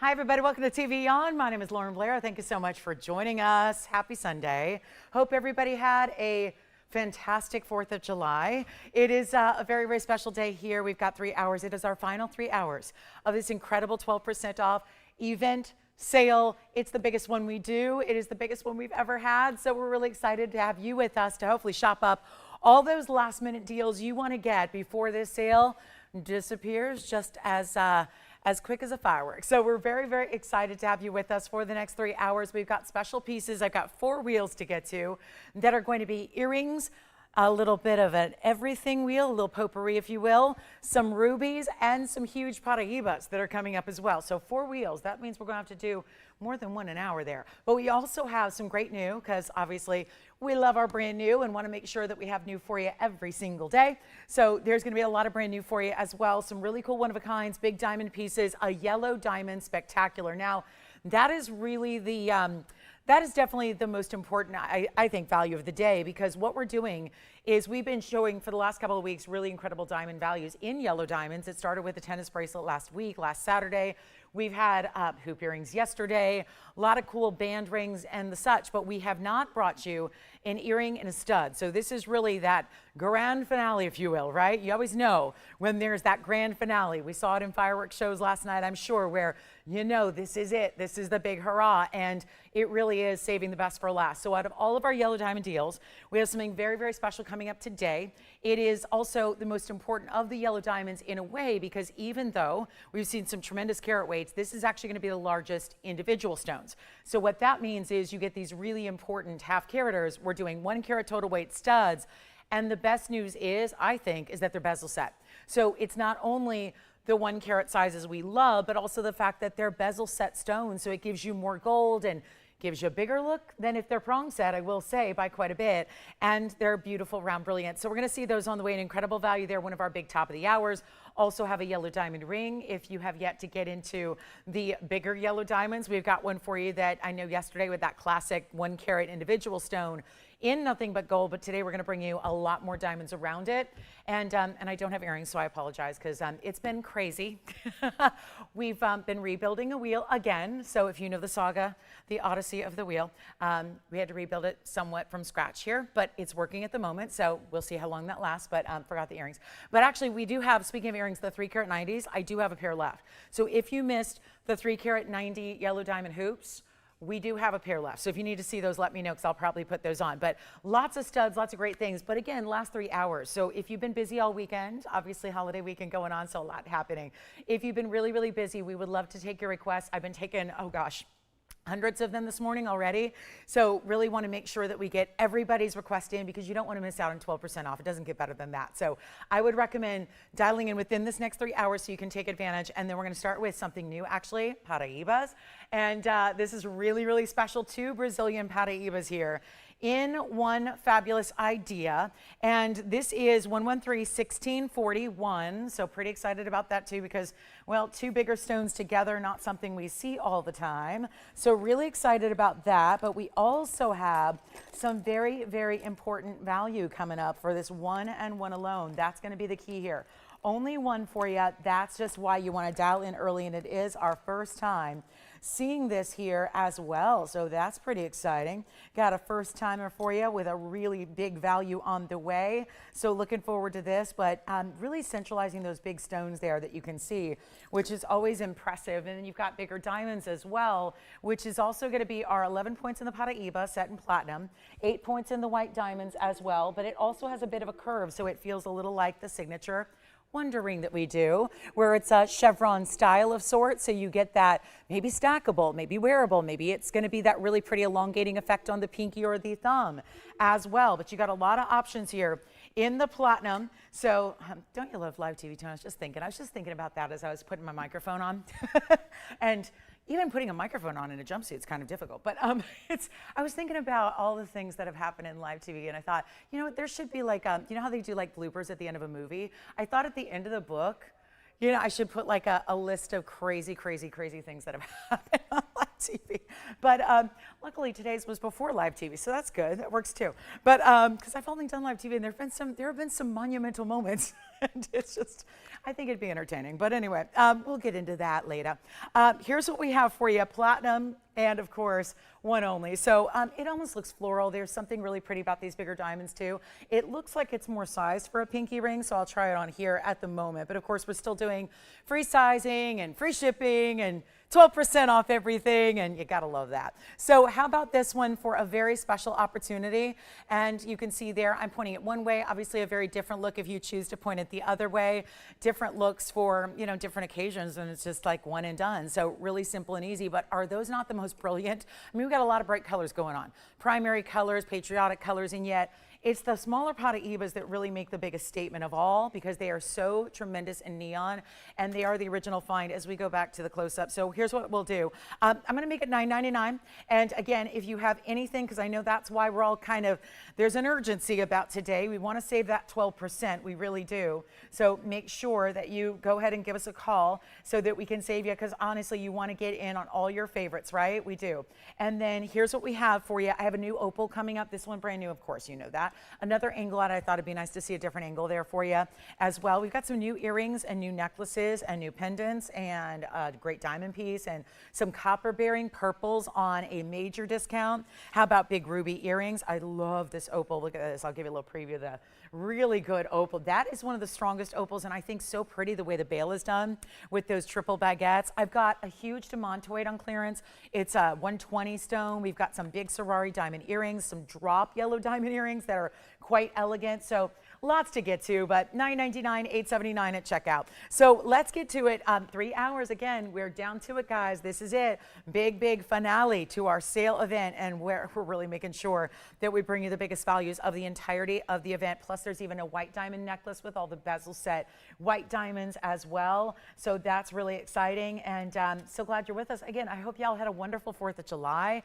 Hi, everybody. Welcome to TVON. My name is Blair. Thank you so much for joining us. Happy Sunday. Hope everybody had a fantastic 4th of July. It is a very, very special day here. We've got 3 hours. It is our final 3 hours of this incredible 12% off event sale. It's the biggest one we do. It is the biggest one we've ever had. So we're really excited to have you with us to hopefully shop up all those last minute deals you want to get before this sale disappears just as quick as a firework. So we're very, very excited to have you with us for the next 3 hours. We've got special pieces. I've got 4 wheels to get to that are going to be earrings, a little bit of an everything wheel, a little potpourri, if you will, some rubies, and some huge paraíbas that are coming up as well. So 4 wheels, that means we're going to have to do more than 1 an hour there. But we also have some great new, because obviously we love our brand new and want to make sure that we have new for you every single day. So there's going to be a lot of brand new for you as well. Some really cool one-of-a-kinds, big diamond pieces, a yellow diamond spectacular. Now, that is really that is definitely the most important, I think, value of the day, because what we're doing is we've been showing for the last couple of weeks really incredible diamond values in yellow diamonds. It started with a tennis bracelet last Saturday. We've had hoop earrings yesterday, a lot of cool band rings and the such, but we have not brought you an earring and a stud. So this is really that grand finale, if you will, right? You always know when there's that grand finale. We saw it in fireworks shows last night, I'm sure, where you know this is it. This is the big hurrah, and it really is saving the best for last. So out of all of our yellow diamond deals, we have something very, very special coming up today. It is also the most important of the yellow diamonds in a way, because even though we've seen some tremendous carat weights, this is actually going to be the largest individual stones. So what that means is you get these really important half caraters. We're doing 1 carat total weight studs. And the best news is, I think, is that they're bezel set. So it's not only the 1 carat sizes we love, but also the fact that they're bezel set stones. So it gives you more gold and gives you a bigger look than if they're prong set, I will say, by quite a bit. And they're beautiful, round, brilliant. So we're going to see those on the way. An incredible value there, one of our big top of the hours. Also have a yellow diamond ring. If you have yet to get into the bigger yellow diamonds, we've got one for you that I know yesterday with that classic 1 carat individual stone in nothing but gold, but today we're going to bring you a lot more diamonds around it. And I don't have earrings, so I apologize, because it's been crazy. We've been rebuilding a wheel again. So if you know the saga, the Odyssey of the wheel, we had to rebuild it somewhat from scratch here, but it's working at the moment. So we'll see how long that lasts, but forgot the earrings. But actually, we do have, speaking of earrings, the 3 carat 90s. I do have a pair left. So if you missed the 3 carat 90 yellow diamond hoops, we do have a pair left. So if you need to see those, let me know, because I'll probably put those on. But lots of studs, lots of great things. But again, last 3 hours. So if you've been busy all weekend, obviously holiday weekend going on, so a lot happening. If you've been really, really busy, we would love to take your requests. I've been taking, oh gosh, hundreds of them this morning already. So really want to make sure that we get everybody's request in, because you don't want to miss out on 12% off. It doesn't get better than that. So I would recommend dialing in within this next 3 hours so you can take advantage. And then we're going to start with something new, actually, paraíbas. And this is really, really special. 2 Brazilian paraíbas here in one fabulous idea. And this is 113-1641. So pretty excited about that too, because, well, 2 bigger stones together, not something we see all the time. So really excited about that. But we also have some very, very important value coming up for this 1 and 1 alone. That's going to be the key here. Only 1 for you. That's just why you want to dial in early, and it is our first time seeing this here as well. So that's pretty exciting. Got a first timer for you with a really big value on the way. So looking forward to this, but really centralizing those big stones there that you can see, which is always impressive. And then you've got bigger diamonds as well, which is also going to be our 11 points in the paraíba set in platinum, 8 points in the white diamonds as well. But it also has a bit of a curve, so it feels a little like the signature wonder ring that we do, where it's a chevron style of sorts. So you get that maybe stackable, maybe wearable, maybe it's going to be that really pretty elongating effect on the pinky or the thumb as well. But you got a lot of options here in the platinum. So don't you love live TV, Tony? I was just thinking about that as I was putting my microphone on. And even putting a microphone on in a jumpsuit is kind of difficult. But I was thinking about all the things that have happened in live TV, and I thought, you know what, there should be like, you know how they do like bloopers at the end of a movie? I thought at the end of the book, you know, I should put like a list of crazy, crazy, crazy things that have happened on live TV. But luckily today's was before live TV, so that's good. That works too. But because I've only done live TV, and there have been some monumental moments And it's just, I think it'd be entertaining. But anyway, we'll get into that later. Here's what we have for you, platinum and of course, one only. So it almost looks floral. There's something really pretty about these bigger diamonds too. It looks like it's more sized for a pinky ring, so I'll try it on here at the moment. But of course, we're still doing free sizing and free shipping and 12% off everything, and you gotta love that. So how about this one for a very special opportunity? And you can see there, I'm pointing it one way, obviously a very different look if you choose to point it the other way. Different looks for, you know, different occasions, and it's just like one and done. So really simple and easy, but are those not the most brilliant? I mean, we've got a lot of bright colors going on. Primary colors, patriotic colors, and yet it's the smaller Paraibas that really make the biggest statement of all because they are so tremendous in neon, and they are the original find as we go back to the close-up. So here's what we'll do. I'm going to make it $9.99. And again, if you have anything, because I know that's why we're all kind of, there's an urgency about today. We want to save that 12%. We really do. So make sure that you go ahead and give us a call so that we can save you, because honestly, you want to get in on all your favorites, right? We do. And then here's what we have for you. I have a new opal coming up. This one brand new, of course, you know that. Another angle out. I thought it'd be nice to see a different angle there for you as well. We've got some new earrings and new necklaces and new pendants and a great diamond piece and some copper bearing purples on a major discount. How about big ruby earrings? I love this opal. Look at this. I'll give you a little preview of the really good opal. That is one of the strongest opals, and I think so pretty the way the bail is done with those triple baguettes. I've got a huge demantoid on clearance. It's a 120 stone. We've got some big Ferrari diamond earrings, some drop yellow diamond earrings that are quite elegant. So lots to get to, but $9.99, $8.79 at checkout. So let's get to it. 3 hours again. We're down to it, guys. This is it. Big finale to our sale event, and we're really making sure that we bring you the biggest values of the entirety of the event. Plus, there's even a white diamond necklace with all the bezel set white diamonds as well. So that's really exciting, and so glad you're with us. Again, I hope y'all had a wonderful 4th of July.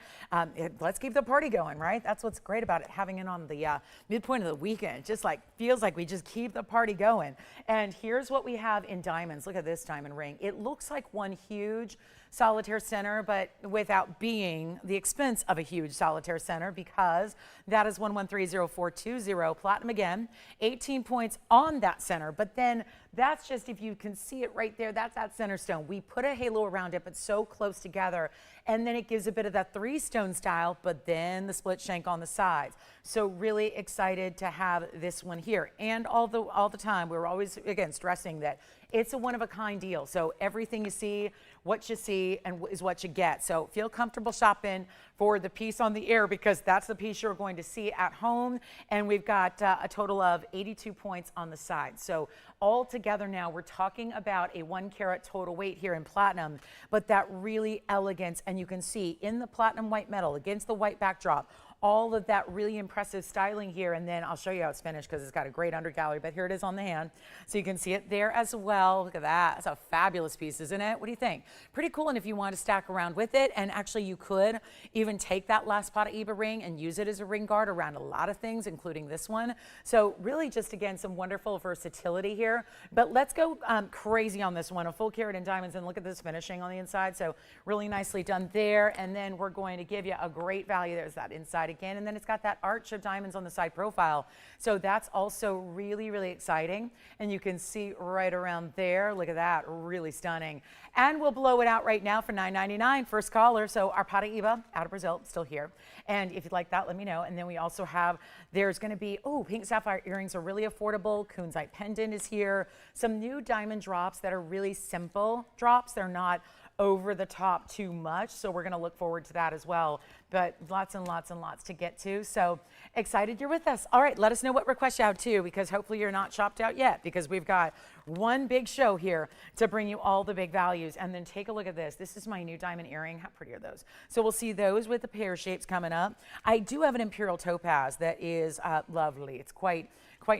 Let's keep the party going, right? That's what's great about it, having it on the midpoint of the weekend. Just like feels like we just keep the party going. And here's what we have in diamonds. Look at this diamond ring. It looks like one huge solitaire center, but without being the expense of a huge solitaire center, because that is 1130420 platinum again, 18 points on that center. But then that's just, if you can see it right there, that's that center stone. We put a halo around it, but so close together, and then it gives a bit of that 3-stone style, but then the split shank on the sides. So really excited to have this one here. And all the time, we're always, again, stressing that it's a one-of-a-kind deal. So everything you see, what you see, and is what you get. So feel comfortable shopping for the piece on the air, because that's the piece you're going to see at home. And we've got a total of 82 points on the side. So all together now, we're talking about a 1 carat total weight here in platinum, but that really elegance. And you can see in the platinum white metal against the white backdrop, all of that really impressive styling here. And then I'll show you how it's finished, because it's got a great undergallery, but here it is on the hand. So you can see it there as well. Look at that. That's a fabulous piece, isn't it? What do you think? Pretty cool. And if you want to stack around with it, and actually you could even take that last Paraíba ring and use it as a ring guard around a lot of things, including this one. So really just, again, some wonderful versatility here. But let's go crazy on this one, a full carat in diamonds, and look at this finishing on the inside. So really nicely done there. And then we're going to give you a great value. There's that inside again, and then it's got that arch of diamonds on the side profile. So that's also really exciting, and you can see right around there. Look at that, really stunning. And we'll blow it out right now for $9.99. First caller. So our Paraíba out of Brazil, still here. And if you'd like that, let me know. And then we also have, there's going to be, pink sapphire earrings are really affordable. Kunzite pendant is here. Some new diamond drops that are really simple drops. They're not over the top too much, so we're going to look forward to that as well. But lots and lots to get to. So excited you're with us. All right, let us know what requests you have too, because hopefully you're not shopped out yet, because we've got one big show here to bring you all the big values. And then take a look at this. This is my new diamond earring. How pretty are those? So we'll see those with the pear shapes coming up. I do have an imperial topaz that is lovely. It's quite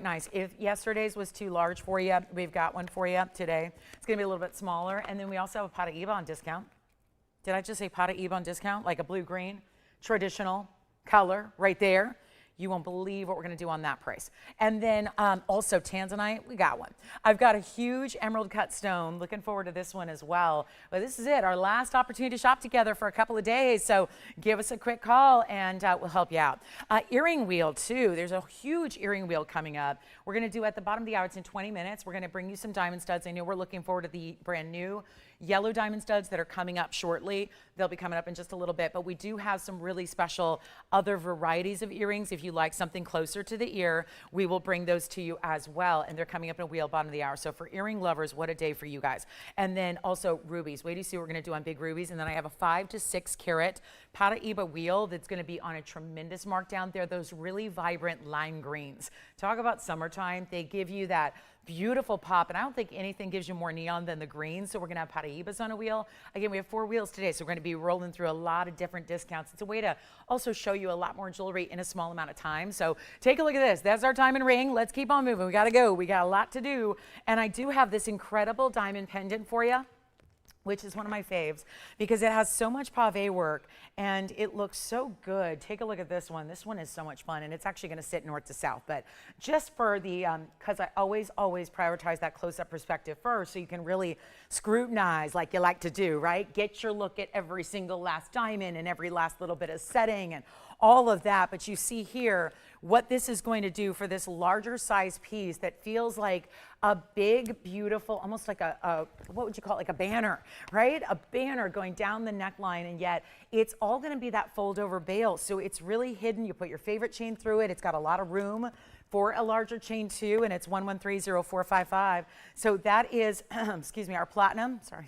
nice. If yesterday's was too large for you, we've got one for you today. It's going to be a little bit smaller. And then we also have a Paraíba on discount. Did I just say Paraíba on discount? Like a blue-green traditional color right there. You won't believe what we're going to do on that price. And then also tanzanite, we got one. I've got a huge emerald cut stone. Looking forward to this one as well. But this is it, our last opportunity to shop together for a couple of days. So give us a quick call and we'll help you out. Earring wheel too. There's a huge earring wheel coming up. We're going to do at the bottom of the hour. It's in 20 minutes. We're going to bring you some diamond studs. I know we're looking forward to the brand new yellow diamond studs that are coming up shortly. They'll be coming up in just a little bit, but we do have some really special other varieties of earrings. If you like something closer to the ear, we will bring those to you as well. And they're coming up in a wheel bottom of the hour. So for earring lovers, what a day for you guys. And then also rubies. Wait till you see what we're going to do on big rubies. And then I have a 5 to 6 carat Paraiba wheel that's going to be on a tremendous markdown. They're those really vibrant lime greens. Talk about summertime. They give you that beautiful pop, and I don't think anything gives you more neon than the green. So we're going to have Paraibas on a wheel. Again, we have 4 wheels today, so we're going to be rolling through a lot of different discounts. It's a way to also show you a lot more jewelry in a small amount of time. So take a look at this. That's our diamond ring. Let's keep on moving. We got to go. We got a lot to do. And I do have this incredible diamond pendant for you, which is one of my faves because it has so much pave work and it looks so good. Take a look at this one. This one is so much fun, and it's actually going to sit north to south. But just for the, because I always prioritize that close-up perspective first so you can really scrutinize like you like to do, right? Get your look at every single last diamond and every last little bit of setting and all of that. But you see here what this is going to do for this larger size piece that feels like a big, beautiful, almost like a what would you call it, like a banner, right? A banner going down the neckline, and yet it's all going to be that fold over bail. So it's really hidden. You put your favorite chain through it. It's got a lot of room for a larger chain too, and it's 1130455. So that is, excuse me, our platinum. Sorry,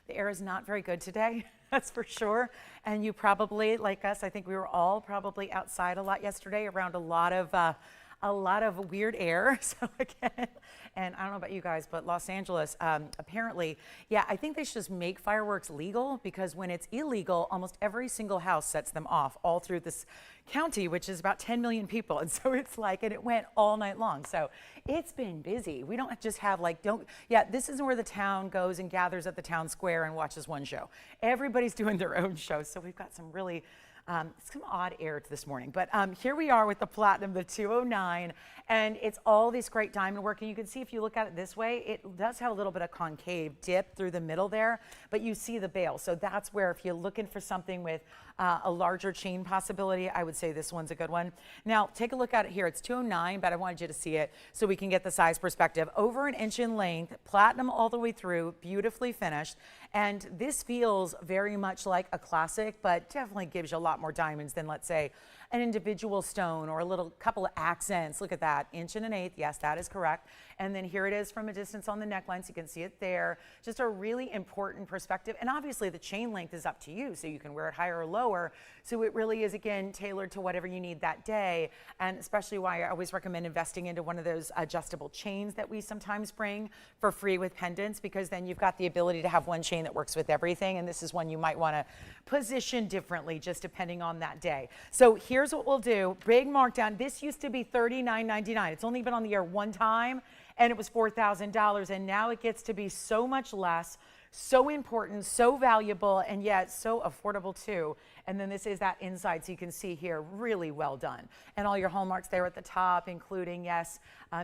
the air is not very good today. That's for sure. And you probably, like us, I think we were all probably outside a lot yesterday around a lot of weird air. So again, and I don't know about you guys, but Los Angeles, apparently, yeah, I think they should just make fireworks legal, because when it's illegal, almost every single house sets them off all through this county, which is about 10 million people. And so it's like, and it went all night long. So it's been busy. We don't just have like, this isn't where the town goes and gathers at the town square and watches one show. Everybody's doing their own show. So we've got some really, some odd air this morning, but here we are with the platinum, the 209, and it's all this great diamond work. And you can see if you look at it this way, it does have a little bit of concave dip through the middle there, but you see the bail. So that's where, if you're looking for something with a larger chain possibility, I would say this one's a good one. Now take a look at it here. It's 209, but I wanted you to see it so we can get the size perspective. Over an inch in length, platinum all the way through, beautifully finished. And this feels very much like a classic, but definitely gives you a lot more diamonds than, let's say, an individual stone or a little couple of accents. Look at that, 1.125". Yes, that is correct. And then here it is from a distance on the neckline, so you can see it there. Just a really important perspective. And obviously the chain length is up to you, so you can wear it higher or lower. So it really is, again, tailored to whatever you need that day. And especially why I always recommend investing into one of those adjustable chains that we sometimes bring for free with pendants, because then you've got the ability to have one chain that works with everything. And this is one you might want to position differently just depending on that day. So here's what we'll do. Big markdown. This used to be $39.99. It's only been on the air one time, and it was $4,000. And now it gets to be so much less, so important, so valuable, and yet so affordable too. And then this is that inside, so you can see here, really well done. And all your hallmarks there at the top, including, yes,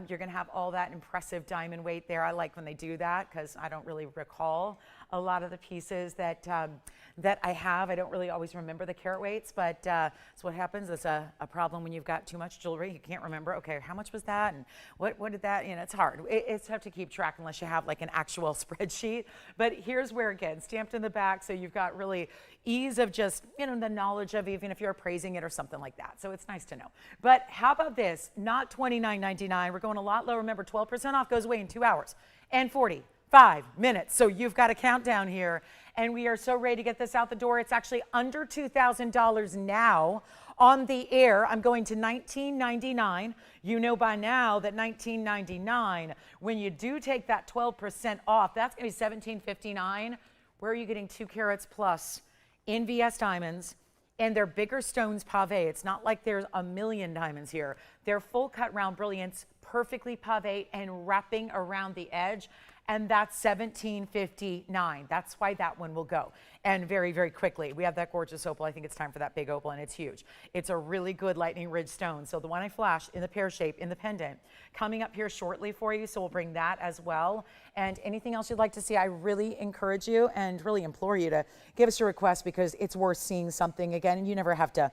you're gonna have all that impressive diamond weight there. I like when they do that, because I don't really recall a lot of the pieces that that I have. I don't really always remember the carat weights, but that's what happens. It's a problem when you've got too much jewelry. You can't remember, okay, how much was that? And what did that, you know, it's hard. It's tough to keep track unless you have like an actual spreadsheet. But here's where, again, stamped in the back, so you've got really ease of just, you know, the knowledge of, even if you're appraising it or something like that. So it's nice to know. But how about this? Not $29.99. We're going a lot lower. Remember, 12% off goes away in 2 hours and 45 minutes. So you've got a countdown here. And we are so ready to get this out the door. It's actually under $2,000 now on the air. I'm going to $19.99. You know by now that $19.99, when you do take that 12% off, that's going to be $17.59. Where are you getting 2 carats plus in VS diamonds? And they're bigger stones pave. It's not like there's a million diamonds here. They're full cut round brilliance, perfectly pave and wrapping around the edge. and that's $17.59. That's why that one will go. And very, very quickly. We have that gorgeous opal. I think it's time for that big opal, and it's huge. It's a really good lightning ridge stone. So the one I flashed in the pear shape in the pendant coming up here shortly for you. So we'll bring that as well. And anything else you'd like to see, I really encourage you and really implore you to give us your request, because it's worth seeing something again. And you never have to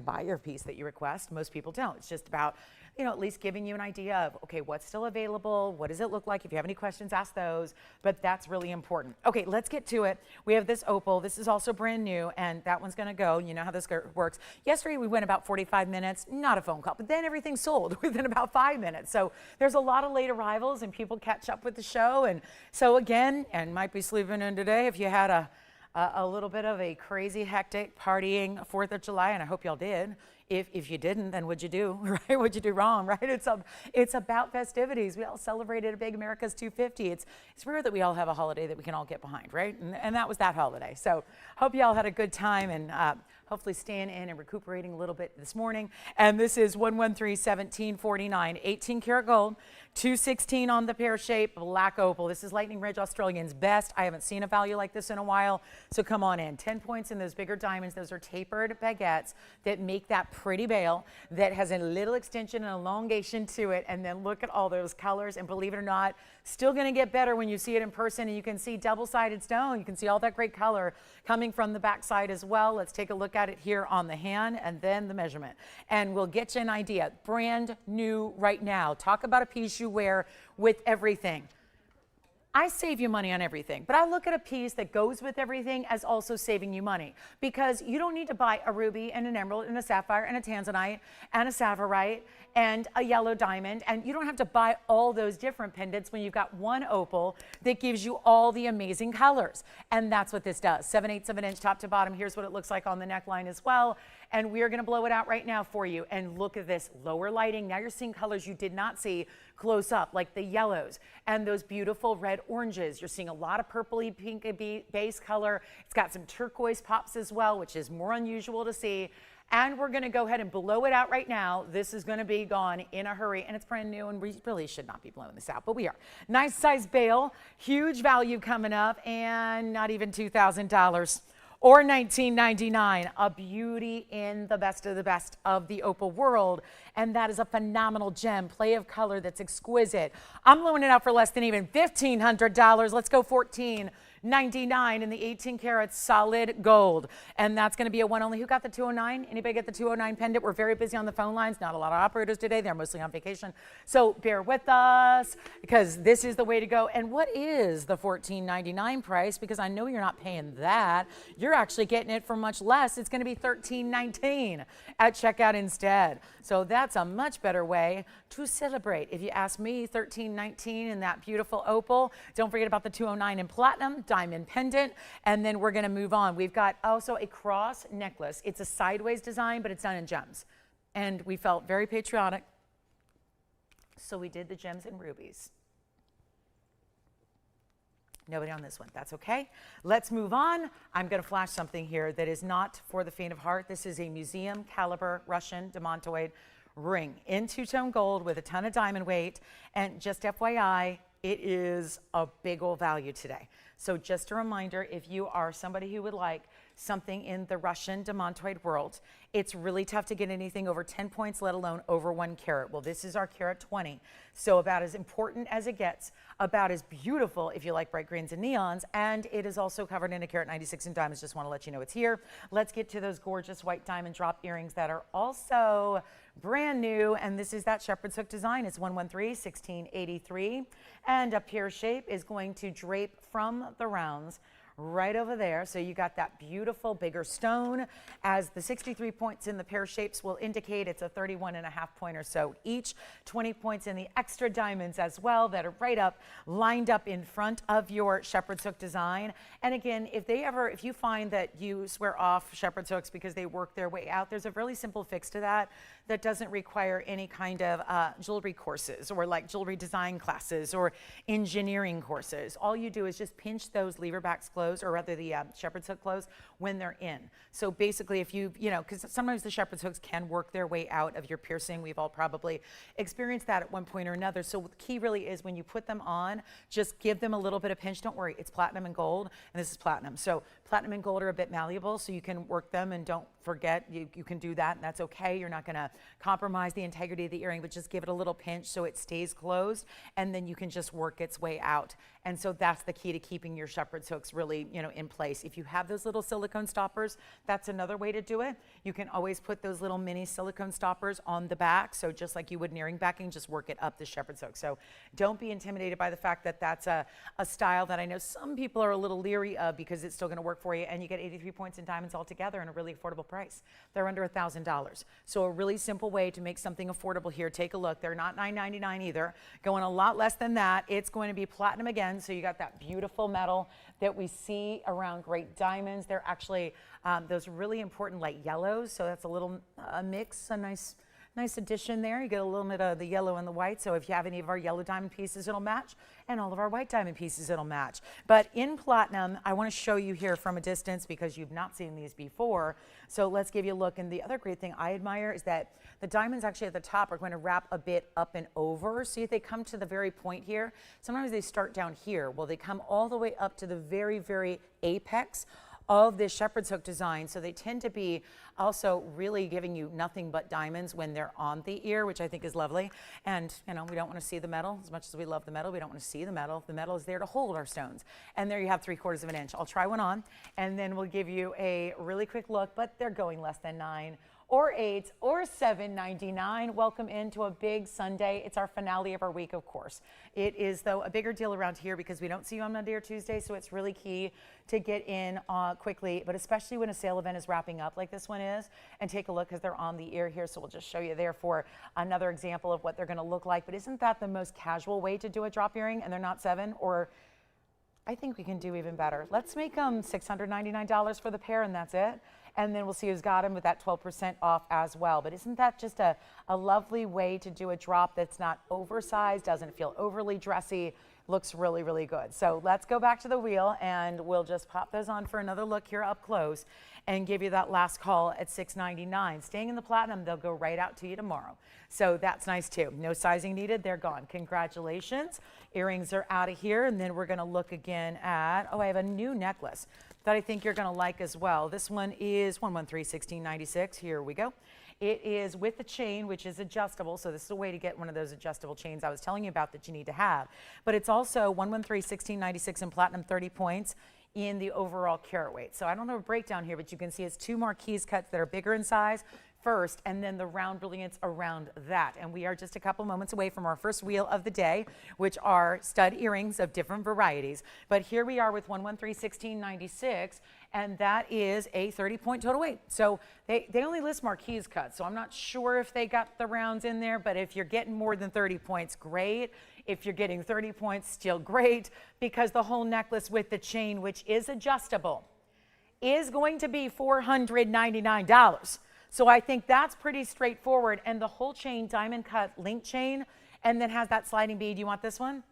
buy your piece that you request. Most people don't. It's just about, at least giving you an idea of, okay, what's still available? What does it look like? If you have any questions, ask those, but that's really important. Okay, let's get to it. We have this opal. This is also brand new, and that one's gonna go. You know how this works. Yesterday, we went about 45 minutes, not a phone call, but then everything sold within about 5 minutes. So there's a lot of late arrivals, and people catch up with the show. And so again, and might be sleeping in today if you had a little bit of a crazy, hectic partying 4th of July, and I hope y'all did. If you didn't, then what'd you do, right? What'd you do wrong, right? It's about festivities. We all celebrated a big America's 250. It's rare that we all have a holiday that we can all get behind, right? And that was that holiday. So hope you all had a good time, and hopefully staying in and recuperating a little bit this morning. And this is 113-1749, 18 karat gold, 216 on the pear shape, black opal. This is Lightning Ridge Australian's best. I haven't seen a value like this in a while, so come on in. 10 points in those bigger diamonds. Those are tapered baguettes that make that pretty bail that has a little extension and elongation to it. And then look at all those colors, and believe it or not, still going to get better when you see it in person, and you can see double-sided stone. You can see all that great color coming from the backside as well. Let's take a look at it here on the hand and then the measurement, and we'll get you an idea. Brand new right now. Talk about a piece you wear with everything. I save you money on everything, but I look at a piece that goes with everything as also saving you money, because you don't need to buy a ruby and an emerald and a sapphire and a tanzanite and a saphirite and a yellow diamond, and you don't have to buy all those different pendants when you've got one opal that gives you all the amazing colors. And that's what this does. 7/8 of an inch top to bottom. Here's what it looks like on the neckline as well. And we're going to blow it out right now for you. And look at this lower lighting. Now you're seeing colors you did not see close up, like the yellows and those beautiful red oranges. You're seeing a lot of purpley pinky base color. It's got some turquoise pops as well, which is more unusual to see. And we're going to go ahead and blow it out right now. This is going to be gone in a hurry, and it's brand new, and we really should not be blowing this out, but we are. Nice size bail, huge value coming up, and not even $2,000 or $19.99. A beauty in the best of the opal world, and that is a phenomenal gem, play of color that's exquisite. I'm blowing it out for less than even $1,500. Let's go $1,499 in the 18 karat solid gold. And that's going to be a one only. Who got the 209? Anybody get the 209 pendant? We're very busy on the phone lines. Not a lot of operators today. They're mostly on vacation. So bear with us, because this is the way to go. And what is the $14.99 price? Because I know you're not paying that. You're actually getting it for much less. It's going to be $13.19 at checkout instead. So that's a much better way to celebrate. If you ask me, $13.19 in that beautiful opal. Don't forget about the 209 in platinum diamond pendant, and then we're going to move on. We've got also a cross necklace. It's a sideways design, but it's done in gems, and we felt very patriotic, so we did the gems and rubies. Nobody on this one. That's okay. Let's move on. I'm going to flash something here that is not for the faint of heart. This is a museum caliber Russian demontoid ring in two-tone gold with a ton of diamond weight, and just FYI, it is a big old value today. So just a reminder, if you are somebody who would like something in the Russian demontoid world, it's really tough to get anything over 10 points, let alone over 1 carat. Well, this is our carat 20. So about as important as it gets, about as beautiful if you like bright greens and neons, and it is also covered in a carat 96 in diamonds. Just want to let you know it's here. Let's get to those gorgeous white diamond drop earrings that are also brand new, and this is that shepherd's hook design. It's 113-1683, and a pear shape is going to drape from the rounds right over there. So you got that beautiful bigger stone, as the 63 points in the pear shapes will indicate it's a 31.5 point or so each. 20 points in the extra diamonds as well that are right up lined up in front of your shepherd's hook design. And again, if you find that you swear off shepherd's hooks because they work their way out, there's a really simple fix to that that doesn't require any kind of jewelry courses or like jewelry design classes or engineering courses. All you do is just pinch those lever backs closed closed, or rather the shepherd's hook closed when they're in. So basically if because sometimes the shepherd's hooks can work their way out of your piercing. We've all probably experienced that at one point or another. So the key really is when you put them on, just give them a little bit of pinch. Don't worry, it's platinum and gold, and this is platinum. So platinum and gold are a bit malleable, so you can work them, and don't forget, you can do that, and that's okay. You're not gonna compromise the integrity of the earring, but just give it a little pinch so it stays closed, and then you can just work its way out. And so that's the key to keeping your shepherd's hooks really, in place. If you have those little silicone stoppers, that's another way to do it. You can always put those little mini silicone stoppers on the back. So just like you would in earring backing, just work it up the shepherd's hook. So don't be intimidated by the fact that that's a style that I know some people are a little leery of, because it's still gonna work for you, and you get 83 points in diamonds altogether in a really affordable price. They're under $1,000. So a really simple way to make something affordable here. Take a look. They're not $9.99 either. Going a lot less than that. It's going to be platinum again. So you got that beautiful metal that we see around great diamonds. They're actually those really important light yellows. So that's a little mix, a nice addition there. You get a little bit of the yellow and the white. So if you have any of our yellow diamond pieces, it'll match, and all of our white diamond pieces, it'll match. But in platinum, I want to show you here from a distance because you've not seen these before. So let's give you a look. And the other great thing I admire is that the diamonds actually at the top are going to wrap a bit up and over. See if they come to the very point here. Sometimes they start down here. Well, they come all the way up to the very, very apex of this shepherd's hook design. So they tend to be also really giving you nothing but diamonds when they're on the ear, which I think is lovely. And we don't want to see the metal. As much as we love the metal, we don't want to see the metal. The metal is there to hold our stones. And there you have 3/4 of an inch. I'll try one on, and then we'll give you a really quick look, but they're going less than 9 or 8 or $7.99. Welcome into a big Sunday. It's our finale of our week, of course. It is, though, a bigger deal around here because we don't see you on Monday or Tuesday, so it's really key to get in quickly, but especially when a sale event is wrapping up like this one is. And take a look, because they're on the ear here, so we'll just show you there for another example of what they're gonna look like. But isn't that the most casual way to do a drop earring, and they're not 7? Or I think we can do even better. Let's make them $699 for the pair, and that's it. And then we'll see who's got them with that 12% off as well. But isn't that just a lovely way to do a drop that's not oversized, doesn't feel overly dressy, looks really, really good. So let's go back to the wheel, and we'll just pop those on for another look here up close and give you that last call at $699. Staying in the platinum, they'll go right out to you tomorrow. So that's nice too. No sizing needed, they're gone. Congratulations. Earrings are out of here, and then we're gonna look again at, I have a new necklace that I think you're gonna like as well. This one is 113-1696, here we go. It is with the chain, which is adjustable. So this is a way to get one of those adjustable chains I was telling you about that you need to have. But it's also 113-1696 in platinum, 30 points in the overall carat weight. So I don't have a breakdown here, but you can see it's 2 marquise cuts that are bigger in size first, and then the round brilliance around that. And we are just a couple moments away from our first wheel of the day, which are stud earrings of different varieties. But here we are with 113-1696, and that is a 30-point total weight. So they only list marquise cuts, so I'm not sure if they got the rounds in there, but if you're getting more than 30 points, great. If you're getting 30 points, still great, because the whole necklace with the chain, which is adjustable, is going to be $499. So I think that's pretty straightforward. And the whole chain, diamond cut link chain, and then has that sliding bead. You want this one?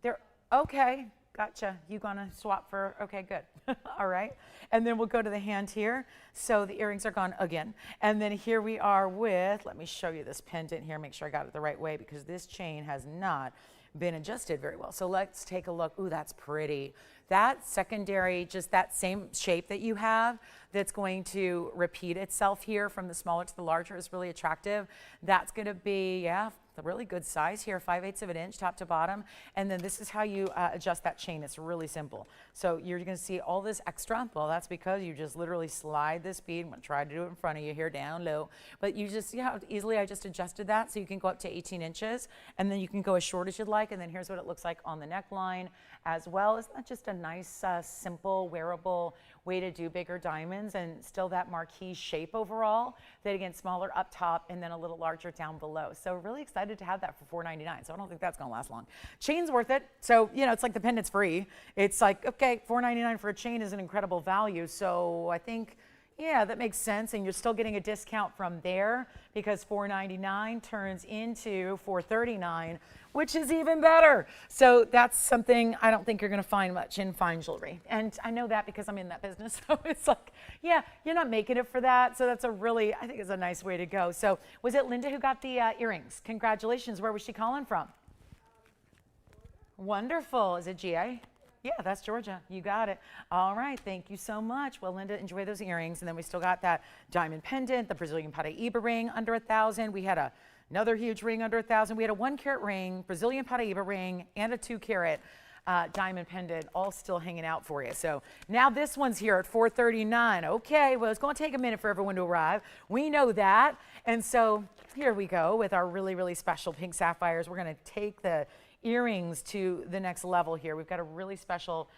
There. Okay, gotcha. You gonna swap for, okay, good. All right. And then we'll go to the hand here. So the earrings are gone again. And then here we are with, let me show you this pendant here, make sure I got it the right way, because this chain has not been adjusted very well. So let's take a look. Ooh, that's pretty. That secondary, just that same shape that you have, that's going to repeat itself here from the smaller to the larger, is really attractive. That's going to be, yeah, a really good size here, 5/8 of an inch top to bottom. And then this is how you adjust that chain. It's really simple. So you're going to see all this extra. Well, that's because you just literally slide this bead. I'm going to try to do it in front of you here, down low. But you just, yeah, easily I just adjusted that. So you can go up to 18 inches, and then you can go as short as you'd like. And then here's what it looks like on the neckline as well. Isn't that just a nice, simple, wearable way to do bigger diamonds, and still that marquee shape overall, that again, smaller up top and then a little larger down below. So really excited to have that for $499. So I don't think that's gonna last long. Chain's worth it. So, it's like the pendant's free. It's like, okay, $499 for a chain is an incredible value. So I think, Yeah, that makes sense, and you're still getting a discount from there because $499 turns into $439, which is even better. So that's something I don't think you're going to find much in fine jewelry, and I know that because I'm in that business. So it's like, yeah, you're not making it for that. So that's a really, I think, it's a nice way to go. So was it Linda who got the earrings? Congratulations. Where was she calling from? Wonderful. Is it GA? Yeah, that's Georgia. You got it. All right. Thank you so much. Well, Linda, enjoy those earrings. And then we still got that diamond pendant, the Brazilian Paraíba ring under 1,000. We had another huge ring under 1,000. We had a 1-carat ring, Brazilian Paraíba ring, and a 2-carat diamond pendant, all still hanging out for you. So now this one's here at $439. Okay, well, it's going to take a minute for everyone to arrive. We know that. And so here we go with our really, really special pink sapphires. We're going to take the earrings to the next level here. We've got a really special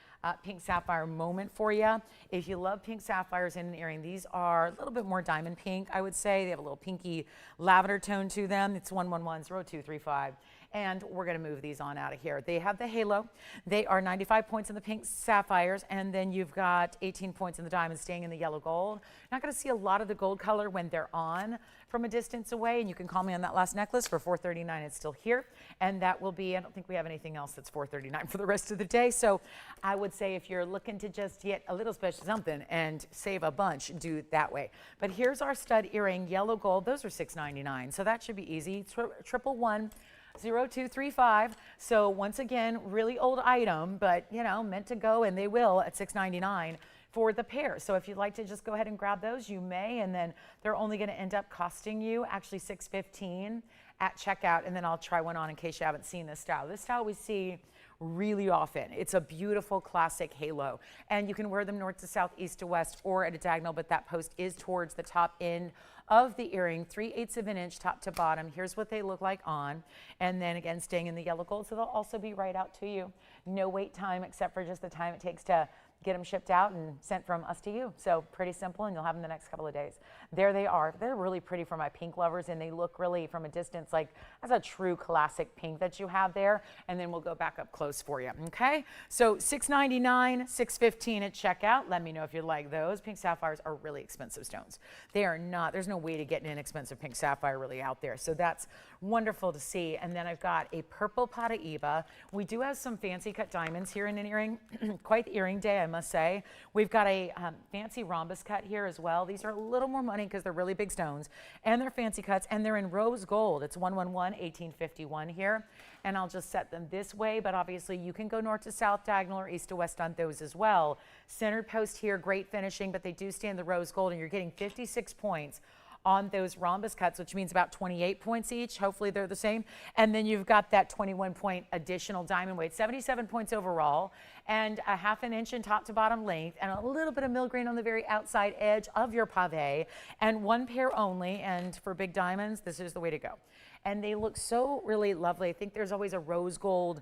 pink sapphire moment for you. If you love pink sapphires in an earring, these are a little bit more diamond pink, I would say. They have a little pinky lavender tone to them. It's 1110235. And we're going to move these on out of here. They have the halo. They are 95 points in the pink sapphires, and then you've got 18 points in the diamonds staying in the yellow gold. You're not going to see a lot of the gold color when they're on from a distance away, and you can call me on that last necklace for $439. It's still here, and that will be, I don't think we have anything else that's $439 for the rest of the day. So I would say if you're looking to just get a little special something and save a bunch, do it that way. But here's our stud earring, yellow gold. Those are $699, so that should be easy. 1110235. So once again, really old item, but you know, meant to go, and they will at $699 for the pair. So if you'd like to just go ahead and grab those, you may, and then they're only going to end up costing you actually $615 at checkout. And then I'll try one on in case you haven't seen this style. This style we see really often. It's a beautiful classic halo, and you can wear them north to south, east to west, or at a diagonal, but that post is towards the top end of the earring, 3/8 of an inch top to bottom. Here's what they look like on, and then again staying in the yellow gold, so they'll also be right out to you. No wait time except for just the time it takes to get them shipped out and sent from us to you. So pretty simple, and you'll have them the next couple of days. There they are. They're really pretty for my pink lovers, and they look really from a distance like that's a true classic pink that you have there. And then we'll go back up close for you. Okay, so $699, $615 at checkout. Let me know if you like those. Pink sapphires are really expensive stones. They are not. There's no way to get an inexpensive pink sapphire really out there. So that's wonderful to see. And then I've got a purple Paraíba. We do have some fancy cut diamonds here in an earring. Quite the earring day, I must say. We've got a fancy rhombus cut here as well. These are a little more money because they're really big stones, and they're fancy cuts, and they're in rose gold. It's 1111851 here, and I'll just set them this way, but obviously you can go north to south, diagonal, or east to west on those as well. Centered post here, great finishing, but they do stay in the rose gold, and you're getting 56 points on those rhombus cuts, which means about 28 points each. Hopefully they're the same. And then you've got that 21-point additional diamond weight, 77 points overall, and a 1/2 inch in top to bottom length, and a little bit of milligrain on the very outside edge of your pave, and one pair only. And for big diamonds, this is the way to go. And they look so really lovely. I think there's always a rose gold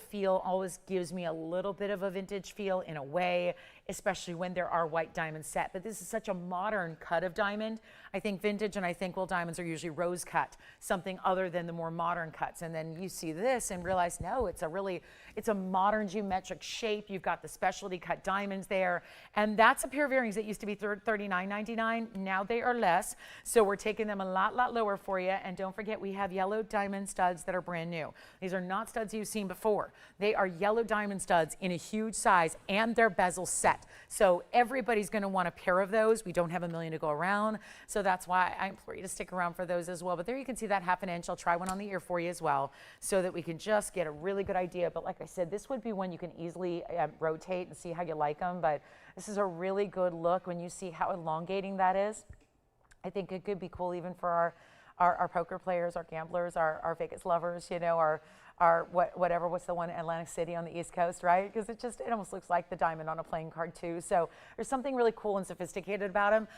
feel always gives me a little bit of a vintage feel in a way, especially when there are white diamonds set. But this is such a modern cut of diamond. I think vintage and I think well diamonds are usually rose cut, something other than the more modern cuts. And then you see this and realize, no, it's a modern geometric shape. You've got the specialty cut diamonds there. And that's a pair of earrings that used to be $39.99. Now they are less. So we're taking them a lot lower for you. And don't forget, we have yellow diamond studs that are brand new. These are not studs you've seen before. They are yellow diamond studs in a huge size, and they're bezel set. So everybody's going to want a pair of those. We don't have a million to go around, so that's why I implore you to stick around for those as well. But there you can see that 1/2 inch. I'll try one on the ear for you as well, so that we can just get a really good idea. But like I said, this would be one you can easily rotate and see how you like them. But this is a really good look when you see how elongating that is. I think it could be cool even for our poker players, our gamblers, our Vegas lovers, you know, what's the one in Atlantic City on the East Coast, right? Because it almost looks like the diamond on a playing card too. So there's something really cool and sophisticated about them.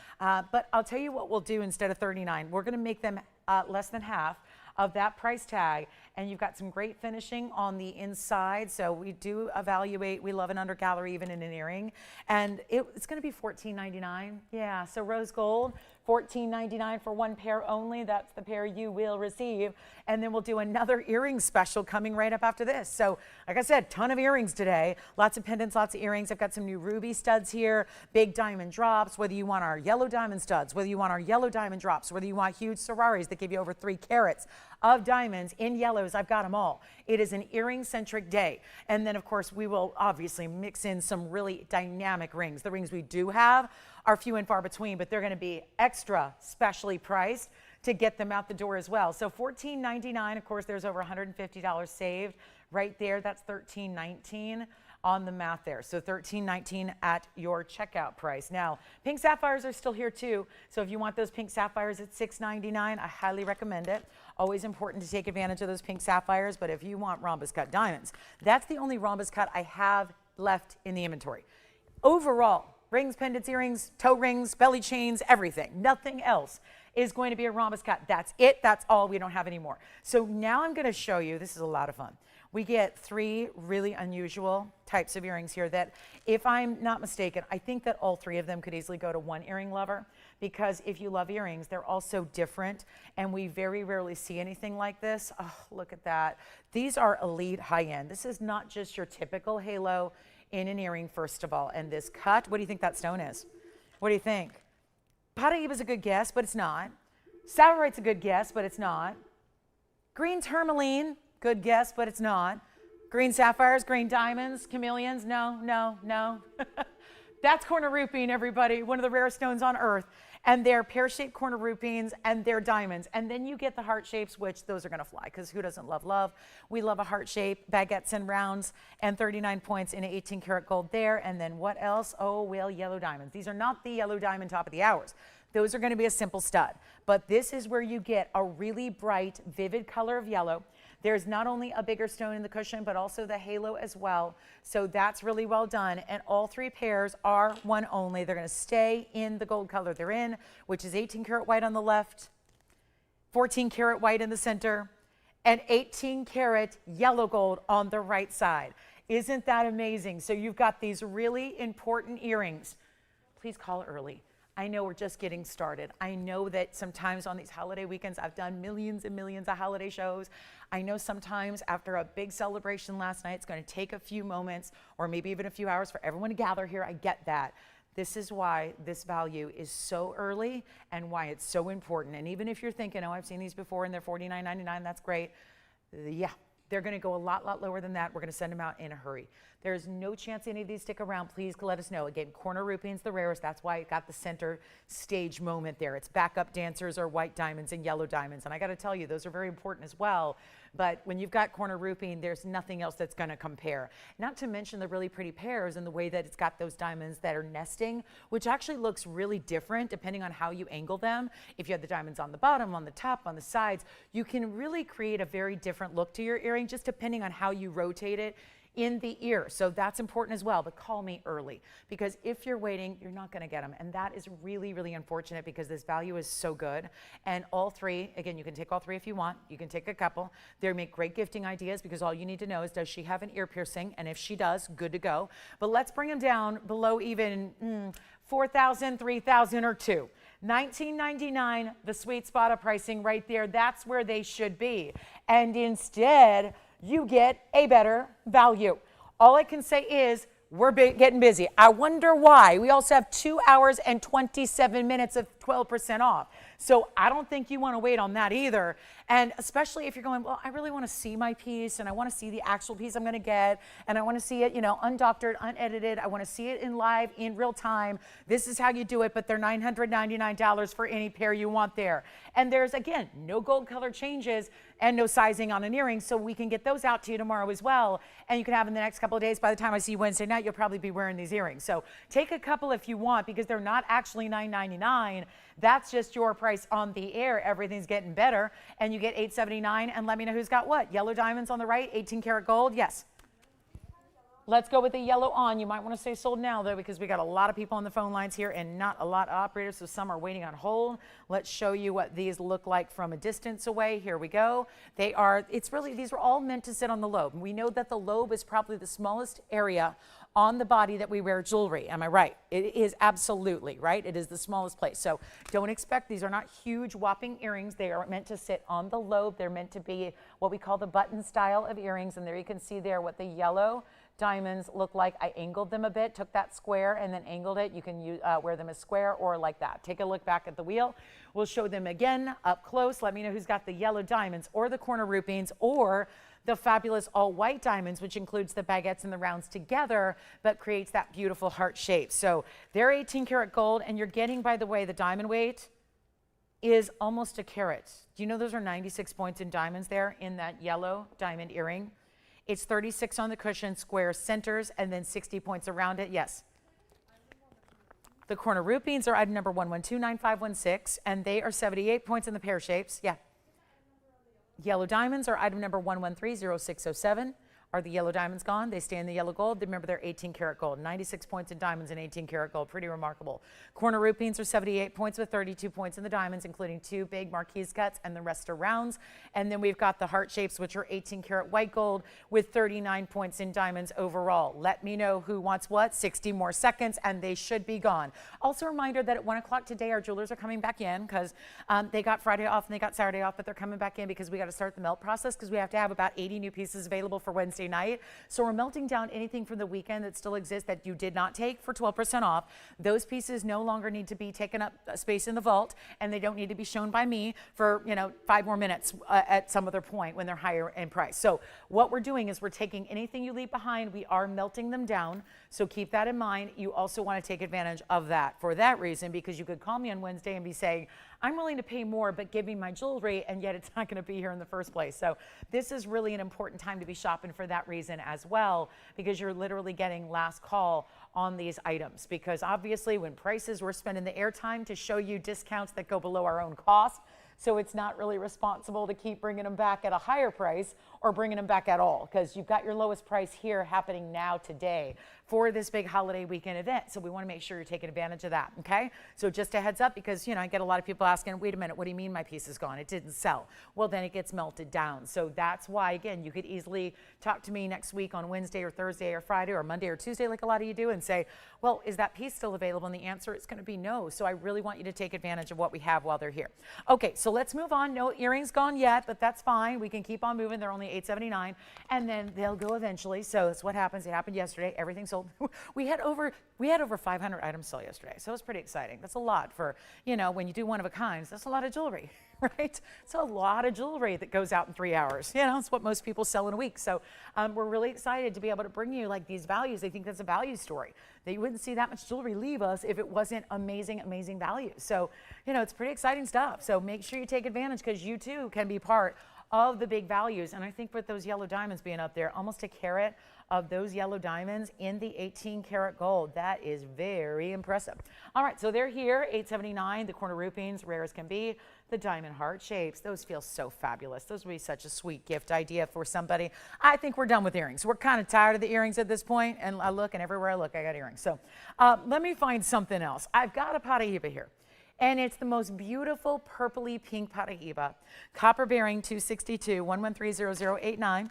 But I'll tell you what we'll do instead of $39. We're going to make them less than half of that price tag, and you've got some great finishing on the inside. So we do evaluate, we love an under gallery even in an earring, and it's going to be $14.99. Yeah, so rose gold $14.99 for one pair only. That's the pair you will receive. And then we'll do another earring special coming right up after this. So like I said, ton of earrings today. Lots of pendants, lots of earrings. I've got some new ruby studs here, big diamond drops, whether you want our yellow diamond studs, whether you want our yellow diamond drops, whether you want huge Seraris that give you over 3 carats of diamonds in yellows. I've got them all. It is an earring-centric day. And then, of course, we will obviously mix in some really dynamic rings. The rings we do have are few and far between, but they're going to be extra specially priced to get them out the door as well. So $14.99, of course, there's over $150 saved right there. That's $13.19 on the math there. So $13.19 at your checkout price. Now, pink sapphires are still here too. So if you want those pink sapphires at $6.99, I highly recommend it. Always important to take advantage of those pink sapphires. But if you want rhombus cut diamonds, that's the only rhombus cut I have left in the inventory. Overall, rings, pendants, earrings, toe rings, belly chains, everything. Nothing else is going to be a rhombus cut. That's it. That's all. We don't have any more. So now I'm going to show you, this is a lot of fun. We get 3 really unusual types of earrings here that, if I'm not mistaken, I think that all 3 of them could easily go to one earring lover, because if you love earrings, they're all so different, and we very rarely see anything like this. Oh, look at that. These are elite high-end. This is not just your typical halo in an earring, first of all. And this cut, what do you think that stone is? What do you think? Paraíba is a good guess, but it's not. Savarite's a good guess, but it's not. Green tourmaline, good guess, but it's not. Green sapphires, green diamonds, chameleons, no, no, no. That's corner rupine, everybody, one of the rarest stones on earth. And they're pear-shaped corner rupines, and they're diamonds. And then you get the heart shapes, which those are going to fly, because who doesn't love love? We love a heart shape, baguettes and rounds, and 39 points in 18 karat gold there. And then what else? Oh, well, yellow diamonds. These are not the yellow diamond top of the hours. Those are going to be a simple stud. But this is where you get a really bright, vivid color of yellow. There's not only a bigger stone in the cushion, but also the halo as well. So that's really well done. And all 3 pairs are one only. They're going to stay in the gold color they're in, which is 18 karat white on the left, 14 karat white in the center, and 18 karat yellow gold on the right side. Isn't that amazing? So you've got these really important earrings. Please call early. I know we're just getting started. I know that sometimes on these holiday weekends, I've done millions and millions of holiday shows. I know sometimes after a big celebration last night, it's going to take a few moments or maybe even a few hours for everyone to gather here. I get that. This is why this value is so early and why it's so important. And even if you're thinking, oh, I've seen these before and they're $49.99, that's great. Yeah, they're going to go a lot lower than that. We're going to send them out in a hurry. There's no chance any of these stick around. Please let us know. Again, corner rupine's the rarest. That's why it got the center stage moment there. It's backup dancers or white diamonds and yellow diamonds. And I got to tell you, those are very important as well. But when you've got corner rupine, there's nothing else that's going to compare. Not to mention the really pretty pairs and the way that it's got those diamonds that are nesting, which actually looks really different depending on how you angle them. If you have the diamonds on the bottom, on the top, on the sides, you can really create a very different look to your earring just depending on how you rotate it in the ear. So that's important as well, but call me early, because if you're waiting, you're not going to get them. And that is really, really unfortunate, because this value is so good. And all 3, again, you can take all 3 if you want. You can take a couple. They make great gifting ideas, because all you need to know is, does she have an ear piercing? And if she does, good to go. But let's bring them down below even $4,000, $3,000, or $2,000. $19.99, the sweet spot of pricing right there. That's where they should be. And instead, you get a better value. All I can say is we're getting busy. I wonder why. We also have 2 hours and 27 minutes of 12% off. So I don't think you want to wait on that either. And especially if you're going, well, I really want to see my piece and I want to see the actual piece I'm going to get, and I want to see it, you know, undoctored, unedited. I want to see it in live, in real time. This is how you do it, but they're $999 for any pair you want there. And there's, again, no gold color changes and no sizing on an earring, so we can get those out to you tomorrow as well. And you can have in the next couple of days. By the time I see you Wednesday night, you'll probably be wearing these earrings. So take a couple if you want, because they're not actually $999. That's just your price on the air. Everything's getting better. And you get $879. And let me know who's got what. Yellow diamonds on the right, 18 karat gold. Yes. Let's go with the yellow on. You might want to say sold now, though, because we got a lot of people on the phone lines here and not a lot of operators, so some are waiting on hold. Let's show you what these look like from a distance away. Here we go. These are all meant to sit on the lobe. We know that the lobe is probably the smallest area on the body that we wear jewelry. Am I right? It is absolutely, right? It is the smallest place. So don't expect, these are not huge whopping earrings. They are meant to sit on the lobe. They're meant to be what we call the button style of earrings. And there you can see there what the yellow diamonds look like. I angled them a bit, took that square and then angled it. You can wear them as square or like that. Take a look back at the wheel. We'll show them again up close. Let me know who's got the yellow diamonds or the corner rupines or the fabulous all white diamonds, which includes the baguettes and the rounds together, but creates that beautiful heart shape. So they're 18 karat gold, and you're getting, by the way, the diamond weight is almost a carat. Do you know those are 96 points in diamonds there in that yellow diamond earring? It's 36 on the cushion, square centers, and then 60 points around it. Yes. The corner rupines are item number 1129516, and they are 78 points in the pear shapes. Yeah. Yellow diamonds are item number 1130607. Are the yellow diamonds gone? They stay in the yellow gold. Remember, they're 18 karat gold. 96 points in diamonds and 18 karat gold. Pretty remarkable. Corner rupines are 78 points with 32 points in the diamonds, including 2 big marquise cuts, and the rest are rounds. And then we've got the heart shapes, which are 18 karat white gold with 39 points in diamonds overall. Let me know who wants what. 60 more seconds, and they should be gone. Also, a reminder that at 1 o'clock today, our jewelers are coming back in because they got Friday off and they got Saturday off, but they're coming back in because we got to start the melt process because we have to have about 80 new pieces available for Wednesday night. So we're melting down anything from the weekend that still exists that you did not take for 12% off. Those pieces no longer need to be taken up space in the vault, and they don't need to be shown by me for 5 more minutes at some other point when they're higher in price. So what we're doing is we're taking anything you leave behind, we are melting them down. So keep that in mind. You also want to take advantage of that for that reason, because you could call me on Wednesday and be saying, I'm willing to pay more, but give me my jewelry, and yet it's not going to be here in the first place. So this is really an important time to be shopping for that reason as well, because you're literally getting last call on these items. Because obviously when prices, we're spending the airtime to show you discounts that go below our own cost. So it's not really responsible to keep bringing them back at a higher price or bringing them back at all, because you've got your lowest price here happening now today for this big holiday weekend event. So we want to make sure you're taking advantage of that, okay? So just a heads up, because I get a lot of people asking, wait a minute, what do you mean my piece is gone? It didn't sell. Well, then it gets melted down. So that's why, again, you could easily talk to me next week on Wednesday or Thursday or Friday or Monday or Tuesday, like a lot of you do, and say, well, is that piece still available? And the answer is going to be no. So I really want you to take advantage of what we have while they're here. Okay, so let's move on. No earrings gone yet, but that's fine. We can keep on moving. They're only $8.79, and then they'll go eventually. So that's what happens. It happened yesterday. Everything sold. We had over 500 items sell yesterday, so it was pretty exciting. That's a lot for, when you do one of a kind, that's a lot of jewelry, right? It's a lot of jewelry that goes out in 3 hours. It's what most people sell in a week. So we're really excited to be able to bring you like these values. They think that's a value story. That you wouldn't see that much jewelry leave us if it wasn't amazing, amazing value. So, it's pretty exciting stuff. So make sure you take advantage, because you too can be part of the big values. And I think with those yellow diamonds being up there, almost a carat of those yellow diamonds in the 18 karat gold. That is very impressive. All right, so they're here, $8.79. The corner rupines, rare as can be. The diamond heart shapes, those feel so fabulous. Those would be such a sweet gift idea for somebody. I think we're done with earrings. We're kind of tired of the earrings at this point, and I look, and everywhere I look, I got earrings. So let me find something else. I've got a Paraíba here. And it's the most beautiful purpley pink Paraíba. Copper bearing 262, 1130089.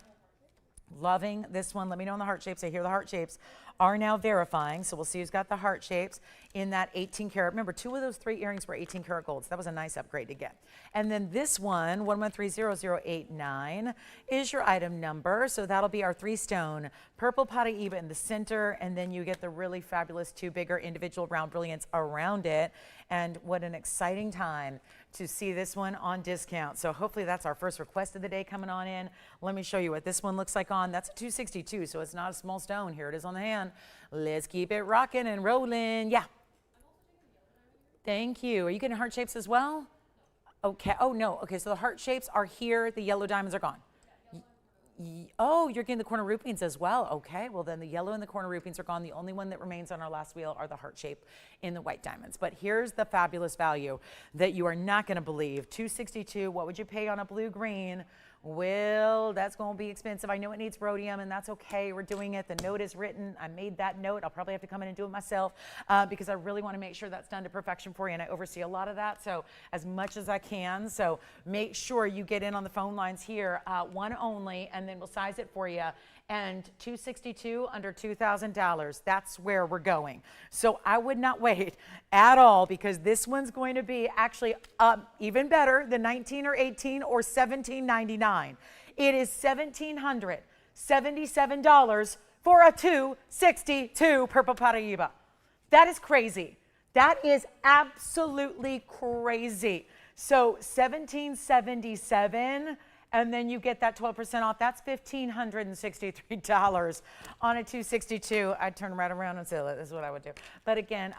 Loving this one. Let me know on the heart shapes. I hear the heart shapes are now verifying. So we'll see who's got the heart shapes in that 18 karat. Remember, 2 of those 3 earrings were 18 karat gold. So that was a nice upgrade to get. And then this one, 1130089, is your item number. So that'll be our 3-stone purple Paraíba in the center. And then you get the really fabulous 2 bigger individual round brilliants around it. And what an exciting time to see this one on discount. So hopefully that's our first request of the day coming on in. Let me show you what this one looks like on. That's a 262, so it's not a small stone. Here it is on the hand. Let's keep it rocking and rolling. Yeah. Thank you. Are you getting heart shapes as well? Okay. Oh, no. Okay, so the heart shapes are here. The yellow diamonds are gone. Oh, you're getting the corner rupines as well. Okay, well then the yellow and the corner rupines are gone. The only one that remains on our last wheel are the heart shape in the white diamonds. But here's the fabulous value that you are not going to believe. $262. What would you pay on a blue green Well, that's going to be expensive. I know it needs rhodium, and that's okay. We're doing it. The note is written. I made that note. I'll probably have to come in and do it myself because I really want to make sure that's done to perfection for you, and I oversee a lot of that, so as much as I can. So make sure you get in on the phone lines here, one only, and then we'll size it for you. And $262 under $2,000. That's where we're going. So I would not wait at all because this one's going to be actually even better than 19 or 18 or $17.99. It is $1,777 for a 262 Purple Paraíba. That is crazy. That is absolutely crazy. So $1,777. And then you get that 12% off. That's $1,563 on a 262. I'd turn right around and sell it. That's what I would do. But again,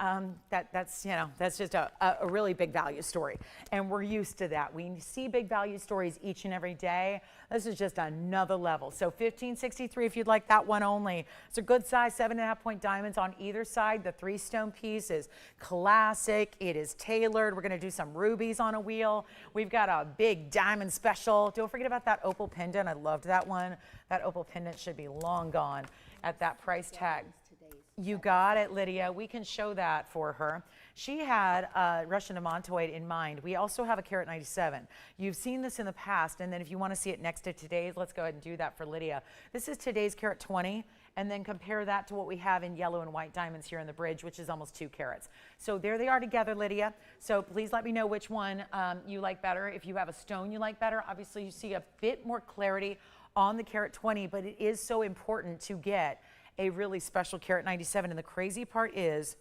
that's just a really big value story, and we're used to that. We see big value stories each and every day. This is just another level. So $1,563 if you'd like that one only. It's a good size 7.5 point diamonds on either side. The 3-stone piece is classic. It is tailored. We're going to do some rubies on a wheel. We've got a big diamond special. Don't forget about that opal pendant. I loved that one. That opal pendant should be long gone at that price tag. You got it, Lydia. We can show that for her. She had Russian demontoid in mind. We also have a carat 97. You've seen this in the past, and then if you want to see it next to today's, let's go ahead and do that for Lydia. This is today's carat 20, and then compare that to what we have in yellow and white diamonds here in the bridge, which is almost 2 carats. So there they are together, Lydia. So please let me know which one you like better. If you have a stone you like better, obviously you see a bit more clarity on the carat 20, but it is so important to get a really special carat 97. And the crazy part is,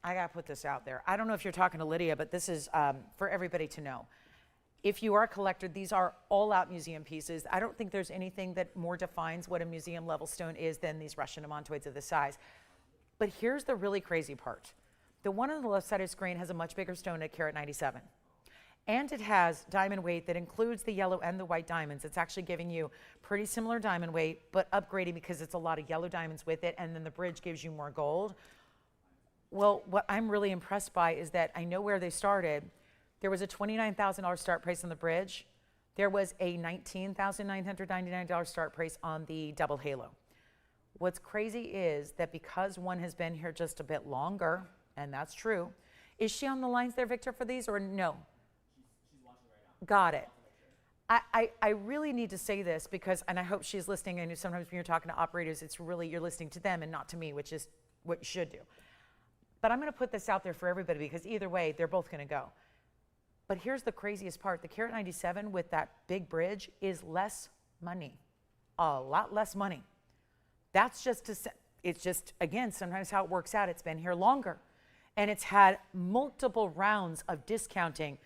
I gotta put this out there. I don't know if you're talking to Lydia, but this is for everybody to know. If you are a collector, these are all out museum pieces. I don't think there's anything that more defines what a museum level stone is than these Russian demontoids of this size. But here's the really crazy part. The one on the left side of the screen has a much bigger stone at carat 97. And it has diamond weight that includes the yellow and the white diamonds. It's actually giving you pretty similar diamond weight, but upgrading because it's a lot of yellow diamonds with it, and then the bridge gives you more gold. Well, what I'm really impressed by is that I know where they started. There was a $29,000 start price on the bridge. There was a $19,999 start price on the double halo. What's crazy is that because one has been here just a bit longer, and that's true. Is she on the lines there, Victor, for these, or no? Got it. I really need to say this because, and I hope she's listening. I know sometimes when you're talking to operators, it's really, you're listening to them and not to me, which is what you should do. But I'm going to put this out there for everybody because either way, they're both going to go. But here's the craziest part. The carat 97 with that big bridge is less money, a lot less money. That's just to, it's just, again, sometimes how it works out. It's been here longer and it's had multiple rounds of discounting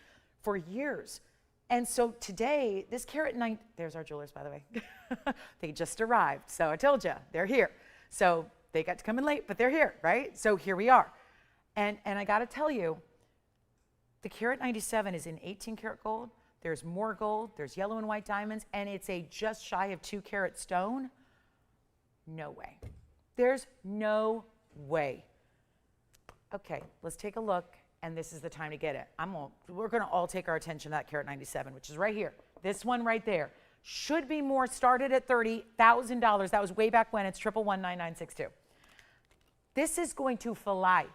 for years. And so today, this carat 9, there's our jewelers, by the way. They just arrived. So I told you, they're here. So they got to come in late, but they're here, right? So here we are. And I got to tell you, the carat 97 is in 18 karat gold. There's more gold. There's yellow and white diamonds. And it's a just shy of 2 carat stone. No way. There's no way. Okay, let's take a look. And this is the time to get it. We're going to all take our attention to that carat 97, which is right here. This one right there should be more. Started at $30,000. That was way back when. It's 1119962. This is going to fly.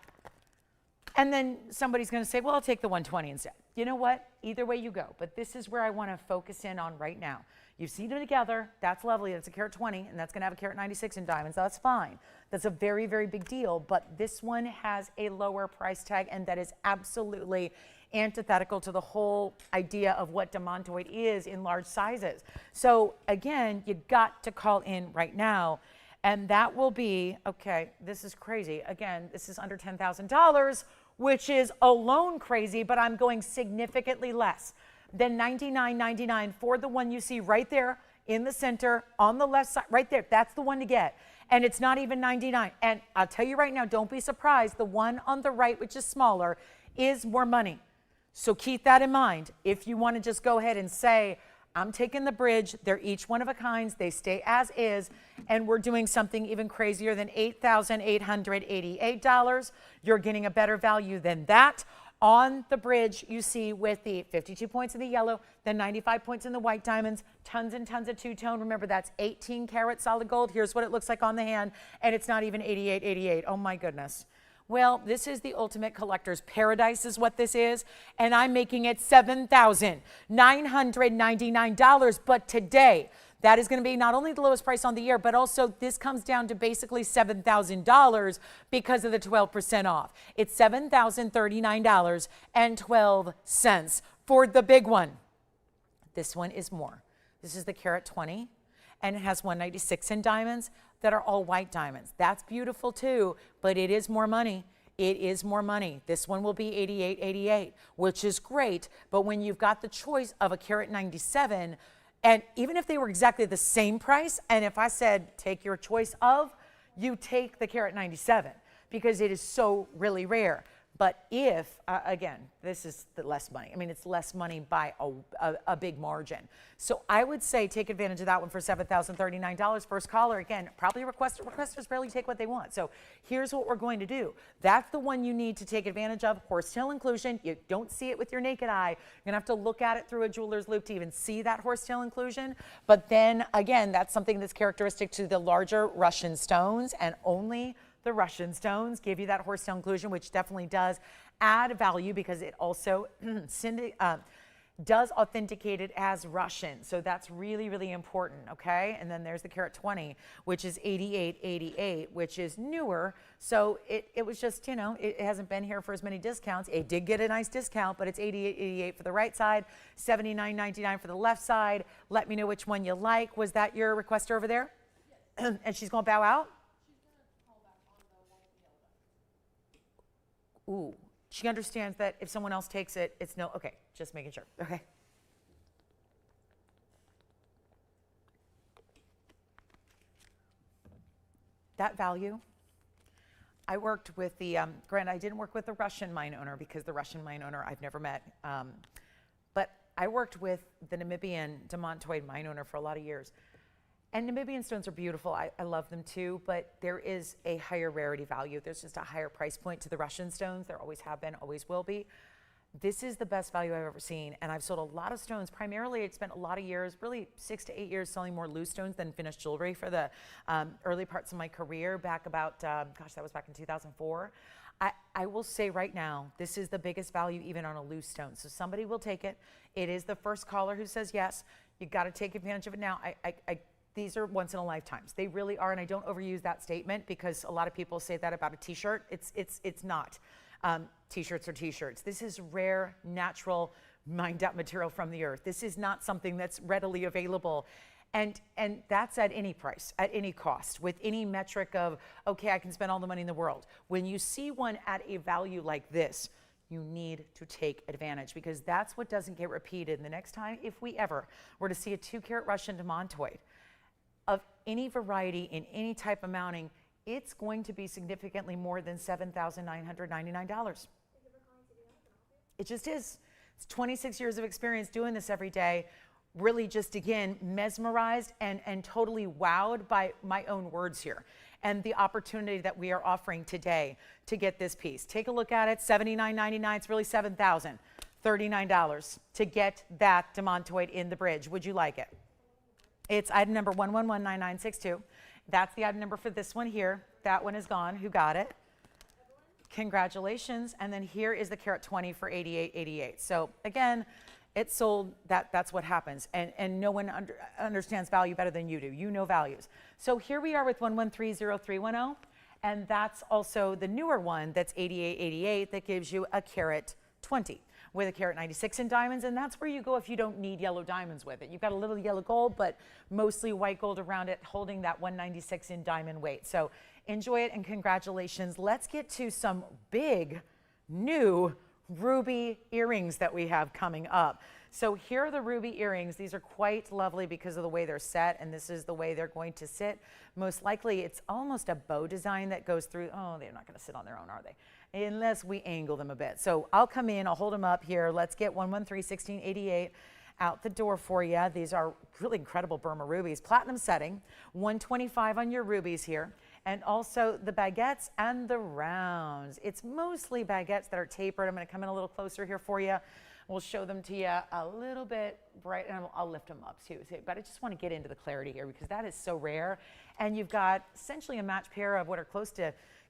And then somebody's going to say, well, I'll take the 120 instead. You know what? Either way you go. But this is where I want to focus in on right now. You've seen them together. That's lovely. That's a carat 20, and that's going to have a carat 96 in diamonds. That's fine. That's a very, very big deal. But this one has a lower price tag, and that is absolutely antithetical to the whole idea of what demontoid is in large sizes. So again, you got to call in right now. And that will be, okay, this is crazy. Again, this is under $10,000, which is alone crazy, but I'm going significantly less than $99.99 for the one you see right there in the center on the left side, right there. That's the one to get. And it's not even $99. And I'll tell you right now, don't be surprised. The one on the right, which is smaller, is more money. So keep that in mind. If you want to just go ahead and say, I'm taking the bridge. They're each one of a kind. They stay as is. And we're doing something even crazier than $8,888. You're getting a better value than that On the bridge, you see with the 52 points in the yellow, the 95 points in the white diamonds, tons and tons of two-tone. Remember, that's 18 karat solid gold. Here's what it looks like on the hand, and it's not even 8888. Oh my goodness. Well, this is the ultimate collector's paradise is what this is, and I'm making it $7,999. But today, that is going to be not only the lowest price on the year, but also this comes down to basically $7,000 because of the 12% off. It's $7,039.12 for the big one. This one is more. This is the carat 20, and it has 196 in diamonds that are all white diamonds. That's beautiful too, but it is more money. It is more money. This one will be $88.88, which is great, but when you've got the choice of a carat 97, and even if they were exactly the same price, and if I said take your choice of, you take the carat 97 because it is so really rare. But if, again, this is the less money. I mean, it's less money by a big margin. So I would say take advantage of that one for $7,039. First caller, again, probably requesters rarely take what they want. So here's what we're going to do. That's the one you need to take advantage of. Horsetail inclusion. You don't see it with your naked eye. You're going to have to look at it through a jeweler's loupe to even see that horsetail inclusion. But then, again, that's something that's characteristic to the larger Russian stones, and only the Russian stones give you that horsetail inclusion, which definitely does add value because it also does authenticate it as Russian. So that's really, really important, okay? And then there's the carat 20, which is $88.88, which is newer. So it was just, you know, it hasn't been here for as many discounts. It did get a nice discount, but it's $88.88 for the right side, $79.99 for the left side. Let me know which one you like. Was that your requester over there? Yes. And she's going to bow out? Ooh, she understands that if someone else takes it, it's no, okay, just making sure, okay. That value, I worked with the, granted, I didn't work with the Russian mine owner because the Russian mine owner I've never met, but I worked with the Namibian demontoid mine owner for a lot of years. And Namibian stones are beautiful. I love them too, but there is a higher rarity value. There's just a higher price point to the Russian stones. There always have been, always will be. This is the best value I've ever seen. And I've sold a lot of stones. Primarily, I'd spent a lot of years, really 6 to 8 years, selling more loose stones than finished jewelry for the early parts of my career back about, gosh, that was back in 2004. I will say right now, this is the biggest value even on a loose stone. So somebody will take it. It is the first caller who says yes. You got to take advantage of it now. These are once in a lifetimes. They really are, and I don't overuse that statement because a lot of people say that about a t-shirt. It's not. T-shirts are t-shirts. This is rare, natural, mined out material from the earth. This is not something that's readily available. And that's at any price, at any cost, with any metric of, okay, I can spend all the money in the world. When you see one at a value like this, you need to take advantage because that's what doesn't get repeated. And the next time, if we ever were to see a 2-carat Russian demontoid of any variety in any type of mounting, it's going to be significantly more than $7,999. It just is. It's 26 years of experience doing this every day, really just, again, mesmerized and totally wowed by my own words here and the opportunity that we are offering today to get this piece. Take a look at it, $79.99, it's really $7,039 to get that demontoid in the bridge. Would you like it? It's item number 1119962. That's the item number for this one here. That one is gone. Who got it? Congratulations. And then here is the carat 20 for $88.88. So again, it's sold. That's what happens. And no one understands value better than you do. You know values. So here we are with 1130310. And that's also the newer one that's $88.88 that gives you a carat 20. With a carat 96 in diamonds, and that's where you go if you don't need yellow diamonds with it. You've got a little yellow gold, but mostly white gold around it, holding that 196 in diamond weight. So enjoy it and congratulations. Let's get to some big new ruby earrings that we have coming up. So here are the ruby earrings. These are quite lovely because of the way they're set, and this is the way they're going to sit. Most likely it's almost a bow design that goes through. Oh, they're not going to sit on their own, are they? Unless we angle them a bit. So I'll come in, I'll hold them up here. Let's get 1131688 out the door for you. These are really incredible Burma rubies. Platinum setting, 125 on your rubies here. and also the baguettes and the rounds. It's mostly baguettes that are tapered. I'm going to come in a little closer here for you. We'll show them to you a little bit bright, and I'll lift them up too. But I just want to get into the clarity here because that is so rare. And you've got essentially a match pair of what are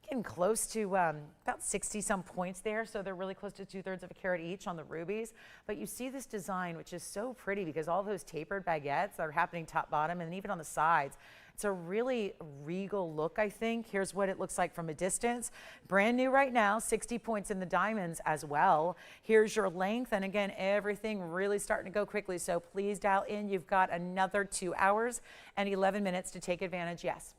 getting close to about 60 some points there. So they're really close to 2/3 of a carat each on the rubies. But you see this design, which is so pretty because all those tapered baguettes that are happening top, bottom, and even on the sides. It's a really regal look, I think. Here's what it looks like from a distance. Brand new right now, 60 points in the diamonds as well. Here's your length. And again, everything really starting to go quickly. So please dial in. You've got another 2 hours and 11 minutes to take advantage. Yes.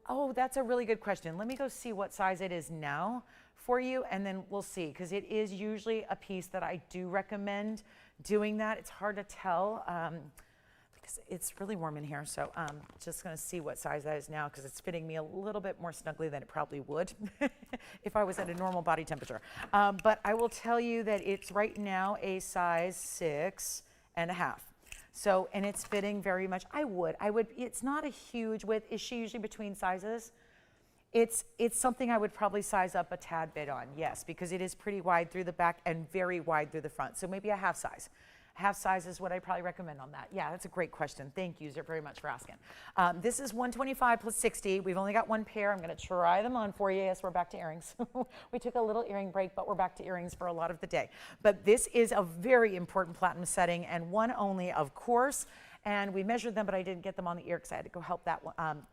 Oh, that's a really good question. Let me go see what size it is now for you, and then we'll see, because it is usually a piece that I do recommend doing that. It's hard to tell. Because it's really warm in here, so I'm just going to see what size that is now because it's fitting me a little bit more snugly than it probably would if I was at a normal body temperature. But I will tell you that it's right now a size 6.5. So, and it's fitting very much. I would, it's not a huge width. Is she usually between sizes? It's something I would probably size up a tad bit on, yes, because it is pretty wide through the back and very wide through the front. So maybe a half size. Half size is what I probably recommend on that. Yeah, that's a great question. Thank you very much for asking. This is 125 plus 60. We've only got one pair. I'm going to try them on for you. Yes, we're back to earrings. We took a little earring break, but we're back to earrings for a lot of the day. But this is a very important platinum setting and one only, of course. And we measured them, but I didn't get them on the ear because I had to go help that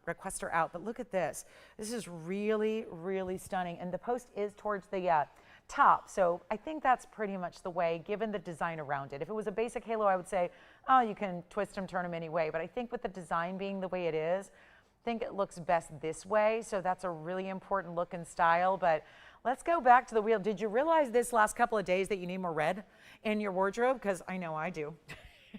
requester out. But look at this. This is really, really stunning. And the post is towards the top. So I think that's pretty much the way, given the design around it. If it was a basic halo, I would say, oh, you can twist them, turn them any way. But I think with the design being the way it is, I think it looks best this way. So that's a really important look and style. But let's go back to the wheel. Did you realize this last couple of days that you need more red in your wardrobe? Because I know I do.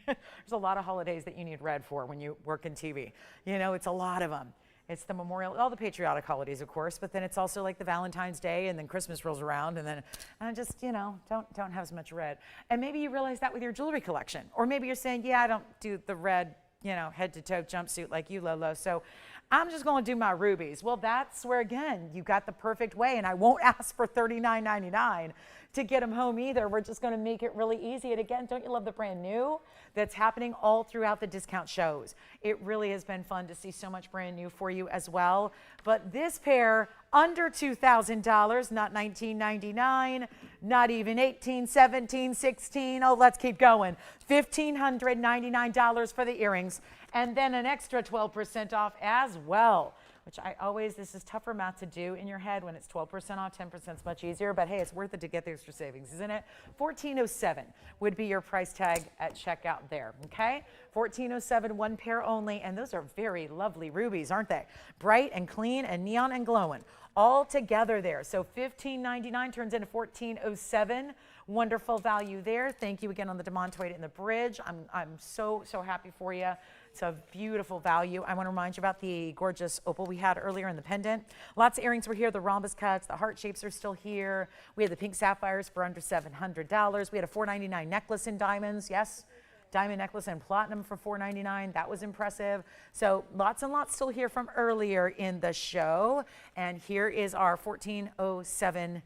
There's a lot of holidays that you need red for when you work in TV. You know, it's a lot of them. It's the memorial, all the patriotic holidays, of course, but then it's also like the Valentine's Day, and then Christmas rolls around, and then I just, you know, don't have as much red. And maybe you realize that with your jewelry collection, or maybe you're saying, yeah, I don't do the red, you know, head-to-toe jumpsuit like you, Lolo, so I'm just going to do my rubies. Well, that's where, again, you got the perfect way, and I won't ask for $39.99 to get them home either. We're just going to make it really easy. And again, don't you love the brand new that's happening all throughout the discount shows? It really has been fun to see so much brand new for you as well. But this pair, under $2,000, not $19.99, not even $18, $17, $16. Oh, let's keep going. $1,599 for the earrings, and then an extra 12% off as well. Which I always, this is tougher math to do in your head when it's 12% off, 10% is much easier, but hey, it's worth it to get the extra savings, isn't it? $1,407 would be your price tag at checkout there, okay? $1,407, one pair only, and those are very lovely rubies, aren't they? Bright and clean and neon and glowing, all together there. So $1,599 turns into $1,407. Wonderful value there. Thank you again on the demontoid and the bridge. I'm so happy for you. It's a beautiful value. I want to remind you about the gorgeous opal we had earlier in the pendant. Lots of earrings were here. The rhombus cuts, the heart shapes are still here. We had the pink sapphires for under $700. We had a $499 necklace in diamonds. Yes, diamond necklace and platinum for $499. That was impressive. So lots and lots still here from earlier in the show. And here is our 1407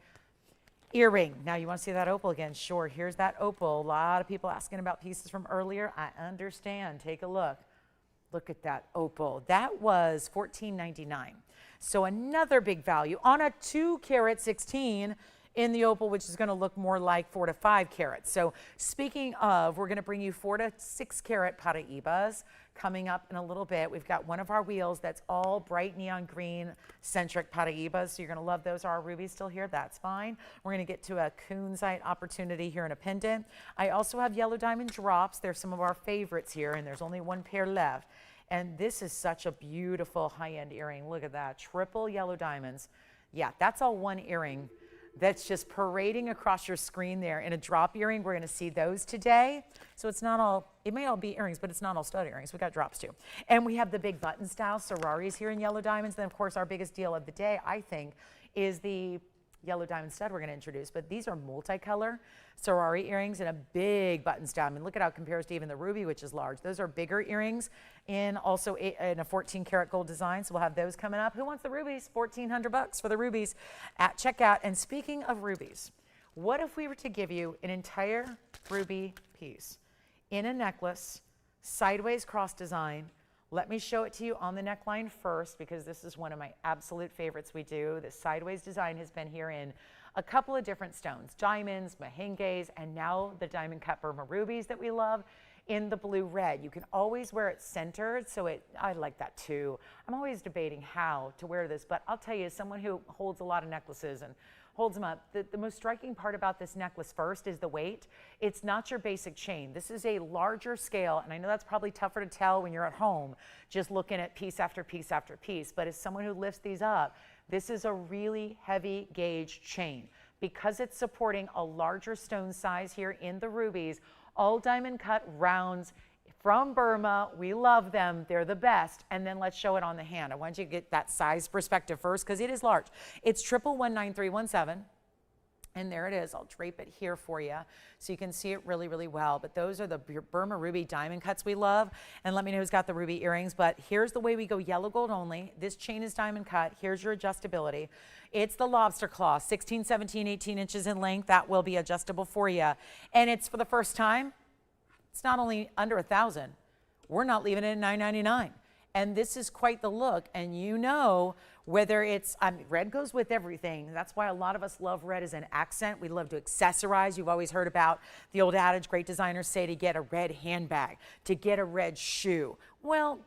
earring. Now you want to see that opal again? Sure, here's that opal. A lot of people asking about pieces from earlier. I understand. Take a look. Look at that opal. That was $14.99. So another big value on a 2 carat 16 in the opal, which is going to look more like 4 to 5 carats. So speaking of, we're going to bring you 4 to 6 carat Paraibas coming up in a little bit. We've got one of our wheels that's all bright neon green centric Paraibas. So you're going to love those. Are our rubies still here? That's fine. We're going to get to a kunzite opportunity here in a pendant. I also have yellow diamond drops. They're some of our favorites here, and there's only one pair left. And this is such a beautiful high-end earring. Look at that. Triple yellow diamonds. Yeah, that's all one earring that's just parading across your screen there in a drop earring. We're going to see those today. So it's not all, it may all be earrings, but it's not all stud earrings. We got drops too. And we have the big button style Sararis here in yellow diamonds. Then of course our biggest deal of the day, I think, is the yellow diamond stud we're going to introduce, but these are multicolor Sorari earrings and a big button stud. I mean, look at how it compares to even the ruby, which is large. Those are bigger earrings in also in a 14 karat gold design. So we'll have those coming up. Who wants the rubies? $1,400 for the rubies at checkout. And speaking of rubies, what if we were to give you an entire ruby piece in a necklace, sideways cross design? Let me show it to you on the neckline first, because this is one of my absolute favorites we do. The sideways design has been here in a couple of different stones, diamonds, mahenges, and now the diamond cut Burma rubies that we love in the blue red. You can always wear it centered, so I like that too. I'm always debating how to wear this, but I'll tell you, as someone who holds a lot of necklaces and holds them up, the most striking part about this necklace first is the weight. It's not your basic chain. This is a larger scale, and I know that's probably tougher to tell when you're at home just looking at piece after piece after piece, but as someone who lifts these up, this is a really heavy gauge chain. Because it's supporting a larger stone size here in the rubies, all diamond cut rounds from Burma. We love them. They're the best. And then let's show it on the hand. I want you to get that size perspective first, because it is large. It's 1119317. And there it is. I'll drape it here for you so you can see it really, really well. But those are the Burma ruby diamond cuts we love. And let me know who's got the ruby earrings. But here's the way we go yellow gold only. This chain is diamond cut. Here's your adjustability. It's the lobster claw, 16, 17, 18 inches in length. That will be adjustable for you. And it's for the first time, it's not only under $1,000. We're not leaving it at $999. And this is quite the look. And you know, whether it's, red goes with everything. That's why a lot of us love red as an accent. We love to accessorize. You've always heard about the old adage, great designers say to get a red handbag, to get a red shoe. Well,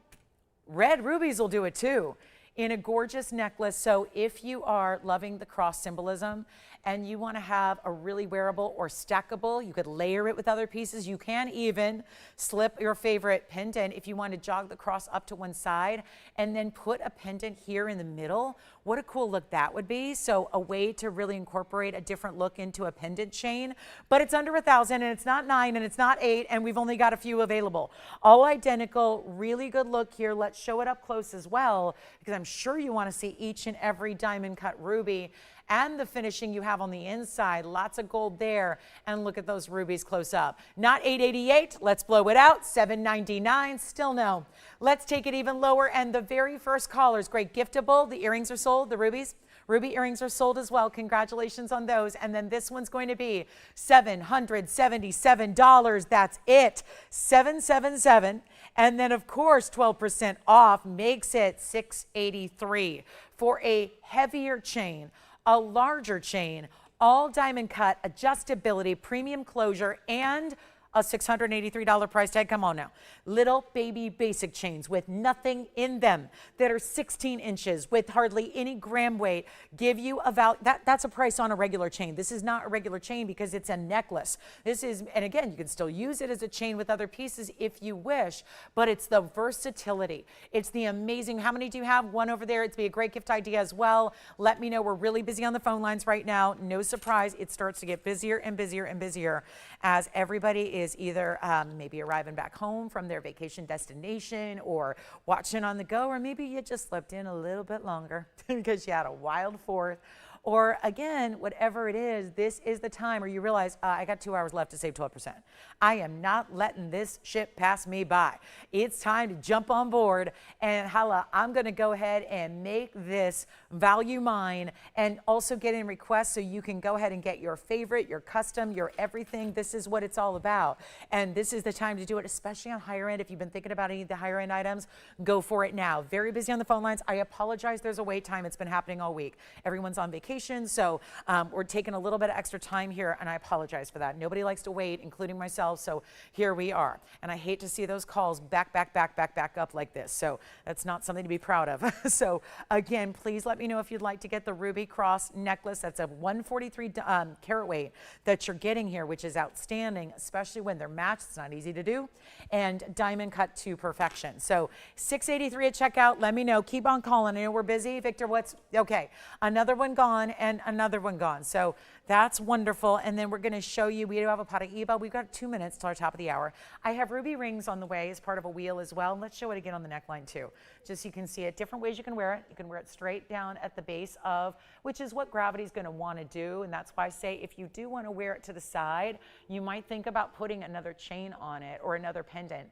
red rubies will do it too, in a gorgeous necklace. So if you are loving the cross symbolism and you want to have a really wearable or stackable, you could layer it with other pieces. You can even slip your favorite pendant if you want to jog the cross up to one side and then put a pendant here in the middle. What a cool look that would be. So a way to really incorporate a different look into a pendant chain, but it's under $1,000 and it's not $9 and it's not $8, and we've only got a few available. All identical, really good look here. Let's show it up close as well, because I'm sure you want to see each and every diamond cut ruby and the finishing you have on the inside. Lots of gold there. And look at those rubies close up. Not $888. Let's blow it out. $799. Still no. Let's take it even lower. And the very first callers, great giftable. The earrings are sold. The rubies. Ruby earrings are sold as well. Congratulations on those. And then this one's going to be $777. That's it. $777. And then, of course, 12% off makes it $683 for a heavier chain, a larger chain, all diamond cut, adjustability, premium closure, and a $683 price tag. Come on now. Little baby basic chains with nothing in them that are 16 inches with hardly any gram weight give you about that's a price on a regular chain. This is not a regular chain because it's a necklace. This is, and again, you can still use it as a chain with other pieces if you wish, but it's the versatility. It's the amazing, how many do you have? One over there. It'd be a great gift idea as well. Let me know. We're really busy on the phone lines right now. No surprise. It starts to get busier and busier and busier as everybody is either maybe arriving back home from their vacation destination or watching on the go, or maybe you just slept in a little bit longer because you had a wild fourth. Or again, whatever it is, this is the time where you realize I got 2 hours left to save 12%. I am not letting this ship pass me by. It's time to jump on board, and Hala, I'm going to go ahead and make this value mine and also get in requests so you can go ahead and get your favorite, your custom, your everything. This is what it's all about. And this is the time to do it, especially on higher end. If you've been thinking about any of the higher end items, go for it now. Very busy on the phone lines. I apologize. There's a wait time. It's been happening all week. Everyone's on vacation. So we're taking a little bit of extra time here, and I apologize for that. Nobody likes to wait, including myself, so here we are. And I hate to see those calls back up like this, so that's not something to be proud of. So again, please let me know if you'd like to get the ruby cross necklace. That's a 143 carat weight that you're getting here, which is outstanding, especially when they're matched. It's not easy to do, and diamond cut to perfection. So $683 at checkout. Let me know. Keep on calling. I know we're busy. Victor, what's okay? Another one gone. gone and another one gone. So that's wonderful. And then we're going to show you, we do have a Paraíba. We've got 2 minutes till our top of the hour. I have ruby rings on the way as part of a wheel as well. Let's show it again on the neckline too, just so you can see it. Different ways you can wear it. You can wear it straight down at the base of, which is what gravity's going to want to do. And that's why I say if you do want to wear it to the side, you might think about putting another chain on it or another pendant,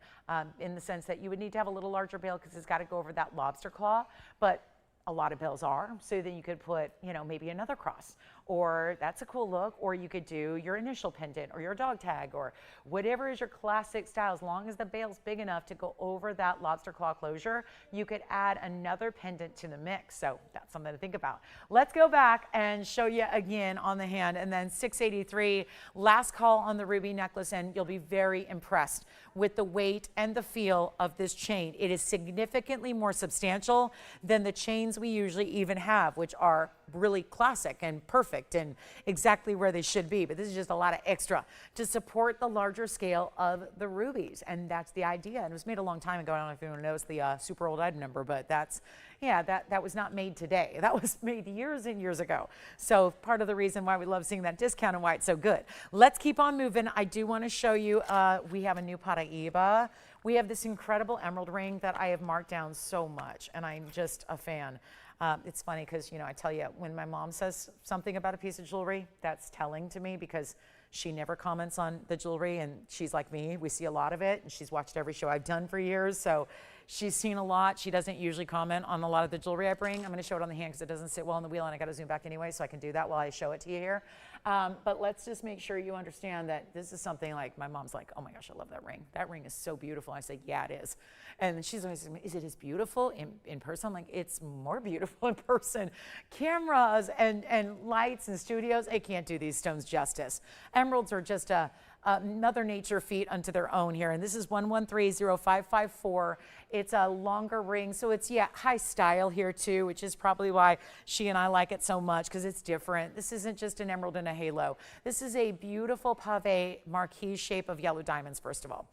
in the sense that you would need to have a little larger bail because it's got to go over that lobster claw. But a lot of bells are, so then you could put, you know, maybe another cross, or that's a cool look, or you could do your initial pendant or your dog tag or whatever is your classic style. As long as the bail's big enough to go over that lobster claw closure, you could add another pendant to the mix. So that's something to think about. Let's go back and show you again on the hand, and then 683, last call on the ruby necklace, and you'll be very impressed with the weight and the feel of this chain. It is significantly more substantial than the chains we usually even have, which are really classic and perfect and exactly where they should be. But this is just a lot of extra to support the larger scale of the rubies. And that's the idea. And it was made a long time ago. I don't know if anyone knows the super old item number, but that's, yeah, that was not made today. That was made years and years ago. So part of the reason why we love seeing that discount and why it's so good. Let's keep on moving. I do want to show you, we have a new Paraíba. We have this incredible emerald ring that I have marked down so much, and I'm just a fan. It's funny because, you know, I tell you, when my mom says something about a piece of jewelry, that's telling to me because she never comments on the jewelry, and she's like me. We see a lot of it, and she's watched every show I've done for years, so she's seen a lot. She doesn't usually comment on a lot of the jewelry I bring. I'm going to show it on the hand because it doesn't sit well on the wheel, and I got to zoom back anyway, so I can do that while I show it to you here. But let's just make sure you understand that this is something like, my mom's like, oh my gosh, I love that ring. That ring is so beautiful. I say, yeah, it is. And she's always saying, is it as beautiful in person? I'm like, it's more beautiful in person. Cameras and lights and studios, it can't do these stones justice. Emeralds are just Mother Nature feat unto their own here. And this is 1130554. It's a longer ring. So it's, yeah, high style here too, which is probably why she and I like it so much, because it's different. This isn't just an emerald and a halo. This is a beautiful pave marquise shape of yellow diamonds, first of all.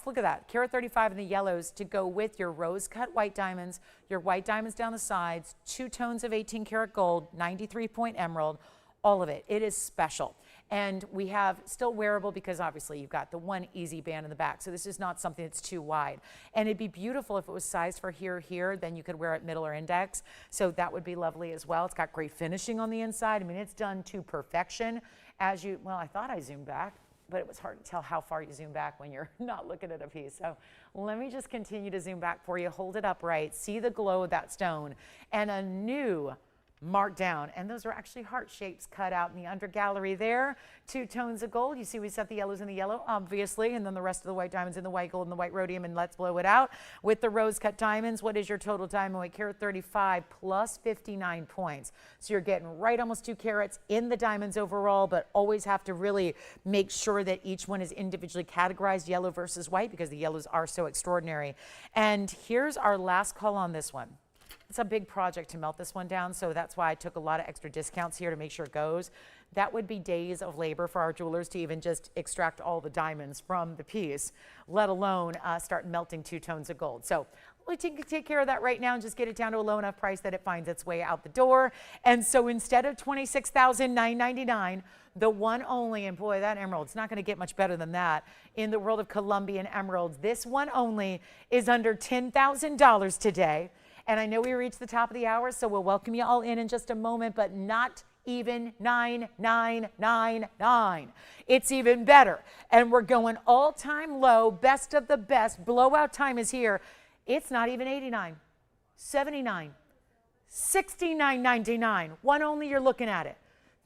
Look at that, carat 35 in the yellows to go with your rose cut white diamonds, your white diamonds down the sides, 2 tones of 18 karat gold, 93-point emerald, all of it. It is special. And we have still wearable because obviously you've got the one easy band in the back. So this is not something that's too wide. And it'd be beautiful if it was sized for here, then you could wear it middle or index. So that would be lovely as well. It's got great finishing on the inside. I mean, it's done to perfection. Well, I thought I zoomed back, but it was hard to tell how far you zoom back when you're not looking at a piece. So let me just continue to zoom back for you. Hold it upright. See the glow of that stone. And a new marked down, and those are actually heart shapes cut out in the under gallery there. 2 tones of gold. You see we set the yellows in the yellow, obviously, and then the rest of the white diamonds in the white gold and the white rhodium, and let's blow it out with the rose cut diamonds. What is your total diamond weight? Carat 35 plus 59 points. So you're getting right almost 2 carats in the diamonds overall, but always have to really make sure that each one is individually categorized, yellow versus white, because the yellows are so extraordinary. And here's our last call on this one. It's a big project to melt this one down, so that's why I took a lot of extra discounts here to make sure it goes. That would be days of labor for our jewelers to even just extract all the diamonds from the piece, let alone start melting 2 tones of gold. So we take care of that right now and just get it down to a low enough price that it finds its way out the door. And so instead of $26,999, the one only, and boy, that emerald, it's not going to get much better than that in the world of Colombian emeralds. This one only is under $10,000 today. And I know we reached the top of the hour, so we'll welcome you all in just a moment, but not even 9999. It's even better. And we're going all-time low, best of the best. Blowout time is here. It's not even 89, 79, 69.99. One only, you're looking at it.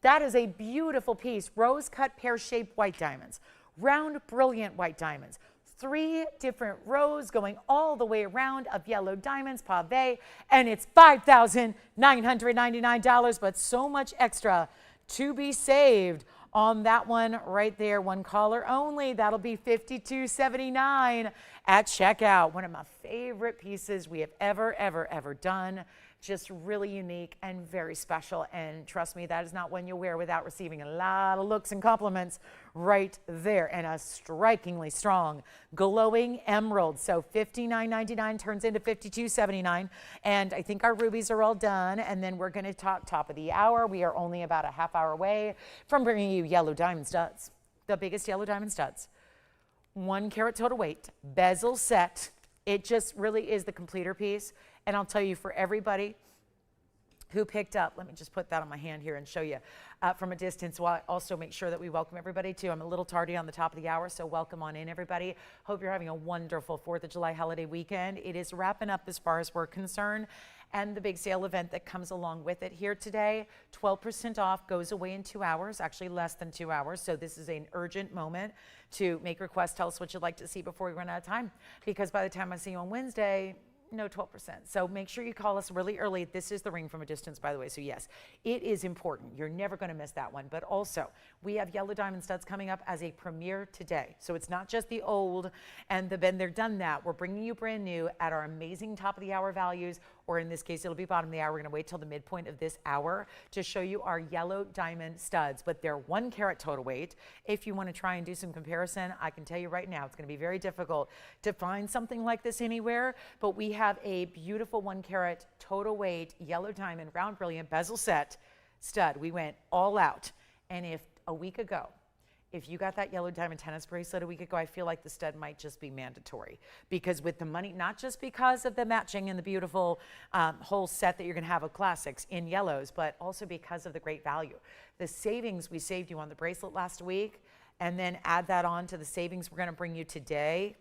That is a beautiful piece. Rose-cut pear-shaped white diamonds, round, brilliant white diamonds. 3 different rows going all the way around of yellow diamonds, pave, and it's $5,999, but so much extra to be saved on that one right there. One caller only. That'll be $52.79. at checkout. One of my favorite pieces we have ever done. Just really unique and very special. And trust me, that is not one you'll wear without receiving a lot of looks and compliments right there. And a strikingly strong, glowing emerald. So $59.99 turns into $52.79. And I think our rubies are all done. And then we're going to talk top of the hour. We are only about a half hour away from bringing you yellow diamond studs. The biggest yellow diamond studs. 1 carat total weight, bezel set. It just really is the completer piece. And I'll tell you, for everybody who picked up, let me just put that on my hand here and show you from a distance. While I also make sure that we welcome everybody too. I'm a little tardy on the top of the hour, so welcome on in, everybody. Hope you're having a wonderful 4th of July holiday weekend. It is wrapping up as far as we're concerned. And the big sale event that comes along with it here today, 12% off, goes away in 2 hours, actually less than 2 hours. So this is an urgent moment to make requests. Tell us what you'd like to see before we run out of time. Because by the time I see you on Wednesday, no 12%. So make sure you call us really early. This is the ring from a distance, by the way. So yes, it is important. You're never going to miss that one. But also, we have yellow diamond studs coming up as a premiere today. So it's not just the old and the been there, done that. We're bringing you brand new at our amazing top of the hour values, or in this case, it'll be bottom of the hour. We're going to wait till the midpoint of this hour to show you our yellow diamond studs. But they're 1 carat total weight. If you want to try and do some comparison, I can tell you right now, it's going to be very difficult to find something like this anywhere. But we have a beautiful 1 carat total weight yellow diamond round brilliant bezel set stud. We went all out. And if a week ago, if you got that yellow diamond tennis bracelet a week ago, I feel like the stud might just be mandatory. Because with the money, not just because of the matching and the beautiful whole set that you're going to have of classics in yellows, but also because of the great value. The savings we saved you on the bracelet last week, and then add that on to the savings we're going to bring you today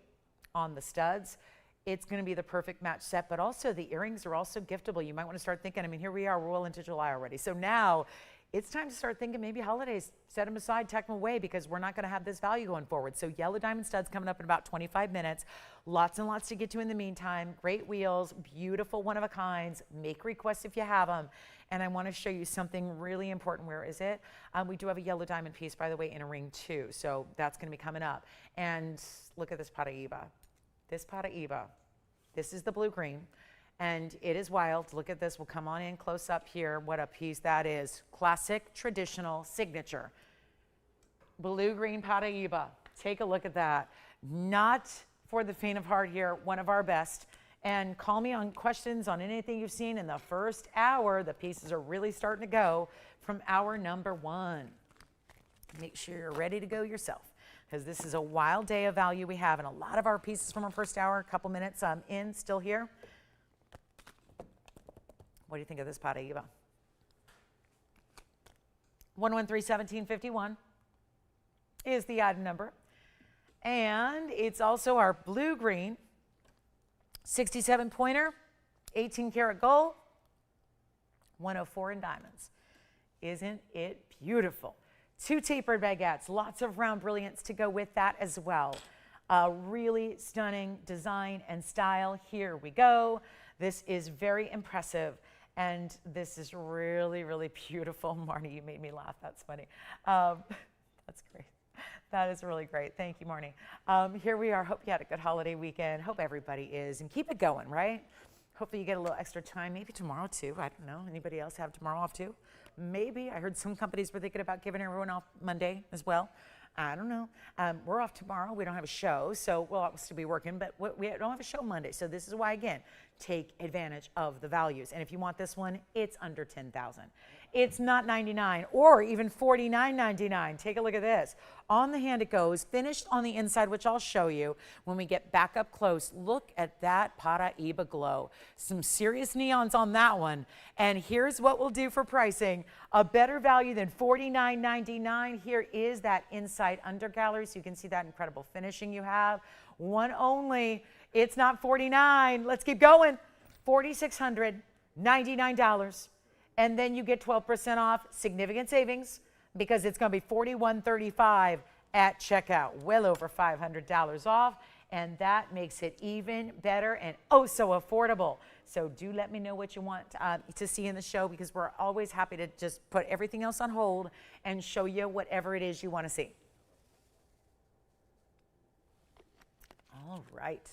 on the studs. It's going to be the perfect match set, but also the earrings are also giftable. You might want to start thinking, I mean, here we are, we're well into July already. So now it's time to start thinking maybe holidays, set them aside, tuck them away, because we're not going to have this value going forward. So yellow diamond studs coming up in about 25 minutes. Lots and lots to get to in the meantime. Great wheels, beautiful one of a kinds. Make requests if you have them. And I want to show you something really important. Where is it? We do have a yellow diamond piece, by the way, in a ring too. So that's going to be coming up. And look at this Paraíba. This Paraíba. This is the blue-green. And it is wild. Look at this. We'll come on in close up here. What a piece that is. Classic, traditional, signature. Blue-green Paraíba. Take a look at that. Not for the faint of heart here. One of our best. And call me on questions on anything you've seen in the first hour. The pieces are really starting to go from hour number 1. Make sure you're ready to go yourself, because this is a wild day of value we have. And a lot of our pieces from our first hour, a couple minutes in, still here. What do you think of this Paraíba? 113-1751 is the item number. And it's also our blue-green 67 pointer, 18 karat gold, 104 in diamonds. Isn't it beautiful? 2 tapered baguettes, lots of round brilliance to go with that as well. Really stunning design and style. Here we go. This is very impressive. And this is really, really beautiful. Marnie, you made me laugh. That's funny. That's great. That is really great. Thank you, Marnie. Here we are. Hope you had a good holiday weekend. Hope everybody is. And keep it going, right? Hopefully you get a little extra time. Maybe tomorrow, too. I don't know. Anybody else have tomorrow off, too? Maybe. I heard some companies were thinking about giving everyone off Monday as well. I don't know. We're off tomorrow. We don't have a show, so we'll still be working, but we don't have a show Monday. So this is why, again, take advantage of the values. And if you want this one, it's under $10,000. It's not $99 or even $49.99. Take a look at this. On the hand it goes, finished on the inside, which I'll show you when we get back up close. Look at that Paraíba glow. Some serious neons on that one. And here's what we'll do for pricing. A better value than $49.99. Here is that inside under gallery, so you can see that incredible finishing you have. One only. It's not $49. Let's keep going. $4,699. And then you get 12% off, significant savings, because it's going to be $41.35 at checkout. Well over $500 off, and that makes it even better and oh so affordable. So do let me know what you want to see in the show, because we're always happy to just put everything else on hold and show you whatever it is you want to see. All right.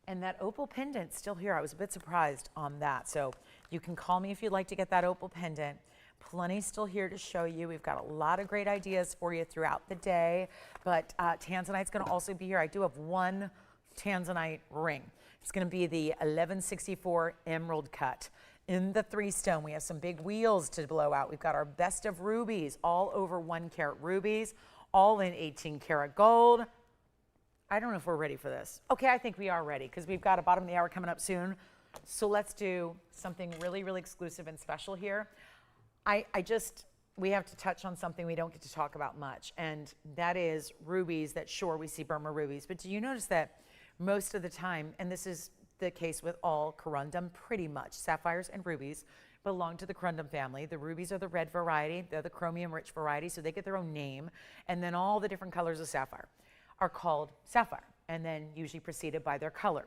And that opal pendant still here. I was a bit surprised on that. So you can call me if you'd like to get that opal pendant. Plenty still here to show you. We've got a lot of great ideas for you throughout the day. But Tanzanite's going to also be here. I do have one Tanzanite ring. It's going to be the 1164 emerald cut. In the 3-stone, we have some big wheels to blow out. We've got our best of rubies, all over 1 carat rubies, all in 18 karat gold. I don't know if we're ready for this. Okay, I think we are ready because we've got a bottom of the hour coming up soon. So let's do something really, really exclusive and special here. We have to touch on something we don't get to talk about much, and that is rubies that, sure, we see Burma rubies, but do you notice that most of the time, and this is the case with all corundum pretty much, sapphires and rubies belong to the corundum family. The rubies are the red variety, they're the chromium rich variety, so they get their own name, and then all the different colors of sapphire are called sapphire, and then usually preceded by their color.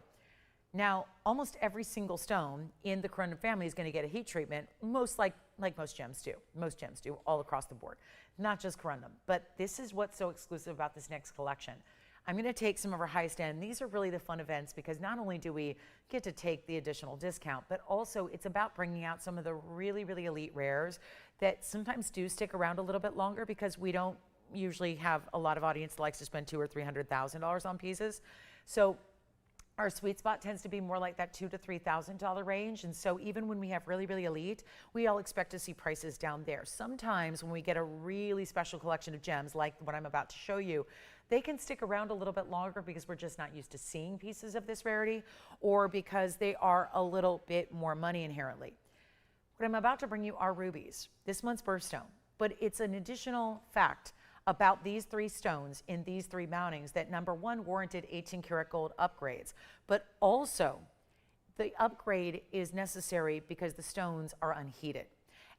Now, almost every single stone in the corundum family is going to get a heat treatment, like most gems do. Most gems do, all across the board, not just corundum. But this is what's so exclusive about this next collection. I'm going to take some of our highest end. These are really the fun events because not only do we get to take the additional discount, but also it's about bringing out some of the really, really elite rares that sometimes do stick around a little bit longer because we don't usually have a lot of audience that likes to spend $200,000 or $300,000 on pieces. So our sweet spot tends to be more like that $2,000 to $3,000 range. And so even when we have really, really elite, we all expect to see prices down there. Sometimes when we get a really special collection of gems, like what I'm about to show you, they can stick around a little bit longer because we're just not used to seeing pieces of this rarity, or because they are a little bit more money inherently. What I'm about to bring you are rubies, this month's birthstone, but it's an additional fact about these 3 stones in these 3 mountings that, number one, warranted 18 karat gold upgrades, but also the upgrade is necessary because the stones are unheated.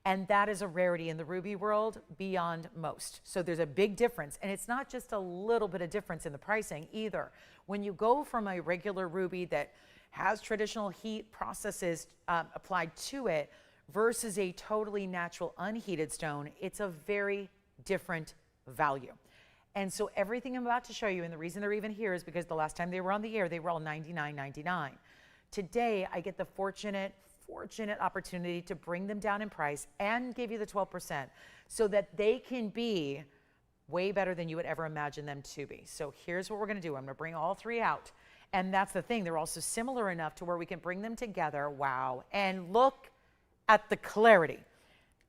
And that is a rarity in the ruby world beyond most. So there's a big difference, and it's not just a little bit of difference in the pricing either. When you go from a regular ruby that has traditional heat processes applied to it versus a totally natural unheated stone, it's a very different value. And so everything I'm about to show you, and the reason they're even here is because the last time they were on the air, they were all $99.99. Today, I get the fortunate opportunity to bring them down in price and give you the 12% so that they can be way better than you would ever imagine them to be. So here's what we're going to do. I'm going to bring all 3 out. And that's the thing. They're also similar enough to where we can bring them together. Wow. And look at the clarity.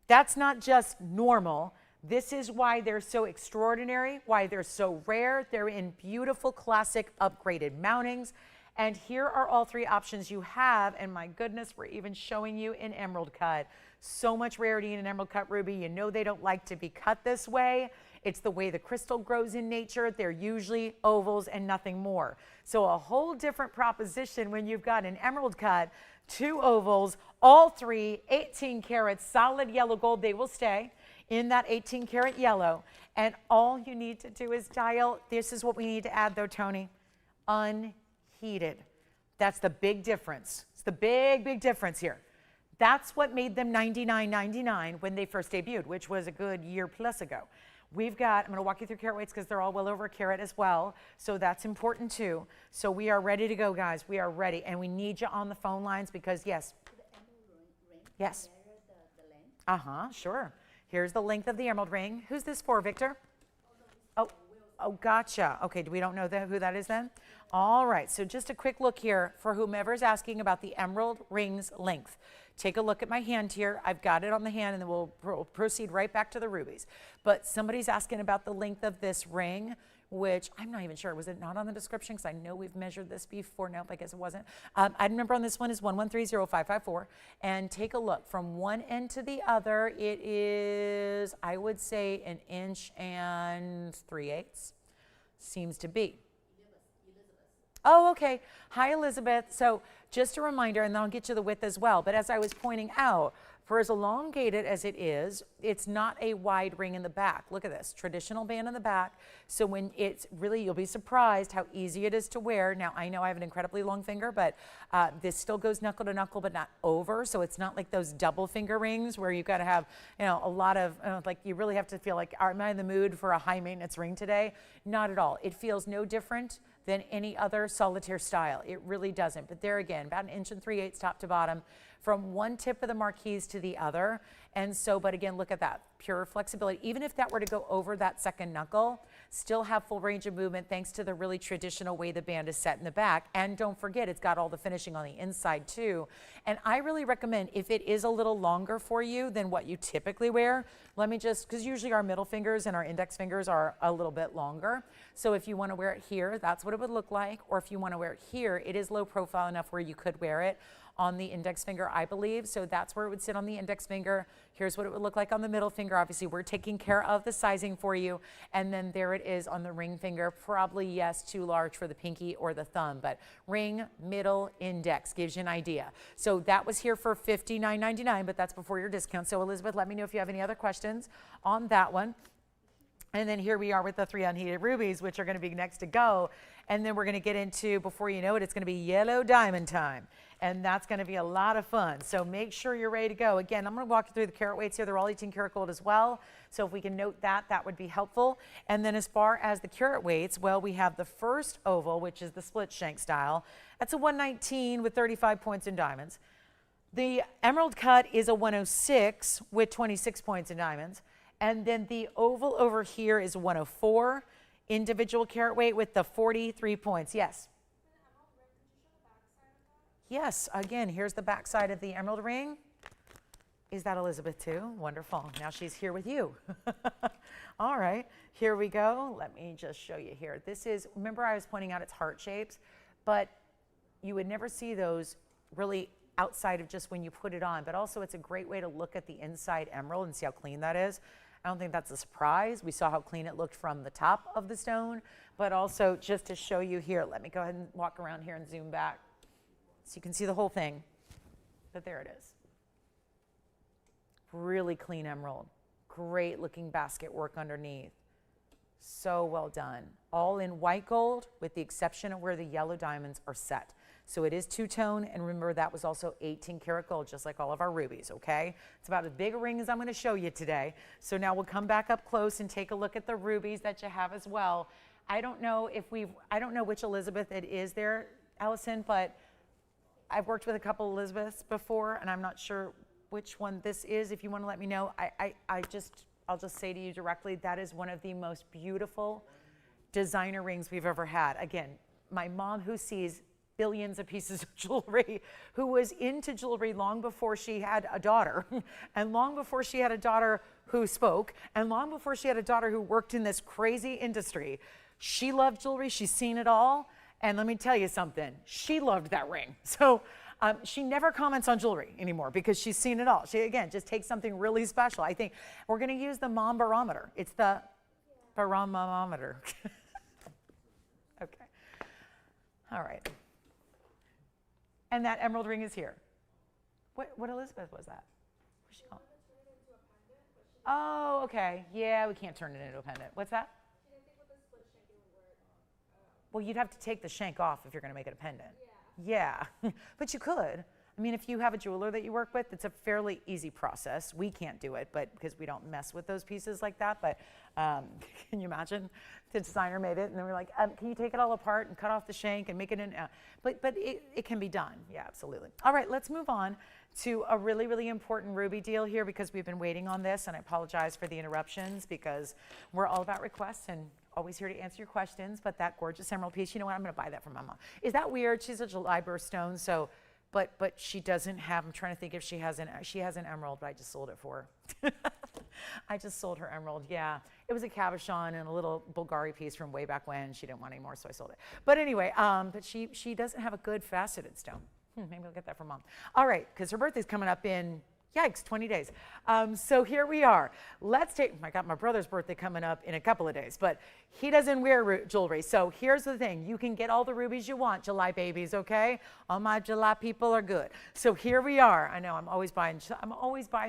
That's not just normal. This is why they're so extraordinary, why they're so rare. They're in beautiful, classic, upgraded mountings. And here are all 3 options you have. And my goodness, we're even showing you an emerald cut. So much rarity in an emerald cut ruby. You know they don't like to be cut this way. It's the way the crystal grows in nature. They're usually ovals and nothing more. So a whole different proposition when you've got an emerald cut, 2 ovals, all 3, 18 karats, solid yellow gold. They will stay in that 18 karat yellow. And all you need to do is dial. This is what we need to add though, Tony. Unheated. That's the big difference. It's the big, big difference here. That's what made them $99.99 when they first debuted, which was a good year plus ago. We've got, I'm going to walk you through carat weights because they're all well over a carat as well. So that's important too. So we are ready to go, guys. We are ready. And we need you on the phone lines because, yes. Yes. Sure. Here's the length of the emerald ring. Who's this for, Victor? Oh, gotcha. Okay, we don't know who that is then? All right, so just a quick look here for whomever's asking about the emerald ring's length. Take a look at my hand here. I've got it on the hand, and then we'll proceed right back to the rubies. But somebody's asking about the length of this ring, which I'm not even sure. Was it not on the description? Because I know we've measured this before. Nope, I guess it wasn't. Item number on this one is 1130554. And take a look. From one end to the other, it is, I would say, 1 inch and 3/8. Seems to be. Oh, okay. Hi, Elizabeth. So just a reminder, and then I'll get you the width as well. But as I was pointing out, For as elongated as it is, it's not a wide ring in the back. Look at this, traditional band in the back. So when it's really, you'll be surprised how easy it is to wear. Now, I know I have an incredibly long finger, but this still goes knuckle to knuckle, but not over. So it's not like those double finger rings where you've got to have, a lot of, like you really have to feel like, am I in the mood for a high maintenance ring today? Not at all. It feels no different than any other solitaire style. It really doesn't. But there again, about 1 3/8 top to bottom, from one tip of the marquise to the other. And so, but again, look at that, pure flexibility. Even if that were to go over that second knuckle, still have full range of movement thanks to the really traditional way the band is set in the back. And don't forget, it's got all the finishing on the inside too. And I really recommend, if it is a little longer for you than what you typically wear, let me just, because usually our middle fingers and our index fingers are a little bit longer. So if you want to wear it here, that's what it would look like. Or if you want to wear it here, it is low profile enough where you could wear it on the index finger, I believe. So that's where it would sit on the index finger. Here's what it would look like on the middle finger. Obviously, we're taking care of the sizing for you. And then there it is on the ring finger. Probably, yes, too large for the pinky or the thumb, but ring, middle, index gives you an idea. So that was here for $59.99, but that's before your discount. So Elizabeth, let me know if you have any other questions on that one. And then here we are with the 3 unheated rubies, which are going to be next to go. And then we're going to get into, before you know it, it's going to be yellow diamond time. And that's going to be a lot of fun. So make sure you're ready to go. Again, I'm going to walk you through the carat weights here. They're all 18 karat gold as well. So if we can note that, that would be helpful. And then as far as the carat weights, well, we have the first oval, which is the split shank style. That's a 119 with 35 points in diamonds. The emerald cut is a 106 with 26 points in diamonds. And then the oval over here is 104 individual carat weight with the 43 points. Yes. Yes, again, here's the back side of the emerald ring. Is that Elizabeth too? Wonderful. Now she's here with you. All right, here we go. Let me just show you here. This is, remember I was pointing out it's heart shapes, but you would never see those really outside of just when you put it on, but also it's a great way to look at the inside emerald and see how clean that is. I don't think that's a surprise. We saw how clean it looked from the top of the stone, but also just to show you here, let me go ahead and walk around here and zoom back so you can see the whole thing. But there it is. Really clean emerald. Great looking basket work underneath. So well done. All in white gold with the exception of where the yellow diamonds are set. So it is two-tone, and remember that was also 18 karat gold, just like all of our rubies, okay? It's about as big a ring as I'm going to show you today. So now we'll come back up close and take a look at the rubies that you have as well. I don't know which Elizabeth it is there, Allison, but I've worked with a couple Elizabeths before, and I'm not sure which one this is. If you want to let me know, I'll just say to you directly, that is one of the most beautiful designer rings we've ever had. Again, my mom, who sees billions of pieces of jewelry, who was into jewelry long before she had a daughter, and long before she had a daughter who spoke, and long before she had a daughter who worked in this crazy industry. She loved jewelry, she's seen it all, and let me tell you something, she loved that ring. So she never comments on jewelry anymore because she's seen it all. She, again, just takes something really special. I think we're gonna use the mom barometer. It's the barometer. Okay, all right. And that emerald ring is here. What Elizabeth was that? Where's she going? Oh, okay. Yeah, we can't turn it into a pendant. What's that? She didn't think with the split shank it would work. Well, you'd have to take the shank off if you're going to make it a pendant. Yeah. Yeah. But you could. I mean, if you have a jeweler that you work with, it's a fairly easy process. We can't do it, but because we don't mess with those pieces like that. But can you imagine? The designer made it, and then we're like, can you take it all apart and cut off the shank and make it in? But it can be done. Yeah, absolutely. All right, let's move on to a really, really important ruby deal here because we've been waiting on this, and I apologize for the interruptions because we're all about requests and always here to answer your questions. But that gorgeous emerald piece, you know what? I'm going to buy that for my mom. Is that weird? She's a July birth stone, so. But she doesn't have, I'm trying to think if she has an emerald, but I just sold it for her. I just sold her emerald, yeah. It was a cabochon and a little Bulgari piece from way back when. She didn't want any more, so I sold it. But anyway, but she doesn't have a good faceted stone. Maybe I'll get that from mom. All right, because her birthday's coming up in, Yikes, 20 days. So here we are. Let's take, I got my brother's birthday coming up in a couple of days, but he doesn't wear jewelry. So here's the thing. You can get all the rubies you want, July babies, okay? All my July people are good. So here we are. I know I'm always buying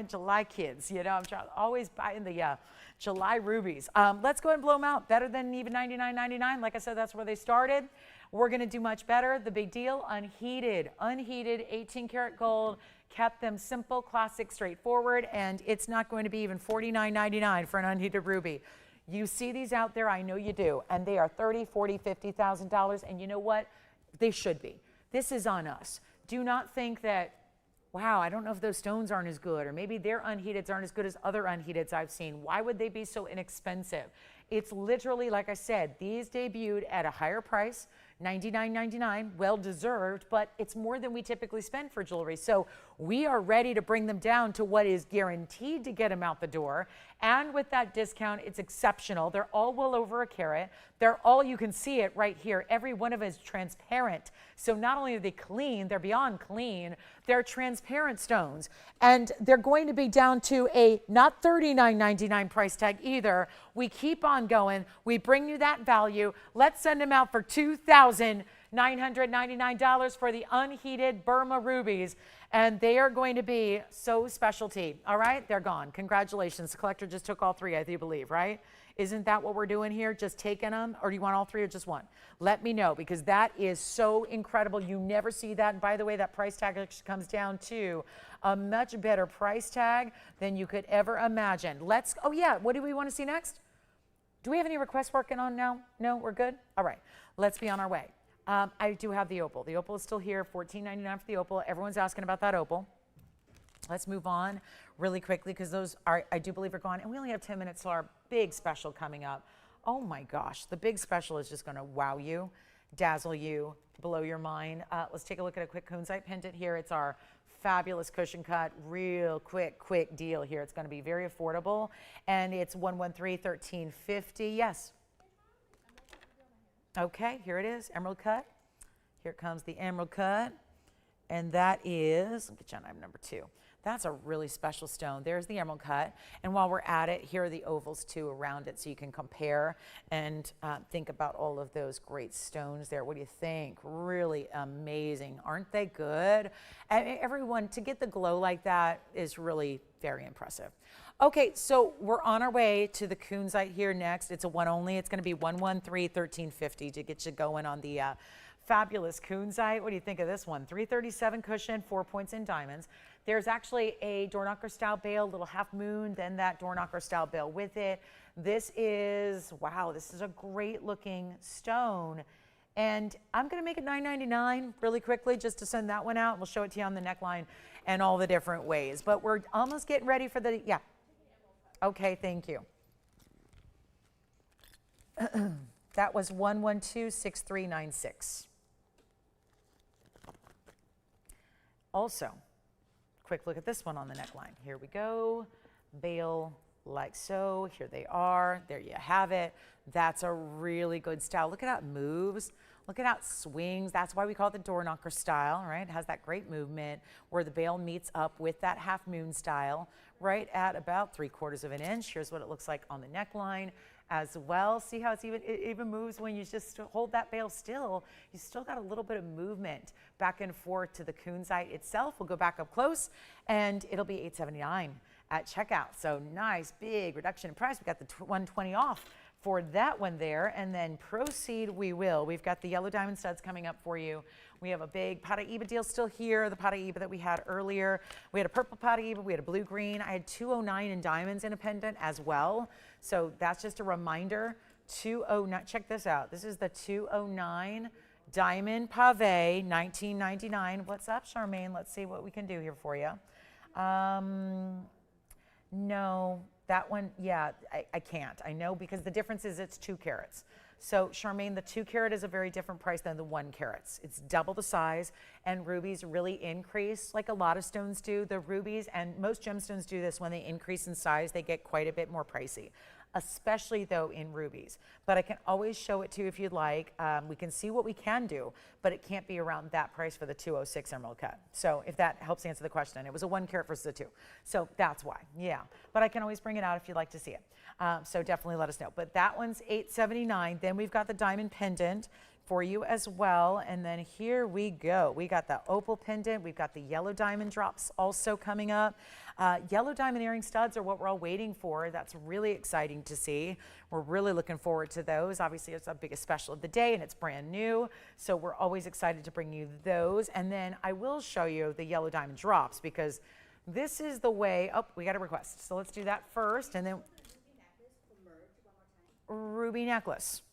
July kids, you know, always buying the July rubies. Let's go ahead and blow them out. Better than even $99.99. Like I said, that's where they started. We're going to do much better. The big deal, unheated 18 karat gold. Kept them simple, classic, straightforward, and it's not going to be even $49.99 for an unheated ruby. You see these out there, I know you do, and they are $30,000, $40,000, $50,000, and you know what? They should be. This is on us. Do not think that, wow, I don't know if those stones aren't as good, or maybe their unheateds aren't as good as other unheateds I've seen. Why would they be so inexpensive? It's literally, like I said, these debuted at a higher price, $99.99, well-deserved, but it's more than we typically spend for jewelry. So we are ready to bring them down to what is guaranteed to get them out the door. And with that discount, it's exceptional. They're all well over a carat. They're all, you can see it right here. Every one of them is transparent. So not only are they clean, they're beyond clean, they're transparent stones. And they're going to be down to a not $39.99 price tag either. We keep on going. We bring you that value. Let's send them out for $2,999 for the unheated Burma rubies. And they are going to be so specialty. All right, they're gone. Congratulations. The collector just took all three, I do believe, right? Isn't that what we're doing here? Just taking them? Or do you want all three or just one? Let me know, because that is so incredible. You never see that. And by the way, that price tag actually comes down to a much better price tag than you could ever imagine. Oh yeah, what do we want to see next? Do we have any requests working on now? No, we're good? All right, let's be on our way. I do have the opal. The opal is still here, $14.99 for the opal. Everyone's asking about that opal. Let's move on really quickly, because those are, I do believe, are gone. And we only have 10 minutes till our big special coming up. Oh my gosh, the big special is just going to wow you, dazzle you, blow your mind. Let's take a look at a quick kunzite pendant here. It's our fabulous cushion cut, real quick deal here. It's going to be very affordable, and it's $113.1350. Yes. Okay, here it is, emerald cut. Here comes the emerald cut, and that is, let me get you on item number 2. That's a really special stone. There's the emerald cut, and while we're at it, here are the ovals too around it, so you can compare and think about all of those great stones there. What do you think? Really amazing, aren't they good? And everyone, to get the glow like that is really very impressive. Okay, so we're on our way to the kunzite here next. It's a one only. It's going to be $113.1350 to get you going on the fabulous kunzite. What do you think of this one? 337 cushion, 4 points in diamonds. There's actually a door knocker style bail, little half moon, then that door knocker style bail with it. This is, wow, this is a great looking stone. And I'm going to make it $9.99 really quickly just to send that one out. We'll show it to you on the neckline and all the different ways. But we're almost getting ready for the, yeah. Okay, thank you. That was 1126396. Also, quick look at this one on the neckline. Here we go. Bail like so. Here they are. There you have it. That's a really good style. Look at how it moves. Look at how it swings. That's why we call it the door knocker style, right? It has that great movement where the bail meets up with that half moon style, right at about 3/4 of an inch. Here's what it looks like on the neckline as well. See how it even moves when you just hold that bail still. You still got a little bit of movement back and forth to the kunzite itself. We'll go back up close, and it'll be $879 at checkout. So nice big reduction in price. We got the $120 off for that one there, and then proceed we will. We've got the yellow diamond studs coming up for you. We have a big Paraíba deal still here, the Paraíba that we had earlier. We had a purple Paraíba, we had a blue green. I had 209 in diamonds in a pendant as well. So that's just a reminder, 209, check this out. This is the 209 diamond pave, $19.99. What's up, Charmaine? Let's see what we can do here for you. No, that one, yeah, I can't. I know, because the difference is it's 2 carats. So Charmaine, the 2 carat is a very different price than the 1 carats. It's double the size, and rubies really increase like a lot of stones do. The rubies, and most gemstones do this, when they increase in size, they get quite a bit more pricey. especially though in rubies. But I can always show it to you if you'd like. We can see what we can do, but it can't be around that price for the 206 emerald cut. So if that helps answer the question, it was a 1 carat versus a 2. So that's why, yeah. But I can always bring it out if you'd like to see it. So definitely let us know. But that one's $879. Then we've got the diamond pendant for you as well. And then here we go. We got the opal pendant. We've got the yellow diamond drops also coming up. Yellow diamond earring studs are what we're all waiting for. That's really exciting to see. We're really looking forward to those. Obviously, it's our biggest special of the day and it's brand new. So we're always excited to bring you those. And then I will show you the yellow diamond drops because this is the way. Oh, we got a request. So let's do that first. And then ruby necklace.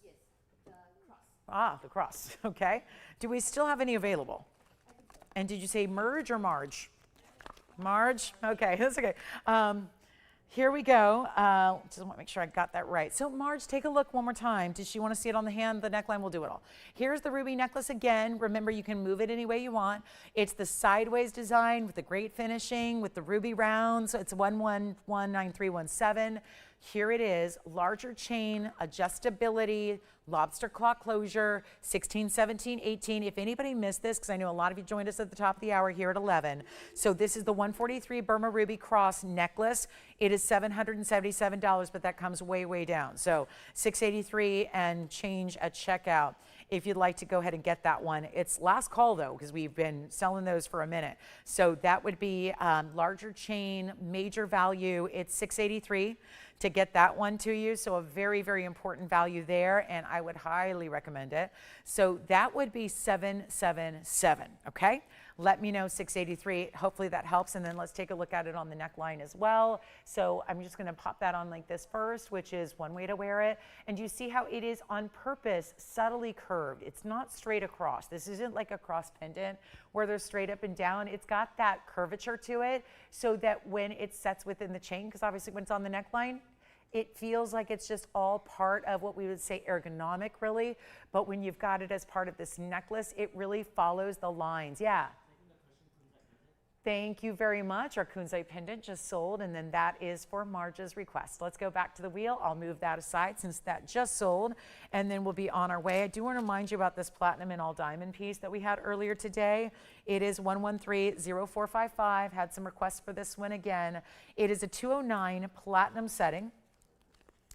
Ah, the cross, okay. Do we still have any available? And did you say merge or Marge? Marge, okay, that's okay. Here we go. Just want to make sure I got that right. So Marge, take a look one more time. Did she want to see it on the hand, the neckline? We'll do it all. Here's the ruby necklace again. Remember, you can move it any way you want. It's the sideways design with the great finishing, with the ruby rounds. It's 119317. Here it is, larger chain, adjustability, lobster claw closure, 16, 17, 18. If anybody missed this, because I know a lot of you joined us at the top of the hour here at 11. So this is the 143 Burma Ruby Cross necklace. It is $777, but that comes way, way down. So $683 and change at checkout. If you'd like to go ahead and get that one. It's last call though, because we've been selling those for a minute. So that would be larger chain, major value. It's $683 to get that one to you. So a very, very important value there, and I would highly recommend it. So that would be $777, okay? Let me know, $683. Hopefully that helps, and then let's take a look at it on the neckline as well. So I'm just gonna pop that on like this first, which is one way to wear it. And you see how it is on purpose, subtly curved. It's not straight across. This isn't like a cross pendant where they're straight up and down. It's got that curvature to it so that when it sets within the chain, because obviously when it's on the neckline, it feels like it's just all part of what we would say ergonomic really. But when you've got it as part of this necklace, it really follows the lines. Yeah. Thank you very much. Our kunzite pendant just sold, and then that is for Marge's request. Let's go back to the wheel. I'll move that aside since that just sold, and then we'll be on our way. I do want to remind you about this platinum and all diamond piece that we had earlier today. It is 113-0455. Had some requests for this one again. It is a 209 platinum setting,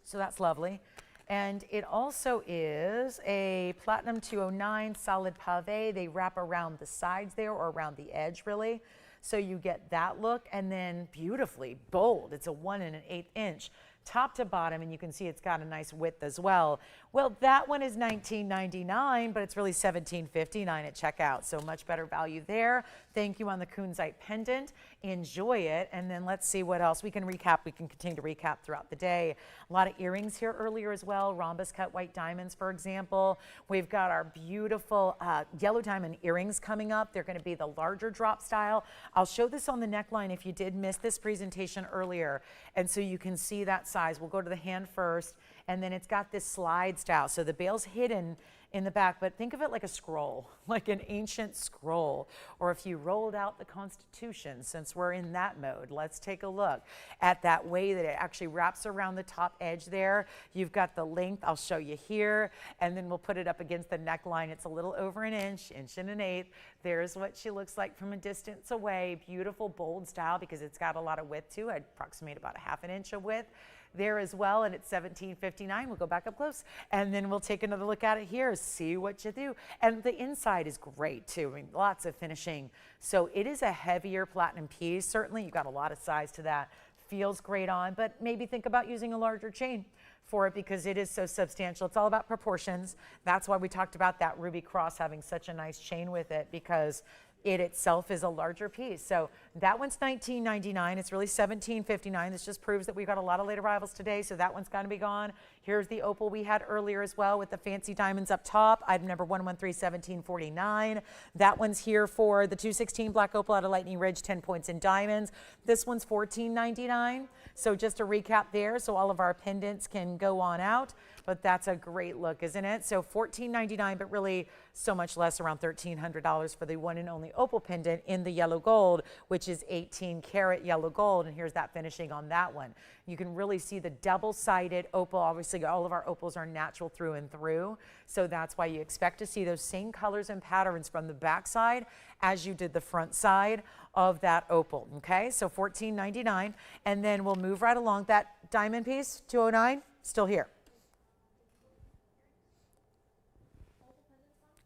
so that's lovely. And it also is a platinum 209 solid pave. They wrap around the sides there, or around the edge really. So you get that look, and then beautifully bold. It's a 1 1/8 inch top to bottom, and you can see it's got a nice width as well. Well, that one is $19.99, but it's really $17.59 at checkout, so much better value there. Thank you on the kunzite pendant. Enjoy it, and then let's see what else we can recap. We can continue to recap throughout the day. A lot of earrings here earlier as well, rhombus cut white diamonds, for example. We've got our beautiful yellow diamond earrings coming up. They're gonna be the larger drop style. I'll show this on the neckline if you did miss this presentation earlier, and so you can see that size. We'll go to the hand first, and then it's got this slide style. So the bail's hidden in the back, but think of it like a scroll, like an ancient scroll, or if you rolled out the Constitution, since we're in that mode. Let's take a look at that way that it actually wraps around the top edge there. You've got the length, I'll show you here, and then we'll put it up against the neckline. It's a little over an inch, 1 1/8 inches. There's what she looks like from a distance away. Beautiful, bold style because it's got a lot of width too. I'd approximate about 1/2 inch of width there as well, and it's $17.59. We'll go back up close, and then we'll take another look at it here, see what you do. And the inside is great too. I mean, lots of finishing. So it is a heavier platinum piece. Certainly, you've got a lot of size to that. Feels great on, but maybe think about using a larger chain for it because it is so substantial. It's all about proportions. That's why we talked about that ruby cross having such a nice chain with it, because it itself is a larger piece. So that one's $19.99. It's really $17.59. This just proves that we've got a lot of late arrivals today, so that one's going to be gone. Here's the opal we had earlier as well with the fancy diamonds up top. Item number 113-1749. That one's here for the 216 black opal out of Lightning Ridge, 10 points in diamonds. This one's $14.99. So just a recap there, so all of our pendants can go on out. but that's a great look, isn't it? So $14.99, but really so much less, around $1,300 for the one and only opal pendant in the yellow gold, which is 18 karat yellow gold. And here's that finishing on that one. You can really see the double-sided opal. Obviously, all of our opals are natural through and through. So that's why you expect to see those same colors and patterns from the back side as you did the front side of that opal. Okay, so $14.99. And then we'll move right along. That diamond piece, 209, still here.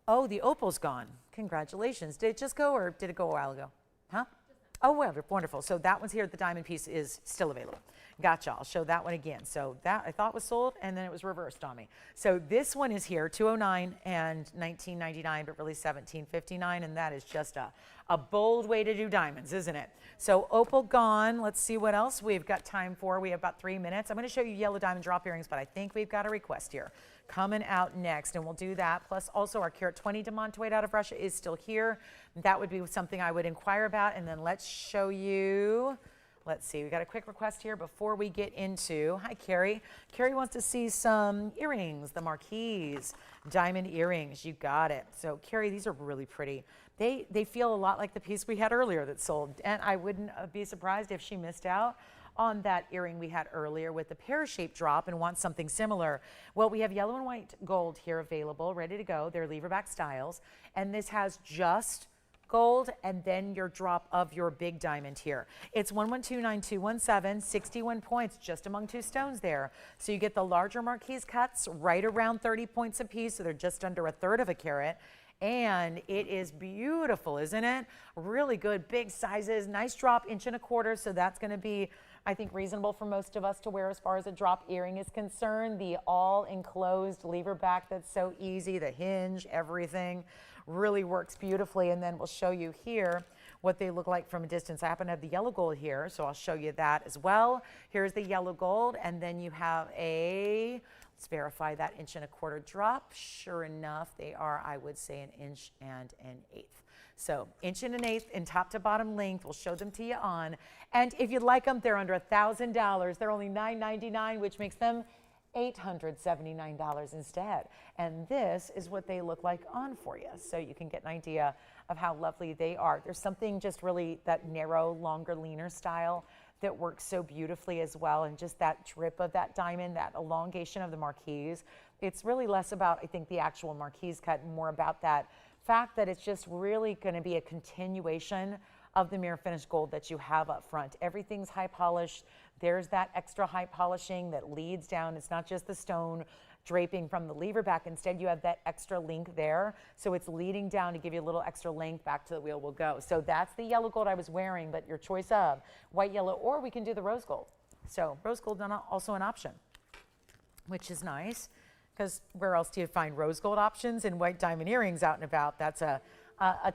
Oh, the opal's gone. Congratulations. Did it just go, or did it go a while ago? Huh? Oh, well, wonderful. So that one's here. The diamond piece is still available. Gotcha. I'll show that one again. So that I thought was sold, and then it was reversed on me. So this one is here, 209 and 19.99, but really 17.59, and that is just a bold way to do diamonds, isn't it? So opal gone. Let's see what else we've got time for. We have about 3 minutes. I'm going to show you yellow diamond drop earrings, but I think we've got a request here coming out next, and we'll do that. Plus also our carat 20 demontoid out of Russia is still here. That would be something I would inquire about. And then let's show you, let's see, we got a quick request here before we get into, hi Carrie. Carrie wants to see some earrings, the marquise diamond earrings. You got it. So Carrie, these are really pretty. They feel a lot like the piece we had earlier that sold, and I wouldn't be surprised if she missed out on that earring we had earlier with the pear-shaped drop and wants something similar. Well, we have yellow and white gold here available, ready to go. They're lever back styles, and this has just gold and then your drop of your big diamond here. It's 1129217, 61 points just among two stones there. So you get the larger marquise cuts right around 30 points a piece, so they're just under 1/3 of a carat. And it is beautiful, isn't it? Really good, big sizes, nice drop, 1.25 inches. So that's going to be, I think, reasonable for most of us to wear as far as a drop earring is concerned. The all enclosed lever back, that's so easy, the hinge, everything really works beautifully. And then we'll show you here what they look like from a distance. I happen to have the yellow gold here, so I'll show you that as well. Here's the yellow gold, and then you have a, let's verify that 1.25 inch drop. Sure enough, they are, I would say, 1 1/8 inches. So 1 1/8 inches in top to bottom length. We'll show them to you on. And if you'd like them, they're under $1,000. They're only $9.99, which makes them $879 instead. And this is what they look like on for you. So you can get an idea of how lovely they are. There's something just really that narrow, longer, leaner style that works so beautifully as well. And just that drip of that diamond, that elongation of the marquise. It's really less about, I think, the actual marquise cut, and more about that fact that it's just really going to be a continuation of the mirror finished gold that you have up front. Everything's high polished. There's that extra high polishing that leads down. It's not just the stone draping from the lever back. Instead, you have that extra link there. So it's leading down to give you a little extra length back to the wheel will go. So that's the yellow gold I was wearing, but your choice of white, yellow, or we can do the rose gold. So rose gold is also an option, which is nice, because where else do you find rose gold options and white diamond earrings out and about? That's a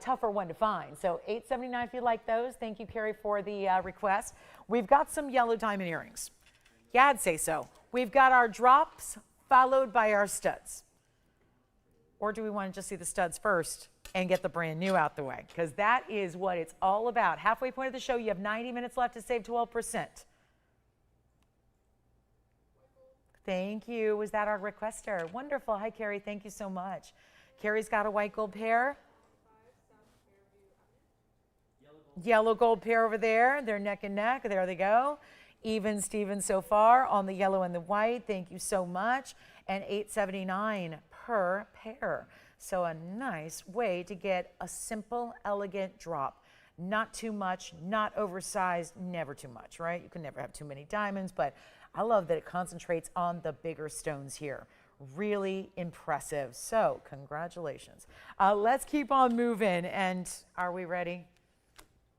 tougher one to find. So $879 if you like those. Thank you, Carrie, for the request. We've got some yellow diamond earrings. Yeah, I'd say so. We've got our drops followed by our studs. Or do we want to just see the studs first and get the brand new out the way? Because that is what it's all about. Halfway point of the show, you have 90 minutes left to save 12%. Thank you. Was that our requester? Wonderful. Hi, Carrie. Thank you so much. Carrie's got a white gold pair. Yellow gold pair over there. They're neck and neck. There they go. Even Steven so far on the yellow and the white. Thank you so much. And $879 per pair. So a nice way to get a simple, elegant drop. Not too much, not oversized, never too much, right? You can never have too many diamonds, but I love that it concentrates on the bigger stones here. Really impressive. So congratulations. Let's keep on moving. And are we ready?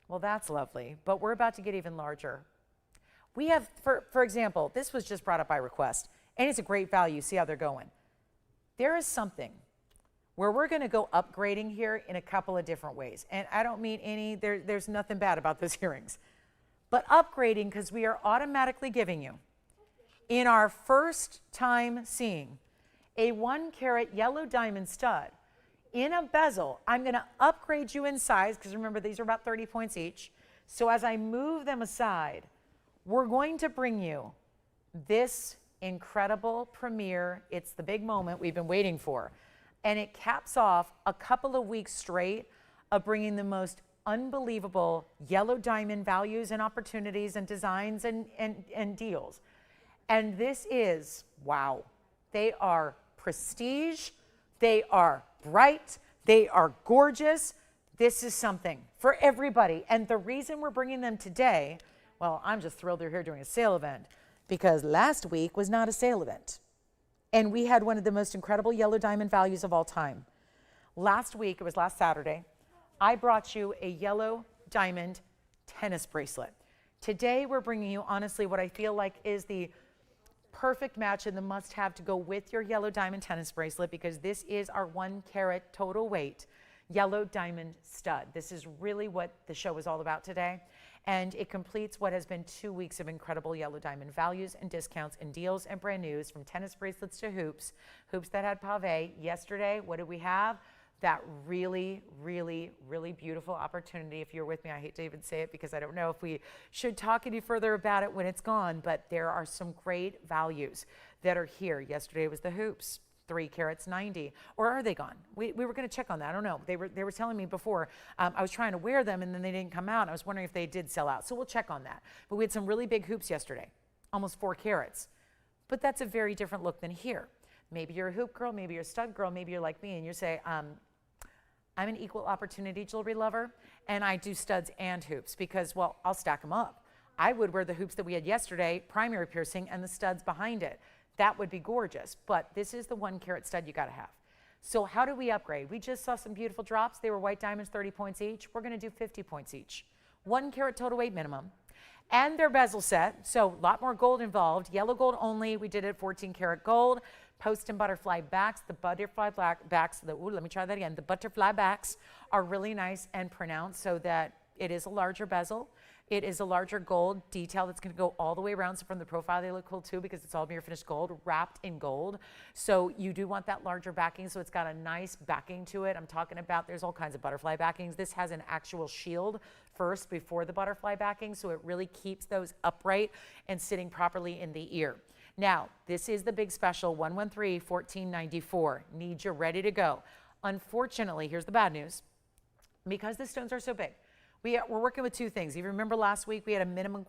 Well, that's lovely, but we're about to get even larger. We have, for example, this was just brought up by request, and it's a great value. See how they're going. There is something where we're going to go upgrading here in a couple of different ways. And I don't mean any, there's nothing bad about those earrings. But upgrading, because we are automatically giving you, in our first time seeing, a 1 carat yellow diamond stud in a bezel. I'm going to upgrade you in size, because remember, these are about 30 points each. So as I move them aside, we're going to bring you this incredible premiere. It's the big moment we've been waiting for. And it caps off a couple of weeks straight of bringing the most unbelievable yellow diamond values and opportunities and designs and deals. And this is, wow, they are prestige, they are bright, they are gorgeous. This is something for everybody. And the reason we're bringing them today, well, I'm just thrilled they're here doing a sale event, because last week was not a sale event. And we had one of the most incredible yellow diamond values of all time. Last week, it was last Saturday, I brought you a yellow diamond tennis bracelet. Today, we're bringing you, honestly, what I feel like is the perfect match and the must-have to go with your yellow diamond tennis bracelet, because this is our 1 carat total weight yellow diamond stud. This is really what the show is all about today. And it completes what has been 2 weeks of incredible yellow diamond values and discounts and deals and brand news, from tennis bracelets to hoops that had pave. Yesterday, what did we have? That really, really, really beautiful opportunity. If you're with me, I hate to even say it because I don't know if we should talk any further about it when it's gone, but there are some great values that are here. Yesterday was the hoops. 3 carats 90, or are they gone? We were going to check on that. I don't know. They were telling me before. I was trying to wear them and then they didn't come out. I was wondering if they did sell out. So we'll check on that. But we had some really big hoops yesterday, almost 4 carats. But that's a very different look than here. Maybe you're a hoop girl, maybe you're a stud girl, maybe you're like me and you say, I'm an equal opportunity jewelry lover and I do studs and hoops because, well, I'll stack them up. I would wear the hoops that we had yesterday, primary piercing, and the studs behind it. That would be gorgeous, but this is the 1 carat stud you gotta have. So how do we upgrade? We just saw some beautiful drops. They were white diamonds, 30 points each. We're gonna do 50 points each. 1 carat total weight minimum. And their bezel set, so a lot more gold involved. Yellow gold only, we did it 14 karat gold. Post and butterfly backs. The butterfly backs, let me try that again. The butterfly backs are really nice and pronounced so that it is a larger bezel. It is a larger gold detail that's going to go all the way around. So from the profile, they look cool too because it's all mirror finished gold, wrapped in gold. So you do want that larger backing. So it's got a nice backing to it. I'm talking about, there's all kinds of butterfly backings. This has an actual shield first before the butterfly backing. So it really keeps those upright and sitting properly in the ear. Now, this is the big special, 113-1494. Need you ready to go. Unfortunately, here's the bad news. Because the stones are so big, we're working with 2 things. You remember last week we had a minimum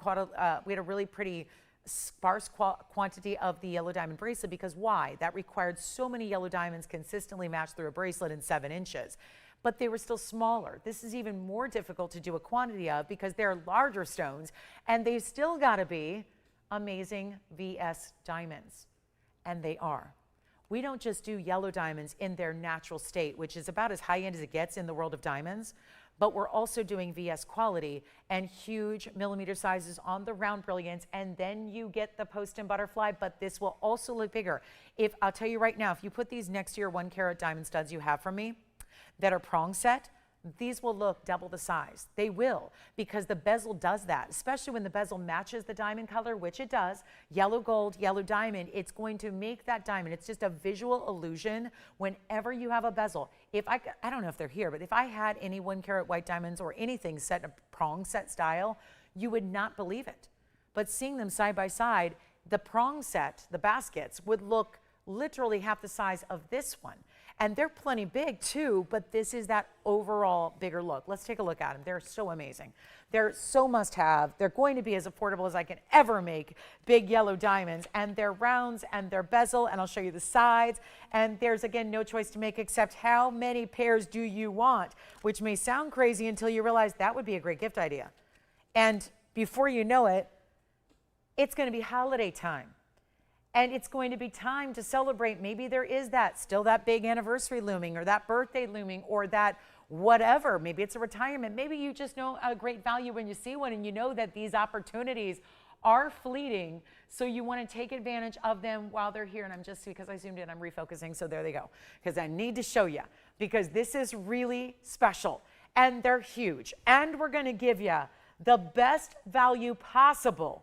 we had a really pretty sparse quantity of the yellow diamond bracelet, because why? That required so many yellow diamonds consistently matched through a bracelet in 7 inches. But they were still smaller. This is even more difficult to do a quantity of because they're larger stones and they've still got to be amazing VS diamonds. And they are. We don't just do yellow diamonds in their natural state, which is about as high end as it gets in the world of diamonds, but we're also doing VS quality and huge millimeter sizes on the round brilliance, and then you get the post and butterfly, but this will also look bigger. I'll tell you right now, if you put these next to your 1 carat diamond studs you have from me that are prong set, these will look double the size. They will, because the bezel does that, especially when the bezel matches the diamond color, which it does. Yellow gold, yellow diamond, it's going to make that diamond. It's just a visual illusion whenever you have a bezel. I don't know if they're here, but if I had any 1 carat white diamonds or anything set in a prong set style, you would not believe it. But seeing them side by side, the prong set, the baskets, would look literally half the size of this one. And they're plenty big too, but this is that overall bigger look. Let's take a look at them. They're so amazing. They're so must-have. They're going to be as affordable as I can ever make big yellow diamonds. And they're rounds and they're bezel, and I'll show you the sides. And there's, again, no choice to make except how many pairs do you want, which may sound crazy until you realize that would be a great gift idea. And before you know it, it's going to be holiday time. And it's going to be time to celebrate. Maybe there is still that big anniversary looming, or that birthday looming, or that whatever. Maybe it's a retirement. Maybe you just know a great value when you see one, and you know that these opportunities are fleeting. So you want to take advantage of them while they're here. And I'm just, because I zoomed in, I'm refocusing. So there they go. Because I need to show you, because this is really special. And they're huge. And we're going to give you the best value possible.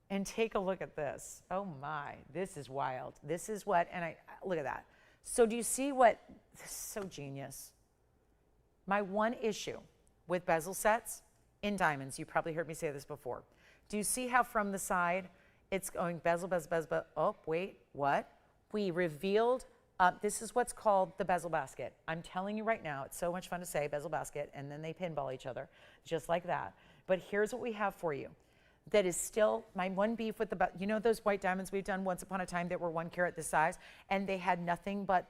And take a look at this. Oh my, this is wild. This is what, and look at that. So do you see what, this is so genius. My one issue with bezel sets in diamonds, you probably heard me say this before. Do you see how from the side, It's going bezel, bezel, bezel, bezel. Oh, wait, what? We revealed, this is what's called the bezel basket. I'm telling you right now, it's so much fun to say bezel basket, and then they pinball each other, just like that. But here's what we have for you. That is still my one beef with the, you know those white diamonds we've done once upon a time that were 1 carat this size, and they had nothing but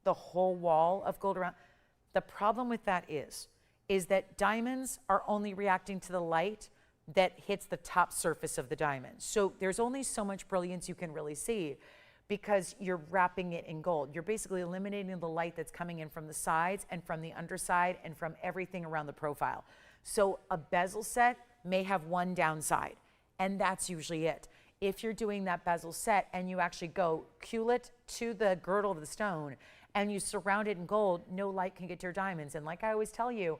the whole wall of gold around? The problem with that is that diamonds are only reacting to the light that hits the top surface of the diamond. So there's only so much brilliance you can really see because you're wrapping it in gold. You're basically eliminating the light that's coming in from the sides and from the underside and from everything around the profile. So a bezel set may have one downside, and that's usually it. If you're doing that bezel set and you actually go culet to the girdle of the stone and you surround it in gold, no light can get to your diamonds. And like I always tell you,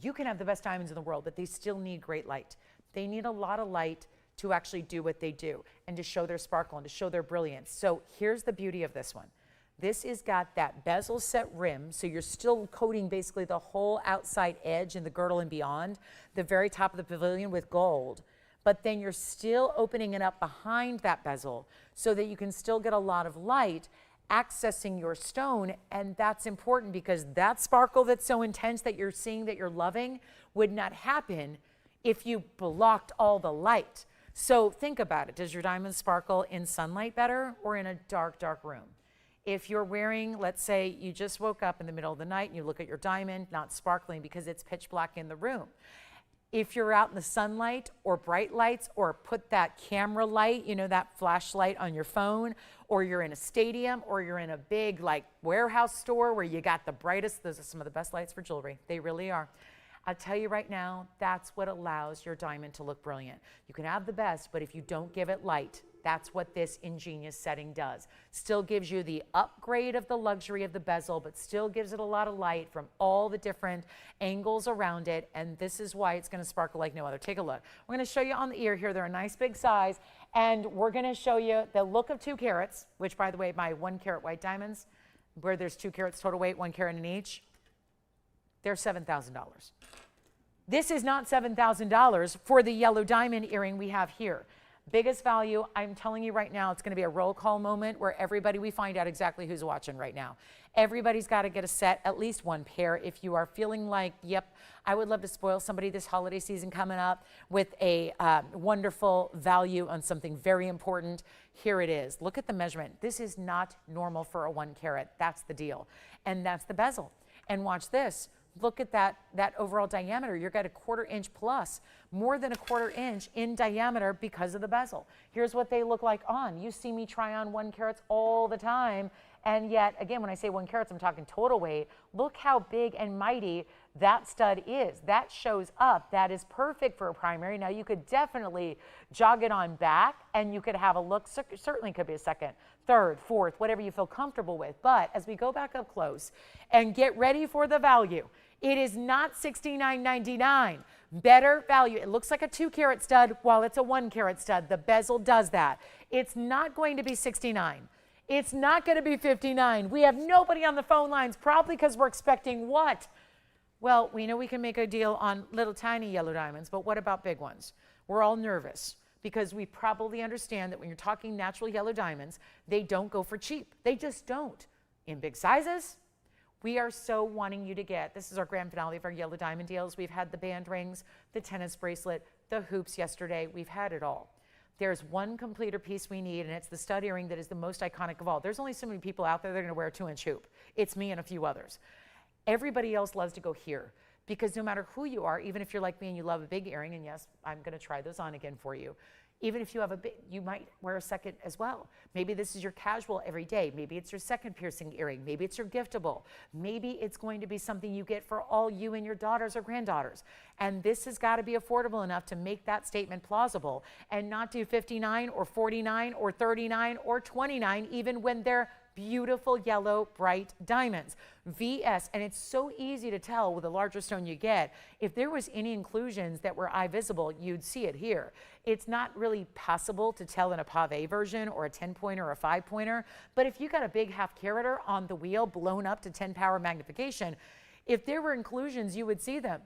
you can have the best diamonds in the world, but they still need great light. They need a lot of light to actually do what they do and to show their sparkle and to show their brilliance. So here's the beauty of this one. This has got that bezel set rim, so you're still coating basically the whole outside edge and the girdle and beyond, the very top of the pavilion with gold. But then you're still opening it up behind that bezel so that you can still get a lot of light accessing your stone. And that's important because that sparkle that's so intense that you're seeing, that you're loving, would not happen if you blocked all the light. So think about it. Does your diamond sparkle in sunlight better or in a dark, dark room? If you're wearing, let's say you just woke up in the middle of the night and you look at your diamond, not sparkling because it's pitch black in the room. If you're out in the sunlight or bright lights, or put that camera light, you know, that flashlight on your phone, or you're in a stadium, or you're in a big like warehouse store where you got the brightest, those are some of the best lights for jewelry. They really are. I'll tell you right now, that's what allows your diamond to look brilliant. You can have the best, but if you don't give it light, that's what this ingenious setting does. Still gives you the upgrade of the luxury of the bezel, but still gives it a lot of light from all the different angles around it, and this is why it's gonna sparkle like no other. Take a look. We're gonna show you on the ear here. They're a nice big size, and we're gonna show you the look of 2 carats, which by the way, my 1 carat white diamonds, where there's 2 carats total weight, 1 carat in each, they're $7,000. This is not $7,000 for the yellow diamond earring we have here. Biggest value, I'm telling you right now, it's going to be a roll call moment where everybody, we find out exactly who's watching right now. Everybody's got to get a set, at least 1 pair. If you are feeling like, yep, I would love to spoil somebody this holiday season coming up with a wonderful value on something very important, here it is. Look at the measurement. This is not normal for a 1 carat. That's the deal. And that's the bezel. And watch this. Look at that overall diameter. You've got a 1/4 inch plus, more than a 1/4 inch in diameter because of the bezel. Here's what they look like on. You see me try on 1 carats all the time. And yet, again, when I say 1 carats, I'm talking total weight. Look how big and mighty that stud is. That shows up. That is perfect for a primary. Now, you could definitely jog it on back, and you could have a look. Certainly could be a second, third, fourth, whatever you feel comfortable with. But as we go back up close and get ready for the value, it is not $69.99. Better value. It looks like a 2 carat stud while it's a 1 carat stud. The bezel does that. It's not going to be $69. It's not going to be $59. We have nobody on the phone lines, probably because we're expecting what? Well, we know we can make a deal on little tiny yellow diamonds, but what about big ones? We're all nervous because we probably understand that when you're talking natural yellow diamonds, they don't go for cheap. They just don't. In big sizes, we are so wanting you to get, this is our grand finale of our yellow diamond deals. We've had the band rings, the tennis bracelet, the hoops yesterday. We've had it all. There's one completer piece we need, and it's the stud earring that is the most iconic of all. There's only so many people out there that are gonna wear a 2-inch hoop. It's me and a few others. Everybody else loves to go here because no matter who you are, even if you're like me and you love a big earring, and yes, I'm gonna try those on again for you. Even if you have a big, you might wear a second as well. Maybe this is your casual every day. Maybe it's your second piercing earring. Maybe it's your giftable. Maybe it's going to be something you get for all you and your daughters or granddaughters. And this has got to be affordable enough to make that statement plausible and not do $59 or $49 or $39 or $29, even when they're beautiful yellow bright diamonds. VS, and it's so easy to tell with the larger stone you get. If there was any inclusions that were eye visible, you'd see it here. It's not really possible to tell in a pave version or a 10-pointer or a 5-pointer, but if you got a big half carater on the wheel blown up to 10 power magnification, if there were inclusions, you would see them,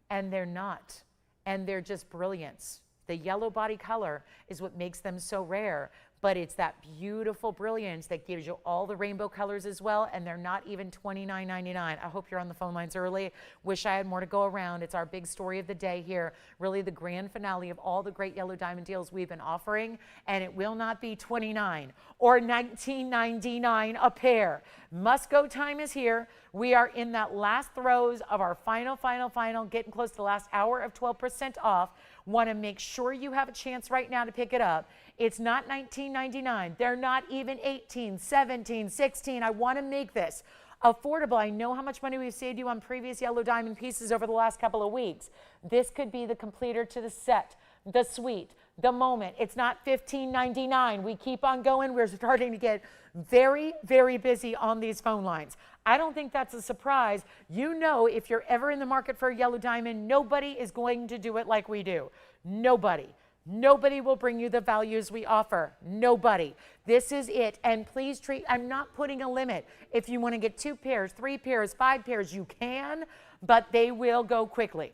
and they're not, and they're just brilliance. The yellow body color is what makes them so rare, but it's that beautiful brilliance that gives you all the rainbow colors as well, and they're not even $29.99. I hope you're on the phone lines early. Wish I had more to go around. It's our big story of the day here, really the grand finale of all the great yellow diamond deals we've been offering, and it will not be $29 or $19.99 a pair. Must-go time is here. We are in that last throes of our final, getting close to the last hour of 12% off. Want to make sure you have a chance right now to pick it up. It's not $19.99. They're not even $18, $17, $16. I want to make this affordable. I know how much money we've saved you on previous yellow diamond pieces over the last couple of weeks. This could be the completer to the set, the suite, the moment. It's not $15.99. We keep on going. We're starting to get very, very busy on these phone lines. I don't think that's a surprise. You know, if you're ever in the market for a yellow diamond, nobody is going to do it like we do. Nobody. Nobody will bring you the values we offer. Nobody. This is it. And please treat, I'm not putting a limit. If you want to get 2 pairs, 3 pairs, 5 pairs, you can, but they will go quickly.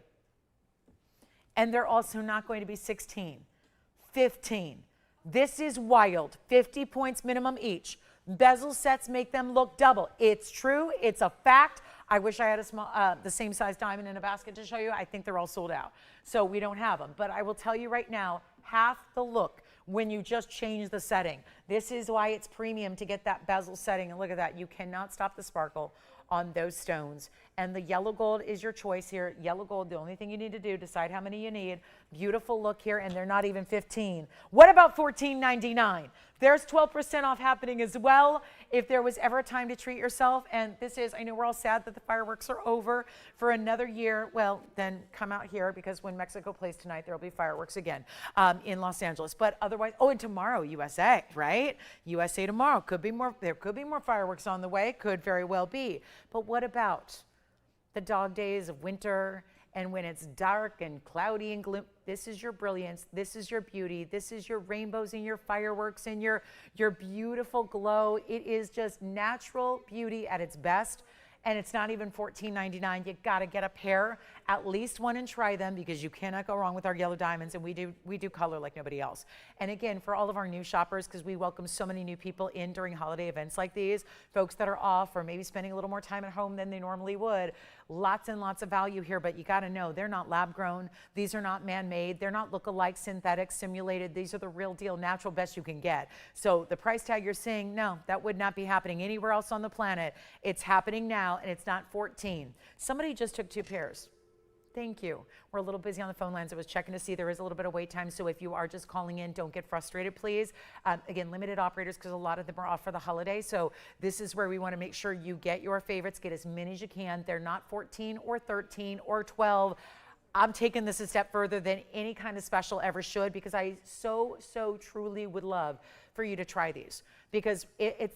And they're also not going to be 16, 15. This is wild. 50 points minimum each. Bezel sets make them look double. It's true. It's a fact. I wish I had a small, the same size diamond in a basket to show you. I think they're all sold out. So we don't have them. But I will tell you right now, half the look when you just change the setting. This is why it's premium to get that bezel setting. And look at that. You cannot stop the sparkle on those stones. And the yellow gold is your choice here. Yellow gold, the only thing you need to do, decide how many you need. Beautiful look here, and they're not even 15. What about $14.99? There's 12% off happening as well. If there was ever a time to treat yourself, and this is, I know we're all sad that the fireworks are over for another year, well, then come out here, because when Mexico plays tonight, there will be fireworks again in Los Angeles. But otherwise, oh, and tomorrow, USA, right? USA tomorrow. Could be more, there could be more fireworks on the way. Could very well be. But what about the dog days of winter, and when it's dark and cloudy and gloom? This is your brilliance, this is your beauty, this is your rainbows and your fireworks and your beautiful glow. It is just natural beauty at its best. And it's not even $14.99. You got to get a pair, at least one, and try them, because you cannot go wrong with our yellow diamonds, and we do color like nobody else. And again, for all of our new shoppers, because we welcome so many new people in during holiday events like these, folks that are off or maybe spending a little more time at home than they normally would, lots and lots of value here. But you got to know, they're not lab grown. These are not man-made. They're not look-alike, synthetic, simulated. These are the real deal, natural, best you can get. So the price tag you're seeing, no, that would not be happening anywhere else on the planet. It's happening now, and it's not 14. Somebody just took 2 pairs. Thank you. We're a little busy on the phone lines. I was checking to see there is a little bit of wait time. So if you are just calling in, don't get frustrated, please. Again, limited operators, because a lot of them are off for the holiday. So this is where we want to make sure you get your favorites, get as many as you can. They're not 14 or 13 or 12. I'm taking this a step further than any kind of special ever should, because I so truly would love for you to try these, because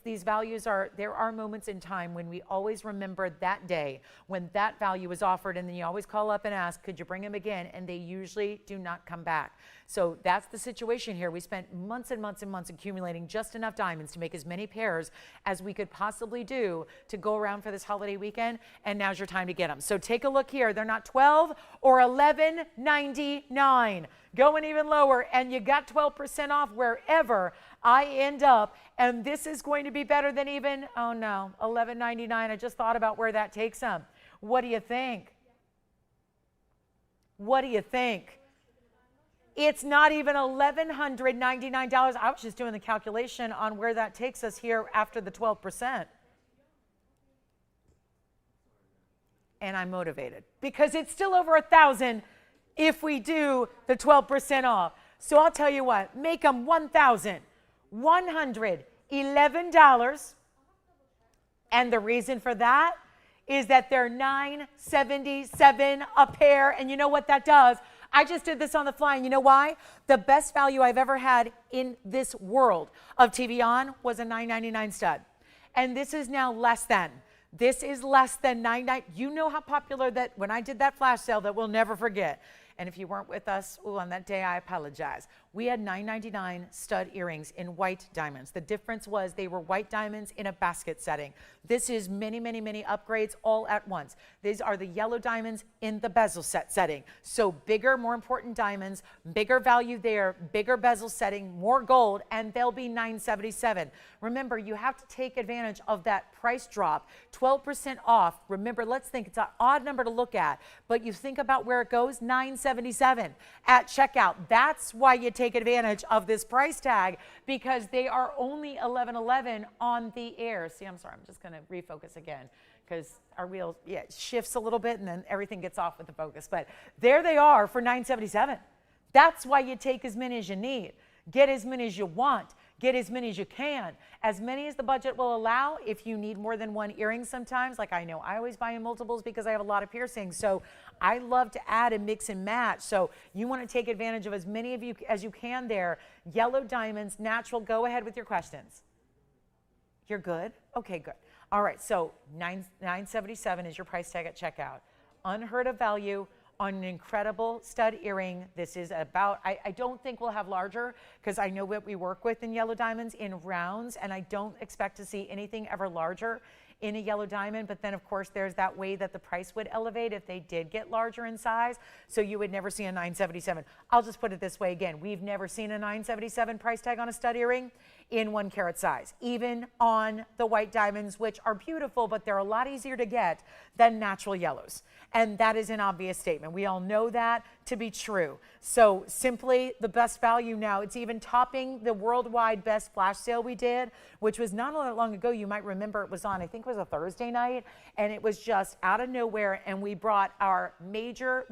these values are, there are moments in time when we always remember that day when that value was offered, and then you always call up and ask, could you bring them again? And they usually do not come back. So that's the situation here. We spent months and months and months accumulating just enough diamonds to make as many pairs as we could possibly do to go around for this holiday weekend, and now's your time to get them. So take a look here. They're not 12 or $11.99. Going even lower, and you got 12% off wherever I end up. And this is going to be better than even, oh no, $11.99. I just thought about where that takes them. What do you think? What do you think? It's not even $1,199. I was just doing the calculation on where that takes us here after the 12%. And I'm motivated, because it's still over $1,000 if we do the 12% off. So I'll tell you what, make them $1,111. And the reason for that is that they're $977 a pair. And you know what that does? I just did this on the fly, and you know why? The best value I've ever had in this world of TVON was a $9.99 stud. And this is now less than. This is less than $9.99. You know how popular that, when I did that flash sale that we'll never forget. And if you weren't with us on that day, I apologize. We had $9.99 stud earrings in white diamonds. The difference was they were white diamonds in a basket setting. This is many, many, many upgrades all at once. These are the yellow diamonds in the bezel set setting. So bigger, more important diamonds, bigger value there, bigger bezel setting, more gold, and they'll be $977. Remember, you have to take advantage of that price drop, 12% off. Remember, let's think, it's an odd number to look at, but you think about where it goes, $977 at checkout. That's why you take advantage of this price tag, because they are only $11.11 on the air. See, I'm sorry, I'm just going to refocus again because our wheel, yeah, shifts a little bit and then everything gets off with the focus. But there they are for $977. That's why you take as many as you need. Get as many as you want. Get as many as you can. As many as the budget will allow. If you need more than one earring sometimes, like I know I always buy in multiples because I have a lot of piercings. So I love to add and mix and match. So you want to take advantage of as many of you as you can there. Yellow diamonds, natural. Go ahead with your questions. You're good? Okay, good. All right, so $977 is your price tag at checkout. Unheard of value on an incredible stud earring. This is about, I don't think we'll have larger because I know what we work with in yellow diamonds in rounds, and I don't expect to see anything ever larger in a yellow diamond. But then of course there's that way that the price would elevate if they did get larger in size. So you would never see a $977. I'll just put it this way again. We've never seen a $977 price tag on a stud earring in 1 carat size, even on the white diamonds, which are beautiful, but they're a lot easier to get than natural yellows. And that is an obvious statement. We all know that to be true. So simply the best value now. It's even topping the worldwide best flash sale we did, which was not all that long ago. You might remember it was on, I think it was a Thursday night, and it was just out of nowhere. And we brought our major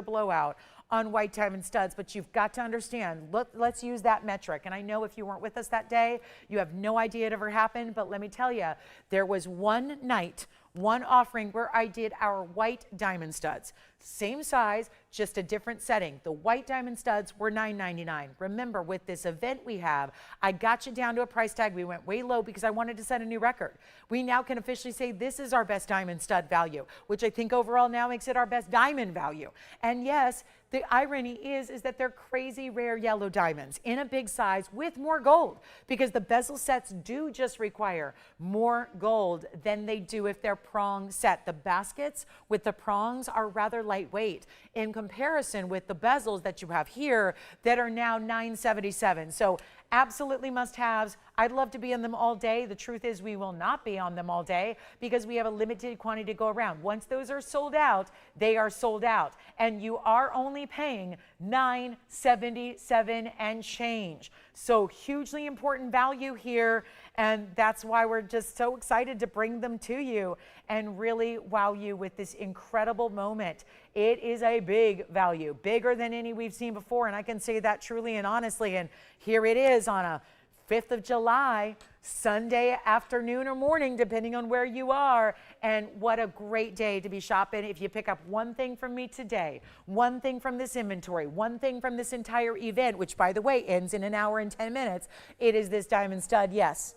blowout on white diamond studs. But you've got to understand, let's use that metric. And I know if you weren't with us that day, you have no idea it ever happened. But let me tell you, there was one night, one offering where I did our white diamond studs. Same size, just a different setting. The white diamond studs were $9.99. Remember, with this event we have, I got you down to a price tag. We went way low because I wanted to set a new record. We now can officially say this is our best diamond stud value, which I think overall now makes it our best diamond value. And yes, the irony is that they're crazy rare yellow diamonds in a big size with more gold, because the bezel sets do just require more gold than they do if they're prong set. The baskets with the prongs are rather lightweight in comparison with the bezels that you have here that are now $977. So absolutely must-haves. I'd love to be on them all day. The truth is we will not be on them all day because we have a limited quantity to go around. Once those are sold out, they are sold out. And you are only paying $977 and change. So hugely important value here. And that's why we're just so excited to bring them to you and really wow you with this incredible moment. It is a big value, bigger than any we've seen before. And I can say that truly and honestly. And here it is on a 5th of July, Sunday afternoon or morning, depending on where you are. And what a great day to be shopping. If you pick up one thing from me today, one thing from this inventory, one thing from this entire event, which by the way ends in 1 hour and 10 minutes, it is this diamond stud. Yes.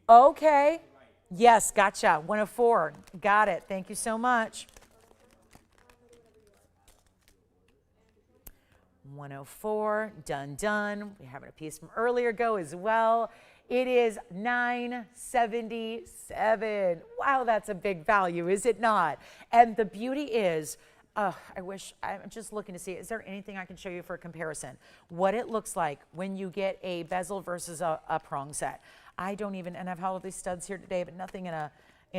Okay. Yes, gotcha. 104. Got it. Thank you so much. 104, done. We have a piece from earlier ago as well. It is $977. Wow, that's a big value, is it not? And the beauty is, I'm just looking to see, is there anything I can show you for a comparison? What it looks like when you get a bezel versus a prong set. I don't even, and I've had all these studs here today, but nothing in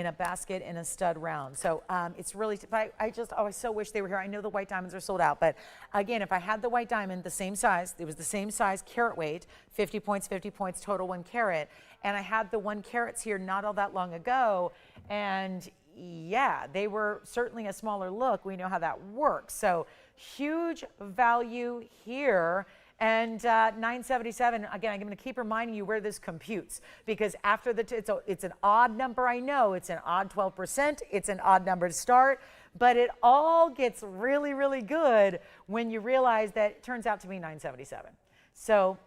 a basket in a stud round. So it's really, I so wish they were here. I know the white diamonds are sold out, but again, if I had the white diamond, the same size, it was the same size carat weight, 50 points, total 1 carat. And I had the 1 carats here not all that long ago. And yeah, they were certainly a smaller look. We know how that works. So huge value here. And $977, again, I'm going to keep reminding you where this computes, because after it's an odd number, I know. It's an odd 12%. It's an odd number to start. But it all gets really, really good when you realize that it turns out to be $977. So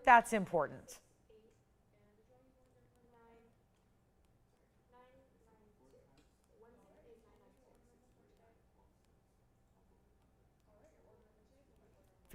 that's important.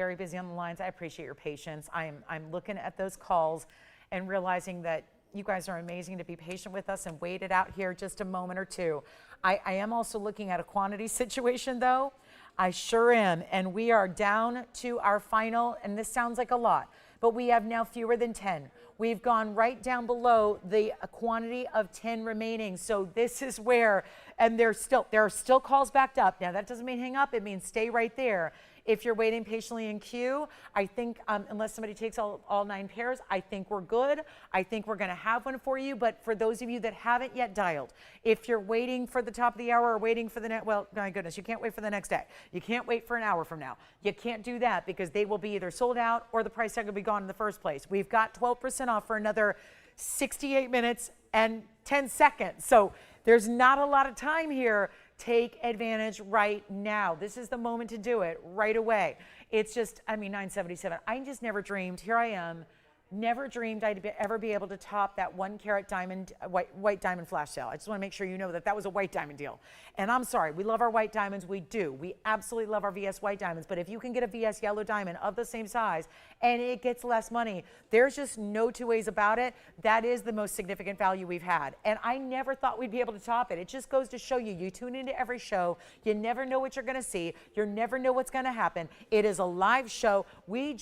very busy on the lines. I appreciate your patience. I'm looking at those calls and realizing that you guys are amazing to be patient with us and wait it out here just a moment or two. I am also looking at a quantity situation though. I sure am. And we are down to our final, and this sounds like a lot, but we have now fewer than 10. We've gone right down below the quantity of 10 remaining. So this is where, and there are still calls backed up. Now that doesn't mean hang up, it means stay right there. If you're waiting patiently in queue, I think unless somebody takes all 9 pairs, I think we're good. I think we're gonna have one for you. But for those of you that haven't yet dialed, if you're waiting for the top of the hour or waiting for the next, well, my goodness, you can't wait for the next day. You can't wait for an hour from now. You can't do that because they will be either sold out or the price tag will be gone in the first place. We've got 12% off for another 68 minutes and 10 seconds. So there's not a lot of time here. Take advantage right now. This is the moment to do it right away. It's just, I mean, $977. I just never dreamed, here I am, never dreamed I'd ever be able to top that 1 carat diamond, white diamond flash sale. I just want to make sure you know that that was a white diamond deal. And I'm sorry, we love our white diamonds. We do. We absolutely love our VS white diamonds. But if you can get a VS yellow diamond of the same size and it gets less money, there's just no two ways about it. That is the most significant value we've had. And I never thought we'd be able to top it. It just goes to show you, you tune into every show, you never know what you're going to see. You never know what's going to happen. It is a live show. We're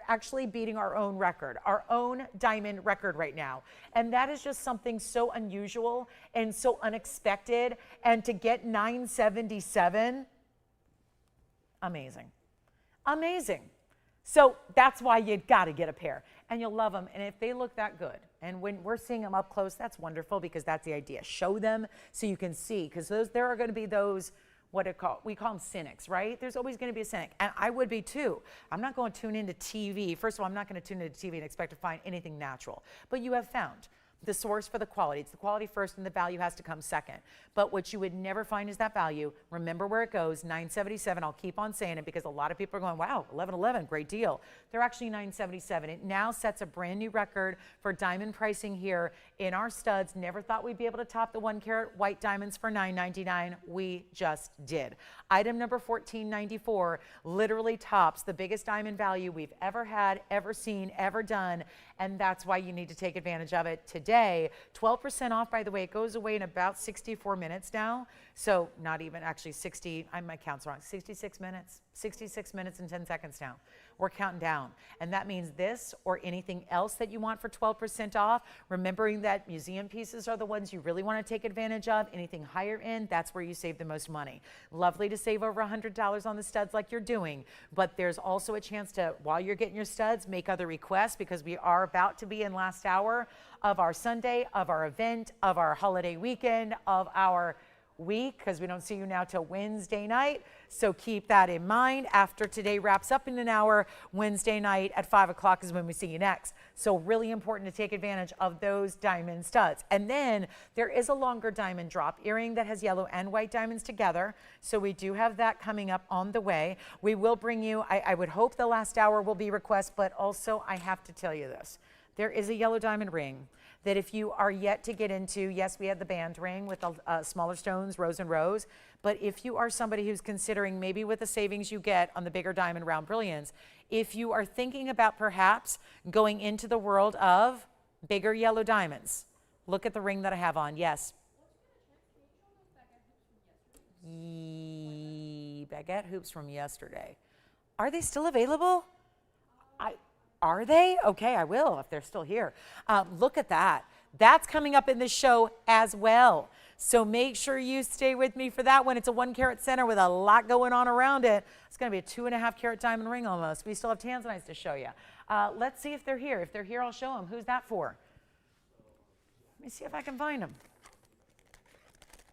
actually beating our own record, our own diamond record right now. And that is just something so unusual and so unexpected. And to get $977, amazing. Amazing. So that's why you got to get a pair and you'll love them. And if they look that good, and when we're seeing them up close, that's wonderful because that's the idea. Show them so you can see, because there are going to be those, we call them cynics, right? There's always going to be a cynic, and I would be too. I'm not going to tune into TV. First of all, I'm not going to tune into TV and expect to find anything natural, but you have found the source for the quality. It's the quality first and the value has to come second. But what you would never find is that value. Remember where it goes, $977. I'll keep on saying it because a lot of people are going, wow, $11.11, great deal. They're actually $977. It now sets a brand new record for diamond pricing here in our studs. Never thought we'd be able to top the 1 carat white diamonds for $9.99. We just did. Item number 1494 literally tops the biggest diamond value we've ever had, ever seen, ever done. And that's why you need to take advantage of it today. 12% off, by the way. It goes away in about 64 minutes now. So not even actually 60, my count's wrong, 66 minutes. 66 minutes and 10 seconds now. We're counting down. And that means this or anything else that you want for 12% off, remembering that museum pieces are the ones you really want to take advantage of. Anything higher end, that's where you save the most money. Lovely to save over $100 on the studs like you're doing, but there's also a chance to, while you're getting your studs, make other requests because we are about to be in last hour of our Sunday, of our event, of our holiday weekend, of our week, because we don't see you now till Wednesday night. So keep that in mind. After today wraps up in an hour, Wednesday night at 5 o'clock is when we see you next. So really important to take advantage of those diamond studs. And then there is a longer diamond drop earring that has yellow and white diamonds together. So we do have that coming up on the way. We will bring you, I would hope the last hour will be request, but also I have to tell you this. There is a yellow diamond ring that if you are yet to get into, yes, we have the band ring with the smaller stones, rows and rows, but if you are somebody who's considering maybe with the savings you get on the bigger diamond round brilliance, if you are thinking about perhaps going into the world of bigger yellow diamonds, look at the ring that I have on, yes. Baguette hoops from yesterday. Are they still available? Are they? Okay, I will if they're still here. Look at that. That's coming up in the show as well. So make sure you stay with me for that one. It's a 1 carat center with a lot going on around it. It's going to be a 2.5 carat diamond ring almost. We still have tanzanites to show you. Let's see if they're here. If they're here, I'll show them. Who's that for? Let me see if I can find them.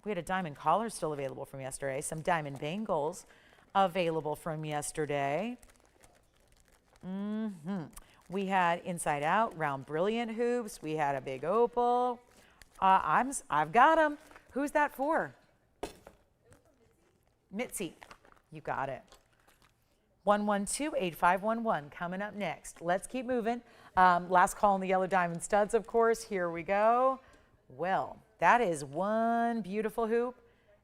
We had a diamond collar still available from yesterday. Some diamond bangles available from yesterday. We had inside out round brilliant hoops. We had a big opal. I've got them. Who's that for? Mitzi. You got it. 112-8511 coming up next. Let's keep moving. Last call on the yellow diamond studs, of course. Here we go. Well, that is one beautiful hoop,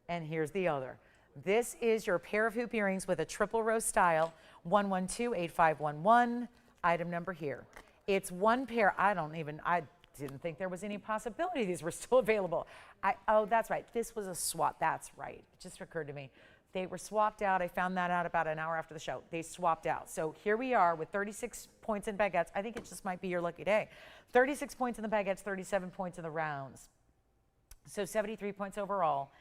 and here's the other. This is your pair of hoop earrings with a triple row style, 112-8511, item number here. It's one pair. I didn't think there was any possibility these were still available. Oh, that's right. This was a swap. That's right. It just occurred to me. They were swapped out. I found that out about an hour after the show. They swapped out. So here we are with 36 points in baguettes. I think it just might be your lucky day. 36 points in the baguettes, 37 points in the rounds. So 73 points overall.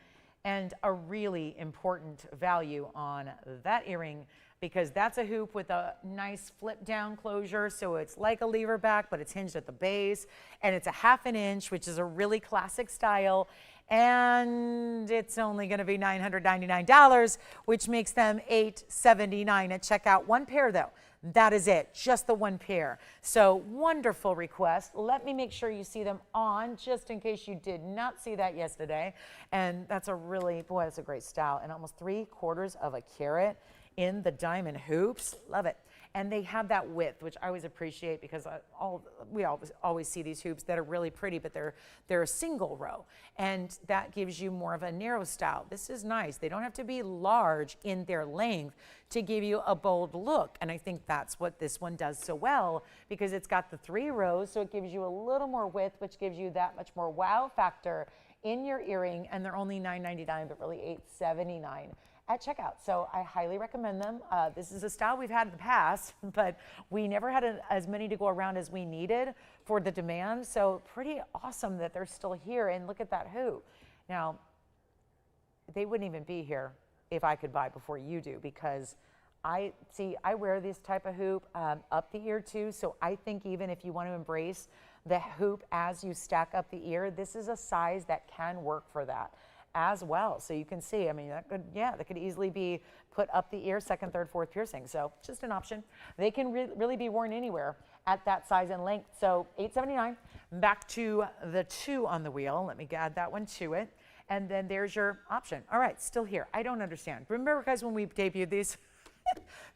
And a really important value on that earring, because that's a hoop with a nice flip down closure. So it's like a lever back, but it's hinged at the base, and it's a 1/2 inch, which is a really classic style. And it's only going to be $999, which makes them $879 at checkout. One pair though. That is it, just the one pair. So wonderful request. Let me make sure you see them on, just in case you did not see that yesterday. And that's a really, boy, that's a great style. And almost 3/4 of a carat in the diamond hoops. Love it. And they have that width, which I always appreciate, because we always see these hoops that are really pretty, but they're a single row. And that gives you more of a narrow style. This is nice. They don't have to be large in their length to give you a bold look. And I think that's what this one does so well, because it's got the 3 rows, so it gives you a little more width, which gives you that much more wow factor in your earring. And they're only $999, but really $879 at checkout. So I highly recommend them. This is a style we've had in the past, but we never had as many to go around as we needed for the demand. So pretty awesome that they're still here. And look at that hoop. Now, they wouldn't even be here if I could buy before you do, because I wear this type of hoop up the ear too. So I think even if you want to embrace the hoop as you stack up the ear, this is a size that can work for that as well. So you can see, I mean, that could easily be put up the ear, 2nd, 3rd, 4th piercing. So just an option. They can really be worn anywhere at that size and length. So $879. Back to the 2 on the wheel. Let me add that one to it. And then there's your option. All right, still here. I don't understand. Remember, guys, when we debuted these,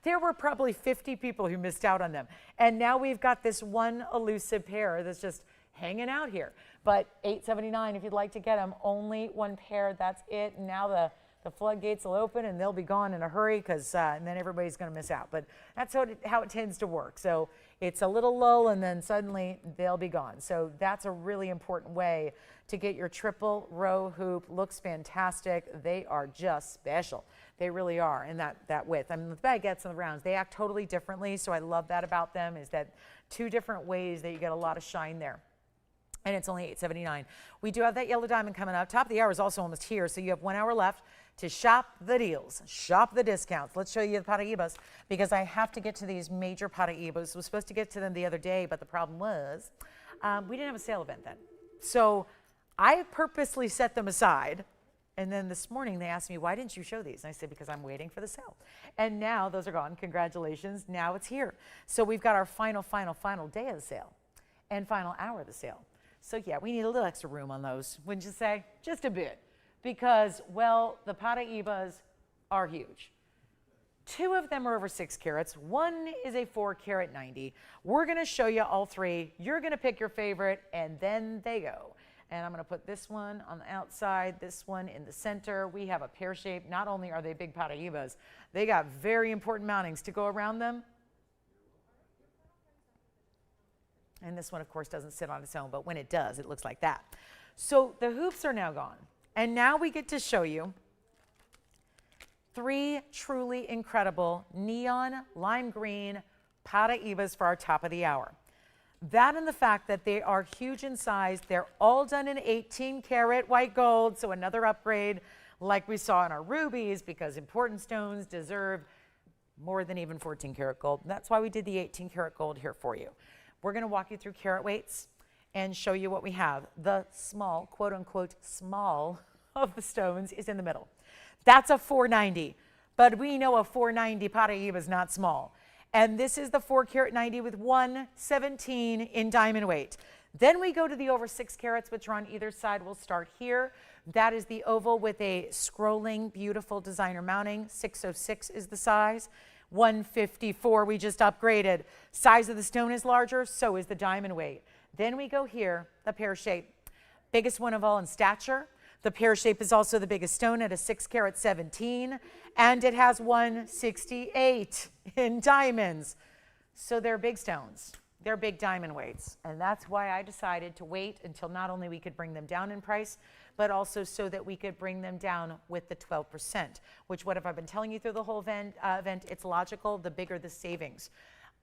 there were probably 50 people who missed out on them. And now we've got this one elusive pair that's just hanging out here. But $879 if you'd like to get them. Only one pair, that's it. Now the floodgates will open and they'll be gone in a hurry, because and then everybody's going to miss out. But that's how it tends to work. So it's a little lull and then suddenly they'll be gone. So that's a really important way to get your triple row hoop. Looks fantastic. They are just special. They really are in that width. I mean, the baguettes and the rounds, they act totally differently. So I love that about them, is that 2 different ways that you get a lot of shine there. And it's only $879. We do have that yellow diamond coming up. Top of the hour is also almost here, so you have 1 hour left to shop the deals, shop the discounts. Let's show you the Paraibas, because I have to get to these major Paraibas. I was supposed to get to them the other day, but the problem was we didn't have a sale event then. So I purposely set them aside. And then this morning they asked me, why didn't you show these? And I said, because I'm waiting for the sale. And now those are gone. Congratulations. Now it's here. So we've got our final day of the sale and final hour of the sale. So yeah, we need a little extra room on those, wouldn't you say? Just a bit. Because, well, the Paraibas are huge. 2 of them are over 6 carats. 1 is a 4 carat 90. We're going to show you all 3. You're going to pick your favorite, and then they go. And I'm going to put this one on the outside, this one in the center. We have a pear shape. Not only are they big Paraibas, they got very important mountings to go around them. And this one, of course, doesn't sit on its own, but when it does, it looks like that. So the hoops are now gone. And now we get to show you 3 truly incredible neon lime green Paraibas for our top of the hour. That and the fact that they are huge in size. They're all done in 18 karat white gold, so another upgrade like we saw in our rubies, because important stones deserve more than even 14 karat gold. That's why we did the 18 karat gold here for you. We're going to walk you through carat weights and show you what we have. The small, quote unquote, small of the stones is in the middle. That's a 490, but we know a 490 Paraiba is not small. And this is the 4 carat 90 with 117 in diamond weight. Then we go to the over 6 carats, which are on either side. We'll start here. That is the oval with a scrolling, beautiful designer mounting. 606 is the size. 154 we just upgraded. Size of the stone is larger, so is the diamond weight. Then we go here, the pear shape. Biggest one of all in stature. The pear shape is also the biggest stone at a 6 carat 17, and it has 168 in diamonds. So they're big stones. They're big diamond weights. And that's why I decided to wait until not only we could bring them down in price, but also so that we could bring them down with the 12%, which what have I been telling you through the whole event? It's logical. The bigger the savings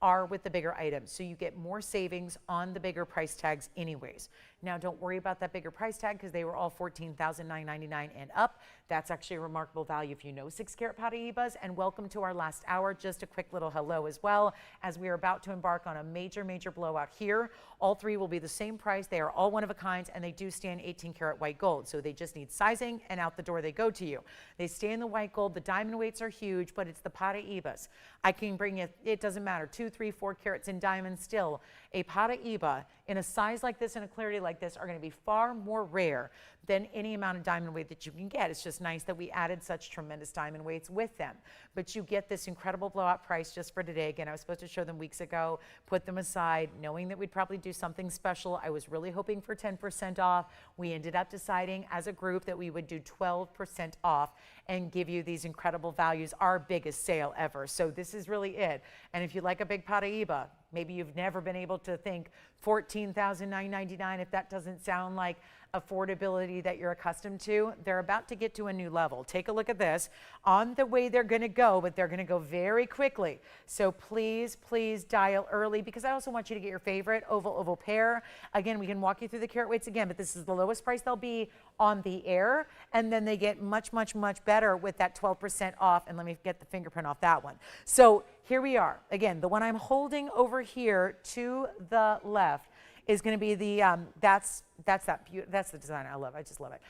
are with the bigger items. So you get more savings on the bigger price tags anyways. Now, don't worry about that bigger price tag because they were all $14,999 and up. That's actually a remarkable value if you know 6 carat Paraibas. And welcome to our last hour. Just a quick little hello as well, as we are about to embark on a major, major blowout here. All three will be the same price. They are all one of a kind, and they do stand 18 karat white gold. So they just need sizing, and out the door they go to you. They stay in the white gold. The diamond weights are huge, but it's the Paraibas. I can bring it doesn't matter, 2, 3, 4 carats in diamonds still. A Paraiba in a size like this and a clarity like this are going to be far more rare than any amount of diamond weight that you can get. It's just nice that we added such tremendous diamond weights with them. But you get this incredible blowout price just for today. Again, I was supposed to show them weeks ago, put them aside, knowing that we'd probably do something special. I was really hoping for 10% off. We ended up deciding as a group that we would do 12% off and give you these incredible values, our biggest sale ever. So this is really it. And if you like a big Paraiba, maybe you've never been able to think $14,999, if that doesn't sound like affordability that you're accustomed to, they're about to get to a new level. Take a look at this. On the way they're going to go, but they're going to go very quickly. So please, please dial early, because I also want you to get your favorite oval pair. Again, we can walk you through the carat weights again, but this is the lowest price they'll be on the air, and then they get much, much, much better with that 12% off. And let me get the fingerprint off that one. So here we are. Again, the one I'm holding over here to the left is going to be the, that's the design I love. I just love it.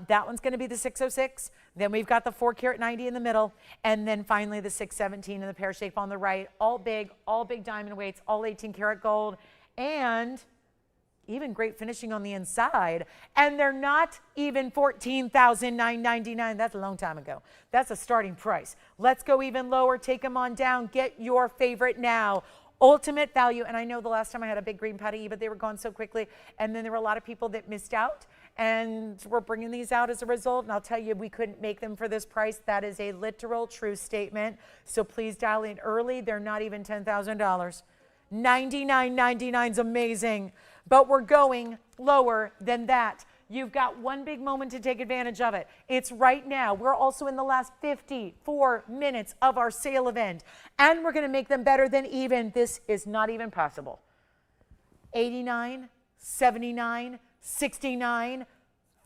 That one's going to be the 606. Then we've got the 4 carat 90 in the middle. And then finally the 617 in the pear shape on the right. All big diamond weights, all 18 karat gold, and even great finishing on the inside. And they're not even $14,999. That's a long time ago. That's a starting price. Let's go even lower. Take them on down. Get your favorite now. Ultimate value. And I know the last time I had a big green Paraiba, they were gone so quickly. And then there were a lot of people that missed out. And we're bringing these out as a result. And I'll tell you, we couldn't make them for this price. That is a literal true statement. So please dial in early. They're not even $10,000. $99.99 is amazing. But we're going lower than that. You've got one big moment to take advantage of it. It's right now. We're also in the last 54 minutes of our sale event, and we're going to make them better than even. This is not even possible. 89, 79, 69,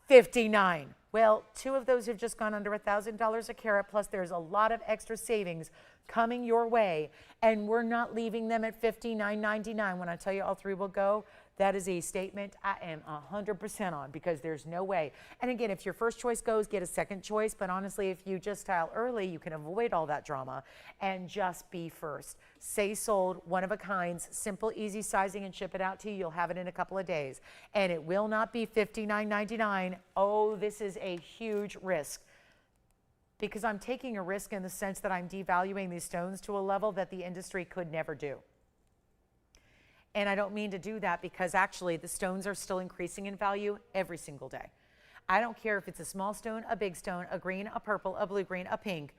59. Well, 2 of those have just gone under $1,000 a carat, plus there's a lot of extra savings coming your way, and we're not leaving them at $59.99. When I tell you all 3 will go, that is a statement I am 100% on, because there's no way. And again, if your first choice goes, get a second choice. But honestly, if you just dial early, you can avoid all that drama and just be first. Say sold, one of a kinds, simple, easy sizing, and ship it out to you. You'll have it in a couple of days. And it will not be $59.99. Oh, this is a huge risk, because I'm taking a risk in the sense that I'm devaluing these stones to a level that the industry could never do. And I don't mean to do that, because actually the stones are still increasing in value every single day. I don't care if it's a small stone, a big stone, a green, a purple, a blue green, a pink,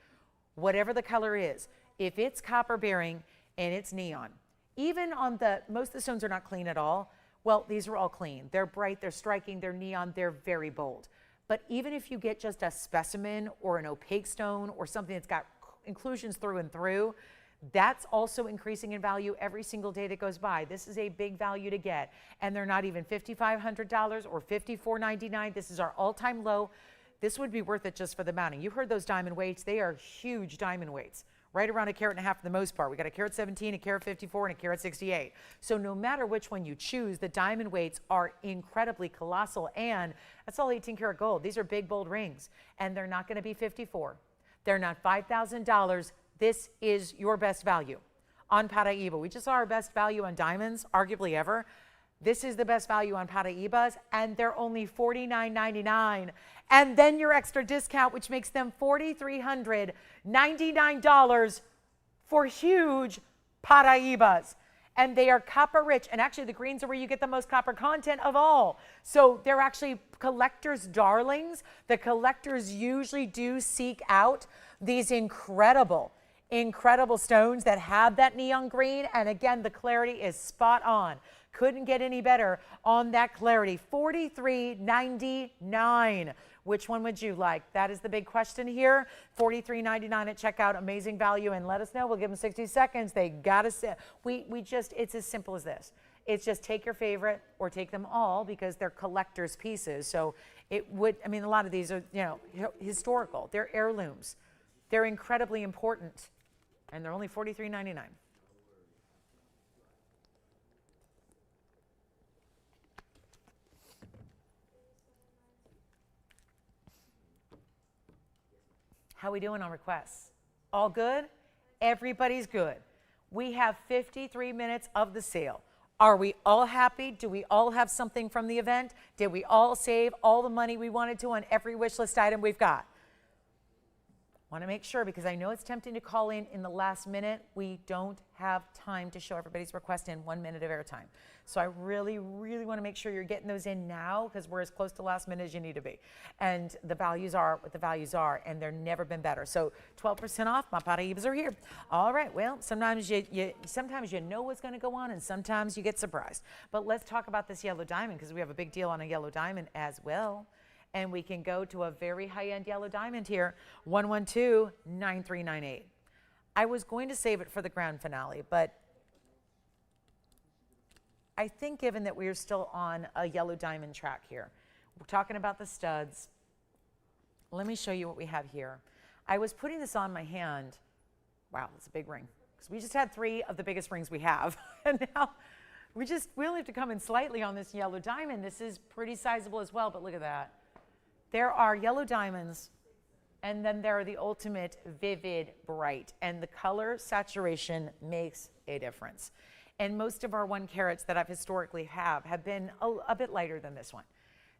whatever the color is. If it's copper bearing and it's neon, even on most of the stones are not clean at all. Well, these are all clean. They're bright, they're striking, they're neon, they're very bold. But even if you get just a specimen or an opaque stone or something that's got inclusions through and through, that's also increasing in value every single day that goes by. This is a big value to get. And they're not even $5,500 or $54.99. This is our all-time low. This would be worth it just for the mounting. You heard those diamond weights. They are huge diamond weights, right around 1.5 carats for the most part. We got a carat 17, a carat 54, and a carat 68. So no matter which one you choose, the diamond weights are incredibly colossal. And that's all 18 karat gold. These are big, bold rings. And they're not going to be 54. They're not $5,000. This is your best value on Paraiba. We just saw our best value on diamonds, arguably ever. This is the best value on Paraibas, and they're only $49.99. And then your extra discount, which makes them $4,399 for huge Paraibas. and they are copper rich. And actually the greens are where you get the most copper content of all. So they're actually collectors' darlings. The collectors usually do seek out these incredible stones that have that neon green. And again, the clarity is spot on. Couldn't get any better on that clarity. $43.99. Which one would you like? That is the big question here. $43.99 at checkout, amazing value, and let us know. We'll give them 60 seconds. They gotta say, it's as simple as this. It's just take your favorite or take them all because they're collector's pieces. So it would, I mean, a lot of these are, historical. They're heirlooms. They're incredibly important, and they're only $43.99. How we doing on requests? All good? Everybody's good. We have 53 minutes of the sale. Are we all happy? Do we all have something from the event? Did we all save all the money we wanted to on every wish list item we've got? Want to make sure, because I know it's tempting to call in the last minute. We don't have time to show everybody's request in 1 minute of airtime. So I really, really want to make sure you're getting those in now, because we're as close to last minute as you need to be. And the values are what the values are, and they're never been better. So 12% off, my Paraibas are here. All right, well, sometimes you know what's going to go on, and sometimes you get surprised. But let's talk about this yellow diamond, because we have a big deal on a yellow diamond as well. And we can go to a very high-end yellow diamond here, 112-9398. I was going to save it for the grand finale, but I think given that we are still on a yellow diamond track here, we're talking about the studs. Let me show you what we have here. I was putting this on my hand. Wow, it's a big ring. Because we just had 3 of the biggest rings we have. And now we only have to come in slightly on this yellow diamond. This is pretty sizable as well, but look at that. There are yellow diamonds, and then there are the ultimate vivid bright, and the color saturation makes a difference. And most of our 1 carats that I've historically have been a bit lighter than this one.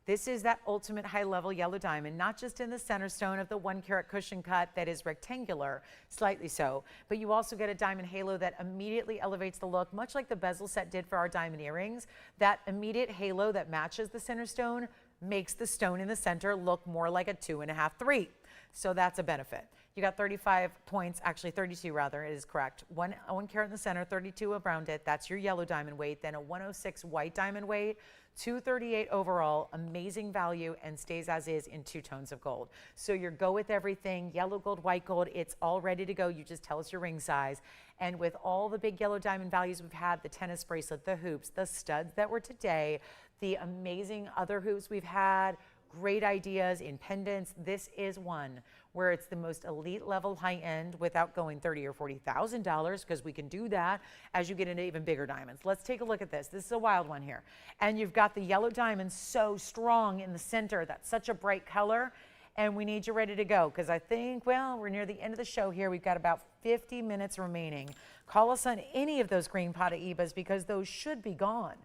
This is that ultimate high-level yellow diamond, not just in the center stone of the 1 carat cushion cut that is rectangular, slightly so, but you also get a diamond halo that immediately elevates the look, much like the bezel set did for our diamond earrings. That immediate halo that matches the center stone makes the stone in the center look more like a 2.5, 3. So that's a benefit. You got 35 points, actually 32 rather, it is correct. One carat in the center, 32 around it. That's your yellow diamond weight. Then a 106 white diamond weight, 238 overall, amazing value, and stays as is in 2 tones of gold. So you go with everything, yellow gold, white gold, it's all ready to go. You just tell us your ring size. And with all the big yellow diamond values we've had, the tennis bracelet, the hoops, the studs that were today, the amazing other hoops we've had, great ideas in pendants. This is one where it's the most elite level high end without going $30,000 or $40,000, because we can do that as you get into even bigger diamonds. Let's take a look at this. This is a wild one here. And you've got the yellow diamond so strong in the center. That's such a bright color. And we need you ready to go, because I think, well, we're near the end of the show here. We've got about 50 minutes remaining. Call us on any of those green Paraibas, because those should be gone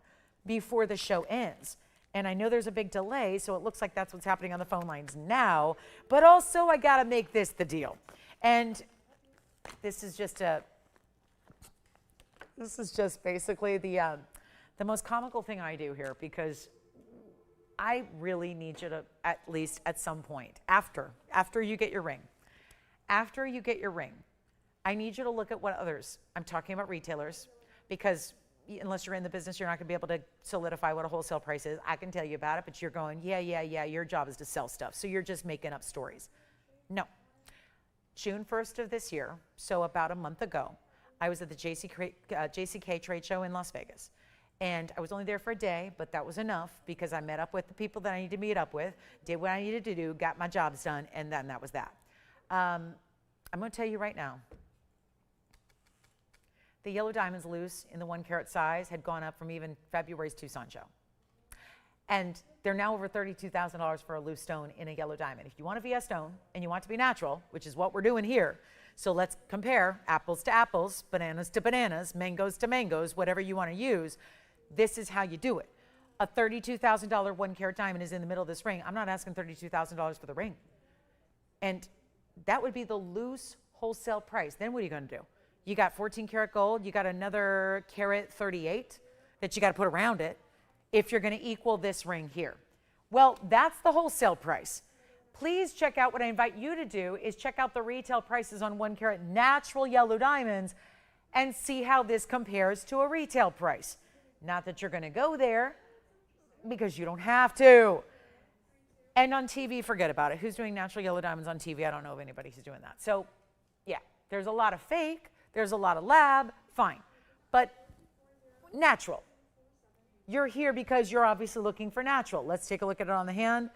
before the show ends. And I know there's a big delay, so it looks like that's what's happening on the phone lines now. But also, I got to make this the deal. And this is just basically the most comical thing I do here, because I really need you to, at least at some point, after you get your ring, I need you to look at what others, I'm talking about retailers, because unless you're in the business, you're not going to be able to solidify what a wholesale price is. I can tell you about it, but you're going, yeah, your job is to sell stuff. So you're just making up stories. No. June 1st of this year, so about a month ago, I was at the JCK trade show in Las Vegas. And I was only there for a day, but that was enough, because I met up with the people that I needed to meet up with, did what I needed to do, got my jobs done, and then that was that. I'm going to tell you right now, the yellow diamonds loose in the 1 carat size had gone up from even February's Tucson show. And they're now over $32,000 for a loose stone in a yellow diamond. If you want a VS stone and you want it to be natural, which is what we're doing here, so let's compare apples to apples, bananas to bananas, mangoes to mangoes, whatever you want to use, this is how you do it. A $32,000 1 carat diamond is in the middle of this ring. I'm not asking $32,000 for the ring. And that would be the loose wholesale price. Then what are you going to do? You got 14 karat gold. You got another carat 38 that you got to put around it if you're going to equal this ring here. Well, that's the wholesale price. Please check out what I invite you to do is check out the retail prices on 1 carat natural yellow diamonds and see how this compares to a retail price. Not that you're going to go there because you don't have to. And on TV, forget about it. Who's doing natural yellow diamonds on TV? I don't know of anybody who's doing that. So yeah, there's a lot of fake. There's a lot of lab. Fine. But natural. You're here because you're obviously looking for natural. Let's take a look at it on the hand.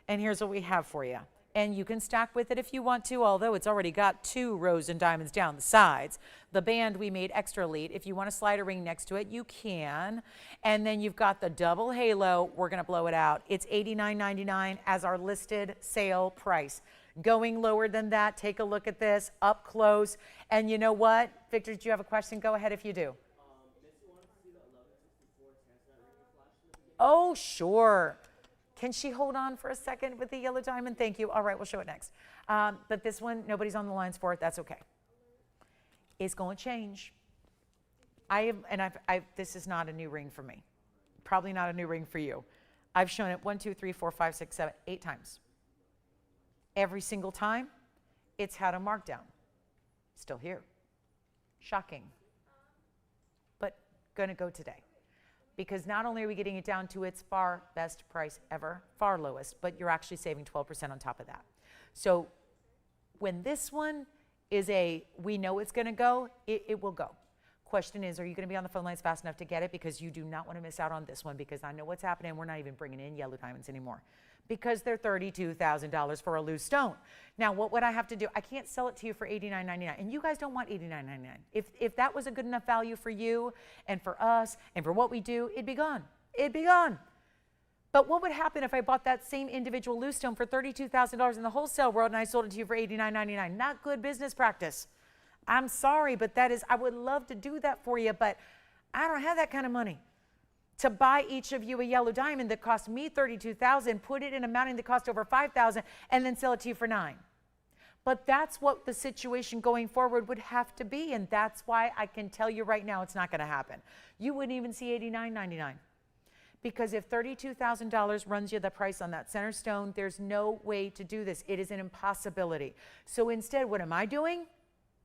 And here's what we have for you. And you can stack with it if you want to, although it's already got 2 rows and diamonds down the sides. The band we made extra elite. If you want to slide a ring next to it, you can. And then you've got the double halo. We're going to blow it out. It's $89.99 as our listed sale price. Going lower than that, take a look at this up close. And you know what? Victor, do you have a question? Go ahead if you do. Oh, sure. Can she hold on for a second with the yellow diamond? Thank you. All right, we'll show it next. But this one, nobody's on the lines for it. That's okay. It's going to change. This is not a new ring for me. Probably not a new ring for you. I've shown it 1, 2, 3, 4, 5, 6, 7, 8 times. Every single time, it's had a markdown. Still here. Shocking. But going to go today. Because not only are we getting it down to its far best price ever, far lowest, but you're actually saving 12% on top of that. So when this one is we know it's going to go, it will go. Question is, are you going to be on the phone lines fast enough to get it? Because you do not want to miss out on this one, because I know what's happening. We're not even bringing in yellow diamonds anymore because they're $32,000 for a loose stone. Now, what would I have to do? I can't sell it to you for $89.99, and you guys don't want $89.99. If that was a good enough value for you and for us and for what we do, it'd be gone. It'd be gone. But what would happen if I bought that same individual loose stone for $32,000 in the wholesale world and I sold it to you for $89.99? Not good business practice. I'm sorry, but I would love to do that for you, but I don't have that kind of money to buy each of you a yellow diamond that cost me $32,000, put it in a mounting that cost over $5,000, and then sell it to you for $9,000. But that's what the situation going forward would have to be, and that's why I can tell you right now it's not going to happen. You wouldn't even see $89.99. Because if $32,000 runs you the price on that center stone, there's no way to do this. It is an impossibility. So instead, what am I doing?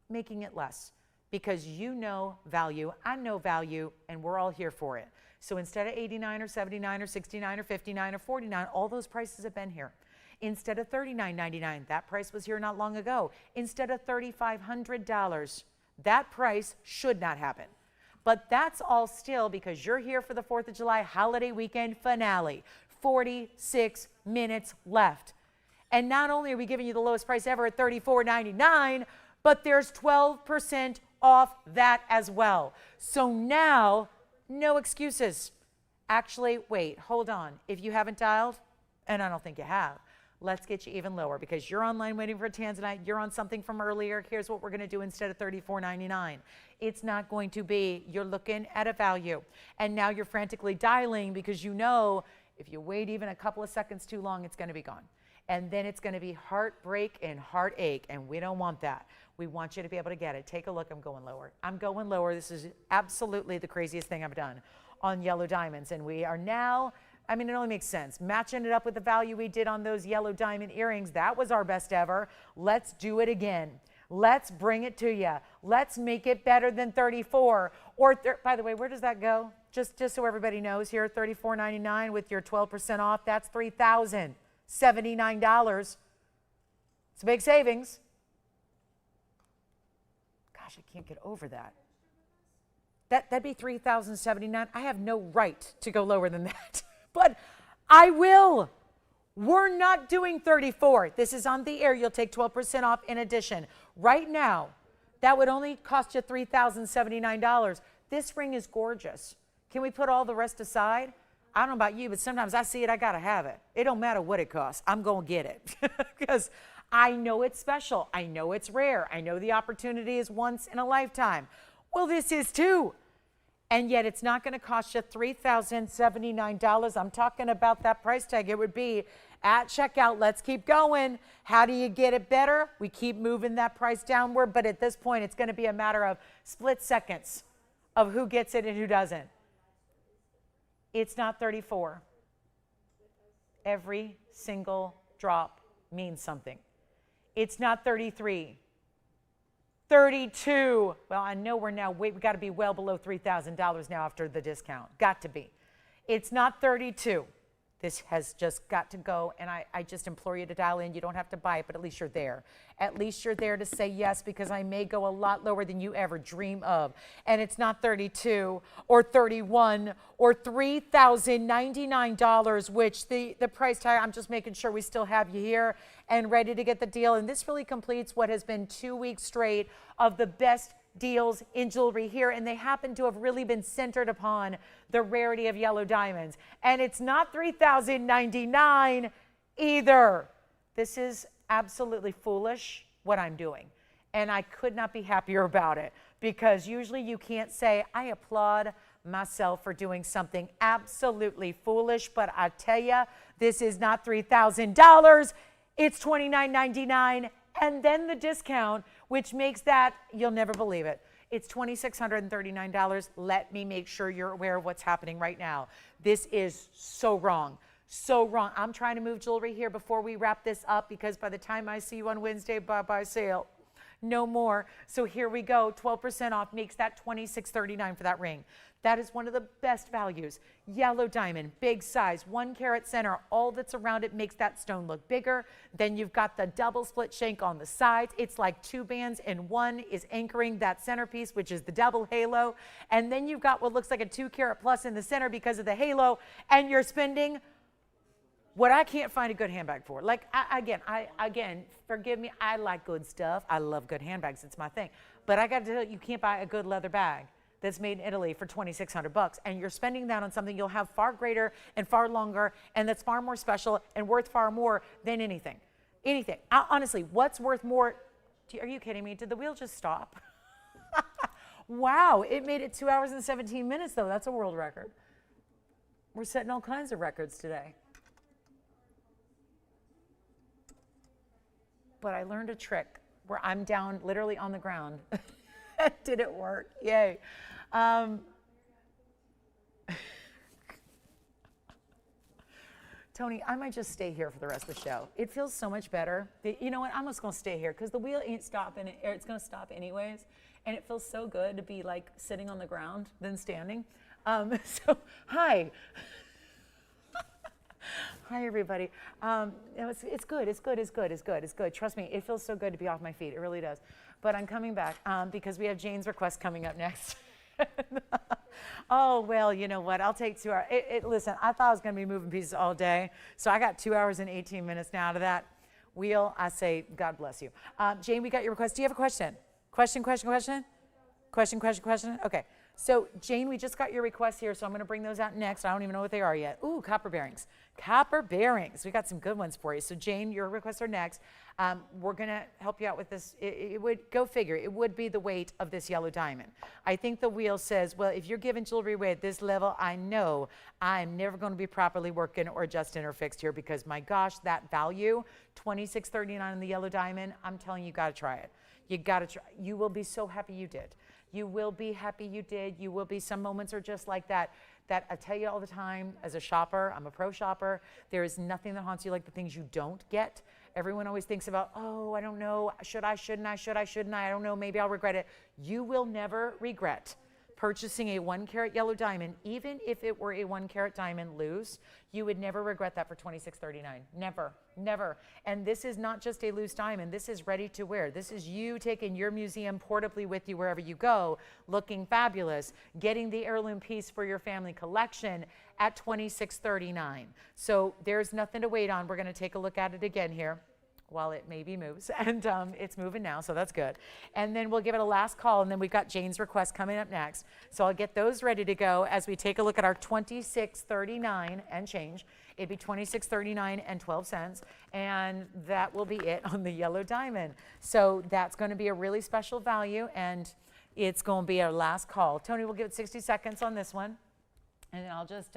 Making it less. Because you know value, I know value, and we're all here for it. So instead of $89 or $79 or $69 or $59 or $49, all those prices have been here. Instead of $39.99, that price was here not long ago. Instead of $3,500, that price should not happen. But that's all still because you're here for the 4th of July holiday weekend finale. 46 minutes left. And not only are we giving you the lowest price ever at $34.99, but there's 12% off that as well. So now, no excuses. Actually, wait, hold on. If you haven't dialed, and I don't think you have, let's get you even lower because you're online waiting for a Tanzanite. You're on something from earlier. Here's what we're going to do instead of $34.99. It's not going to be. You're looking at a value. And now you're frantically dialing because you know if you wait even a couple of seconds too long, it's going to be gone. And then it's going to be heartbreak and heartache, and we don't want that. We want you to be able to get it. Take a look. I'm going lower. I'm going lower. This is absolutely the craziest thing I've done on yellow diamonds. And we are now, I mean, it only makes sense. Matching it up with the value we did on those yellow diamond earrings, that was our best ever. Let's do it again. Let's bring it to you. Let's make it better than 34. Or, by the way, where does that go? Just so everybody knows here, $34.99 with your 12% off, that's $3,079. It's a big savings. Gosh, I can't get over that. That'd be $3,079. I have no right to go lower than that, but I will. We're not doing 34. This is on the air. You'll take 12% off in addition. Right now, that would only cost you $3,079. This ring is gorgeous. Can we put all the rest aside? I don't know about you, but sometimes I see it, I gotta have it. It don't matter what it costs. I'm gonna get it because I know it's special. I know it's rare. I know the opportunity is once in a lifetime. Well, this is too. And yet it's not going to cost you $3,079. I'm talking about that price tag. It would be at checkout. Let's keep going. How do you get it better? We keep moving that price downward, but at this point, it's going to be a matter of split seconds of who gets it and who doesn't. It's not 34. Every single drop means something. It's not 33. 32. Well, I know we've got to be well below $3,000 now after the discount. Got to be. It's not 32. This has just got to go, and I just implore you to dial in. You don't have to buy it, but at least you're there. At least you're there to say yes, because I may go a lot lower than you ever dream of. And it's not 32 or 31 or $3,099, which the price tag, I'm just making sure we still have you here and ready to get the deal. And this really completes what has been 2 weeks straight of the best deals in jewelry here, and they happen to have really been centered upon the rarity of yellow diamonds. And it's not $3,099 either. This is absolutely foolish what I'm doing, and I could not be happier about it, because usually you can't say I applaud myself for doing something absolutely foolish, but I tell you, this is not $3,000. It's $29.99, and then the discount, which makes that, you'll never believe it, it's $2,639. Let me make sure you're aware of what's happening right now. This is so wrong. So wrong. I'm trying to move jewelry here before we wrap this up, because by the time I see you on Wednesday, bye-bye sale. No more. So here we go. 12% off makes that $26.39 for that ring. That is one of the best values. Yellow diamond, big size, 1 carat center. All that's around it makes that stone look bigger. Then you've got the double split shank on the sides. It's like 2 bands, and one is anchoring that centerpiece, which is the double halo. And then you've got what looks like a 2 carat plus in the center because of the halo. And you're spending what I can't find a good handbag for. Like, again, forgive me, I like good stuff. I love good handbags. It's my thing. But I got to tell you, you can't buy a good leather bag that's made in Italy for $2,600, and you're spending that on something you'll have far greater and far longer, and that's far more special and worth far more than anything. Anything. Honestly, what's worth more? Are you kidding me? Did the wheel just stop? Wow, it made it 2 hours and 17 minutes, though. That's a world record. We're setting all kinds of records today. But I learned a trick where I'm down literally on the ground. Did it work? Yay. Tony, I might just stay here for the rest of the show. It feels so much better. You know what? I'm just going to stay here because the wheel ain't stopping. It's going to stop anyways. And it feels so good to be like sitting on the ground than standing. So, hi. Hi, everybody. It's good. It's good. It's good. It's good. It's good. Trust me, it feels so good to be off my feet. It really does. But I'm coming back because we have Jane's request coming up next. Oh, well, you know what? I'll take 2 hours. Listen, I thought I was going to be moving pieces all day. So I got 2 hours and 18 minutes now out of that wheel. I say, God bless you. Jane, we got your request. Do you have a question? Question? Okay. So, Jane, we just got your requests here, so I'm going to bring those out next. I don't even know what they are yet. Ooh, copper bearings. Copper bearings. We got some good ones for you. So, Jane, your requests are next. We're going to help you out with this. It would, go figure, it would be the weight of this yellow diamond. I think the wheel says, well, if you're giving jewelry away at this level, I know I'm never going to be properly working or adjusting or fixed here because, my gosh, that value, $26.39 on the yellow diamond, I'm telling you, you got to try it. You got to try. You will be so happy you did. You will be happy you did. You will be. Some moments are just like that. That I tell you all the time, as a shopper, I'm a pro shopper, there is nothing that haunts you like the things you don't get. Everyone always thinks about, oh, I don't know, should I, shouldn't I, I don't know, maybe I'll regret it. You will never regret purchasing a 1 carat yellow diamond. Even if it were a 1 carat diamond loose, you would never regret that for $26.39. Never, never. And this is not just a loose diamond. This is ready to wear. This is you taking your museum portably with you wherever you go, looking fabulous, getting the heirloom piece for your family collection at $26.39. So there's nothing to wait on. We're going to take a look at it again here while it maybe moves, and it's moving now, so that's good. And then we'll give it a last call, and then we've got Jane's request coming up next. So I'll get those ready to go as we take a look at our $26.39 and change. It'd be $26.39 and 12 cents, and that will be it on the yellow diamond. So that's going to be a really special value, and it's going to be our last call. Tony, we'll give it 60 seconds on this one, and I'll just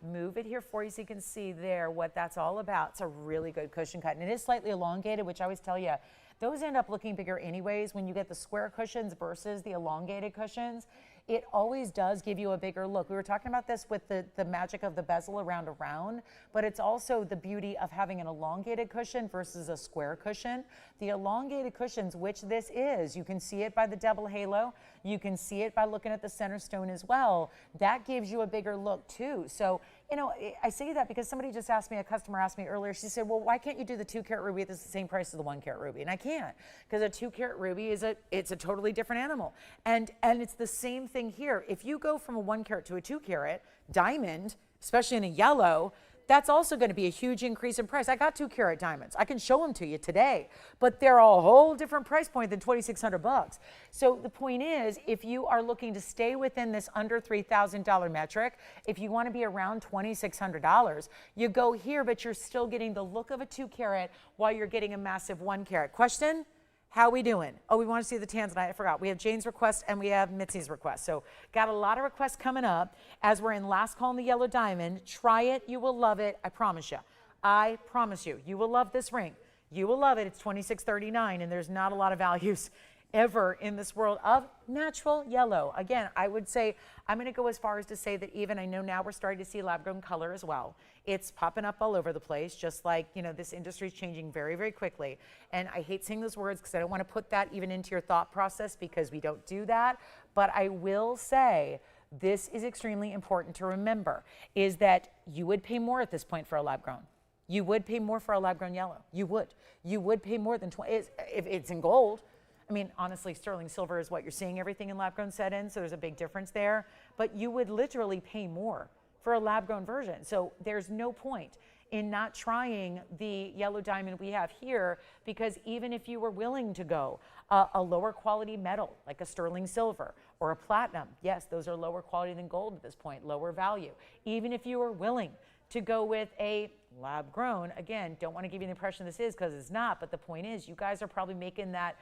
move it here for you so you can see there what that's all about. It's a really good cushion cut, and it is slightly elongated, which I always tell you, those end up looking bigger anyways when you get the square cushions versus the elongated cushions. It always does give you a bigger look. We were talking about this with the magic of the bezel around, but it's also the beauty of having an elongated cushion versus a square cushion. The elongated cushions, which this is, you can see it by the double halo. You can see it by looking at the center stone as well. That gives you a bigger look too. So, you know, I say that because somebody just asked me, a customer asked me earlier, she said, well, why can't you do the 2-carat ruby at the same price as the 1-carat ruby? And I can't, because a 2-carat ruby it's a totally different animal. And it's the same thing here. If you go from a 1-carat to a 2-carat diamond, especially in a yellow, that's also going to be a huge increase in price. I got 2-carat diamonds. I can show them to you today, but they're a whole different price point than $2,600. So the point is, if you are looking to stay within this under $3,000 metric, if you want to be around $2,600, you go here, but you're still getting the look of a 2-carat while you're getting a massive 1-carat. Question? How we doing? Oh, we want to see the tanzanite. I forgot. We have Jane's request and we have Mitzi's request. So got a lot of requests coming up as we're in last call on the yellow diamond. Try it. You will love it. I promise you. I promise you. You will love this ring. You will love it. It's $26.39 and there's not a lot of values ever in this world of natural yellow. Again, I would say, I'm going to go as far as to say that even, I know now we're starting to see lab-grown color as well. It's popping up all over the place, just like, you know, this industry is changing very, very quickly. And I hate saying those words because I don't want to put that even into your thought process because we don't do that. But I will say, this is extremely important to remember, is that you would pay more at this point for a lab-grown. You would pay more for a lab-grown yellow. You would. You would pay more than 20, if it's in gold. I mean, honestly, sterling silver is what you're seeing everything in lab-grown set in, so there's a big difference there. But you would literally pay more for a lab-grown version. So there's no point in not trying the yellow diamond we have here, because even if you were willing to go a lower quality metal, like a sterling silver or a platinum, yes, those are lower quality than gold at this point, lower value. Even if you were willing to go with a lab grown, again, don't want to give you the impression this is, because it's not, but the point is, you guys are probably making that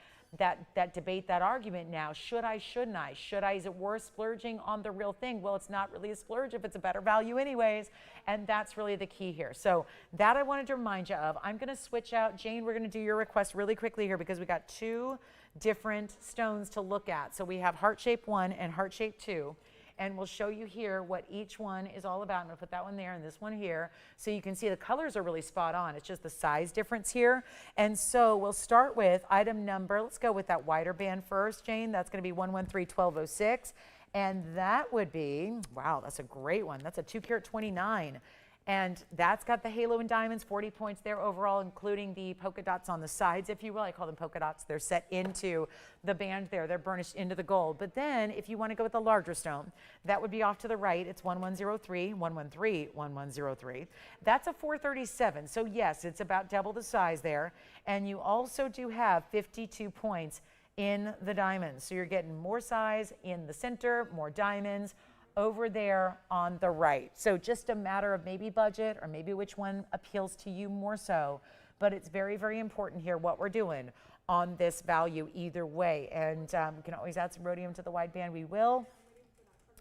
debate, that argument now. Should I, shouldn't I? Should I, is it worth splurging on the real thing? Well, it's not really a splurge if it's a better value anyways, and that's really the key here. So that I wanted to remind you of. I'm going to switch out. Jane, we're going to do your request really quickly here because we got two different stones to look at. So we have heart shape 1 and heart shape 2. And we'll show you here what each one is all about. I'm going to put that one there and this one here. So you can see the colors are really spot on. It's just the size difference here. And so we'll start with item number. Let's go with that wider band first, Jane. That's going to be 113-1206. And that would be, wow, that's a great one. That's a 2-carat 29. And that's got the halo and diamonds, 40 points there overall, including the polka dots on the sides, if you will. I call them polka dots. They're set into the band there. They're burnished into the gold. But then if you want to go with the larger stone, that would be off to the right. It's 1103, 113, 1103. That's a 437. So yes, it's about double the size there. And you also do have 52 points in the diamonds. So you're getting more size in the center, more diamonds over there on the right. So just a matter of maybe budget or maybe which one appeals to you more so. But it's very, very important here what we're doing on this value either way. And we can always add some rhodium to the wide band. We will.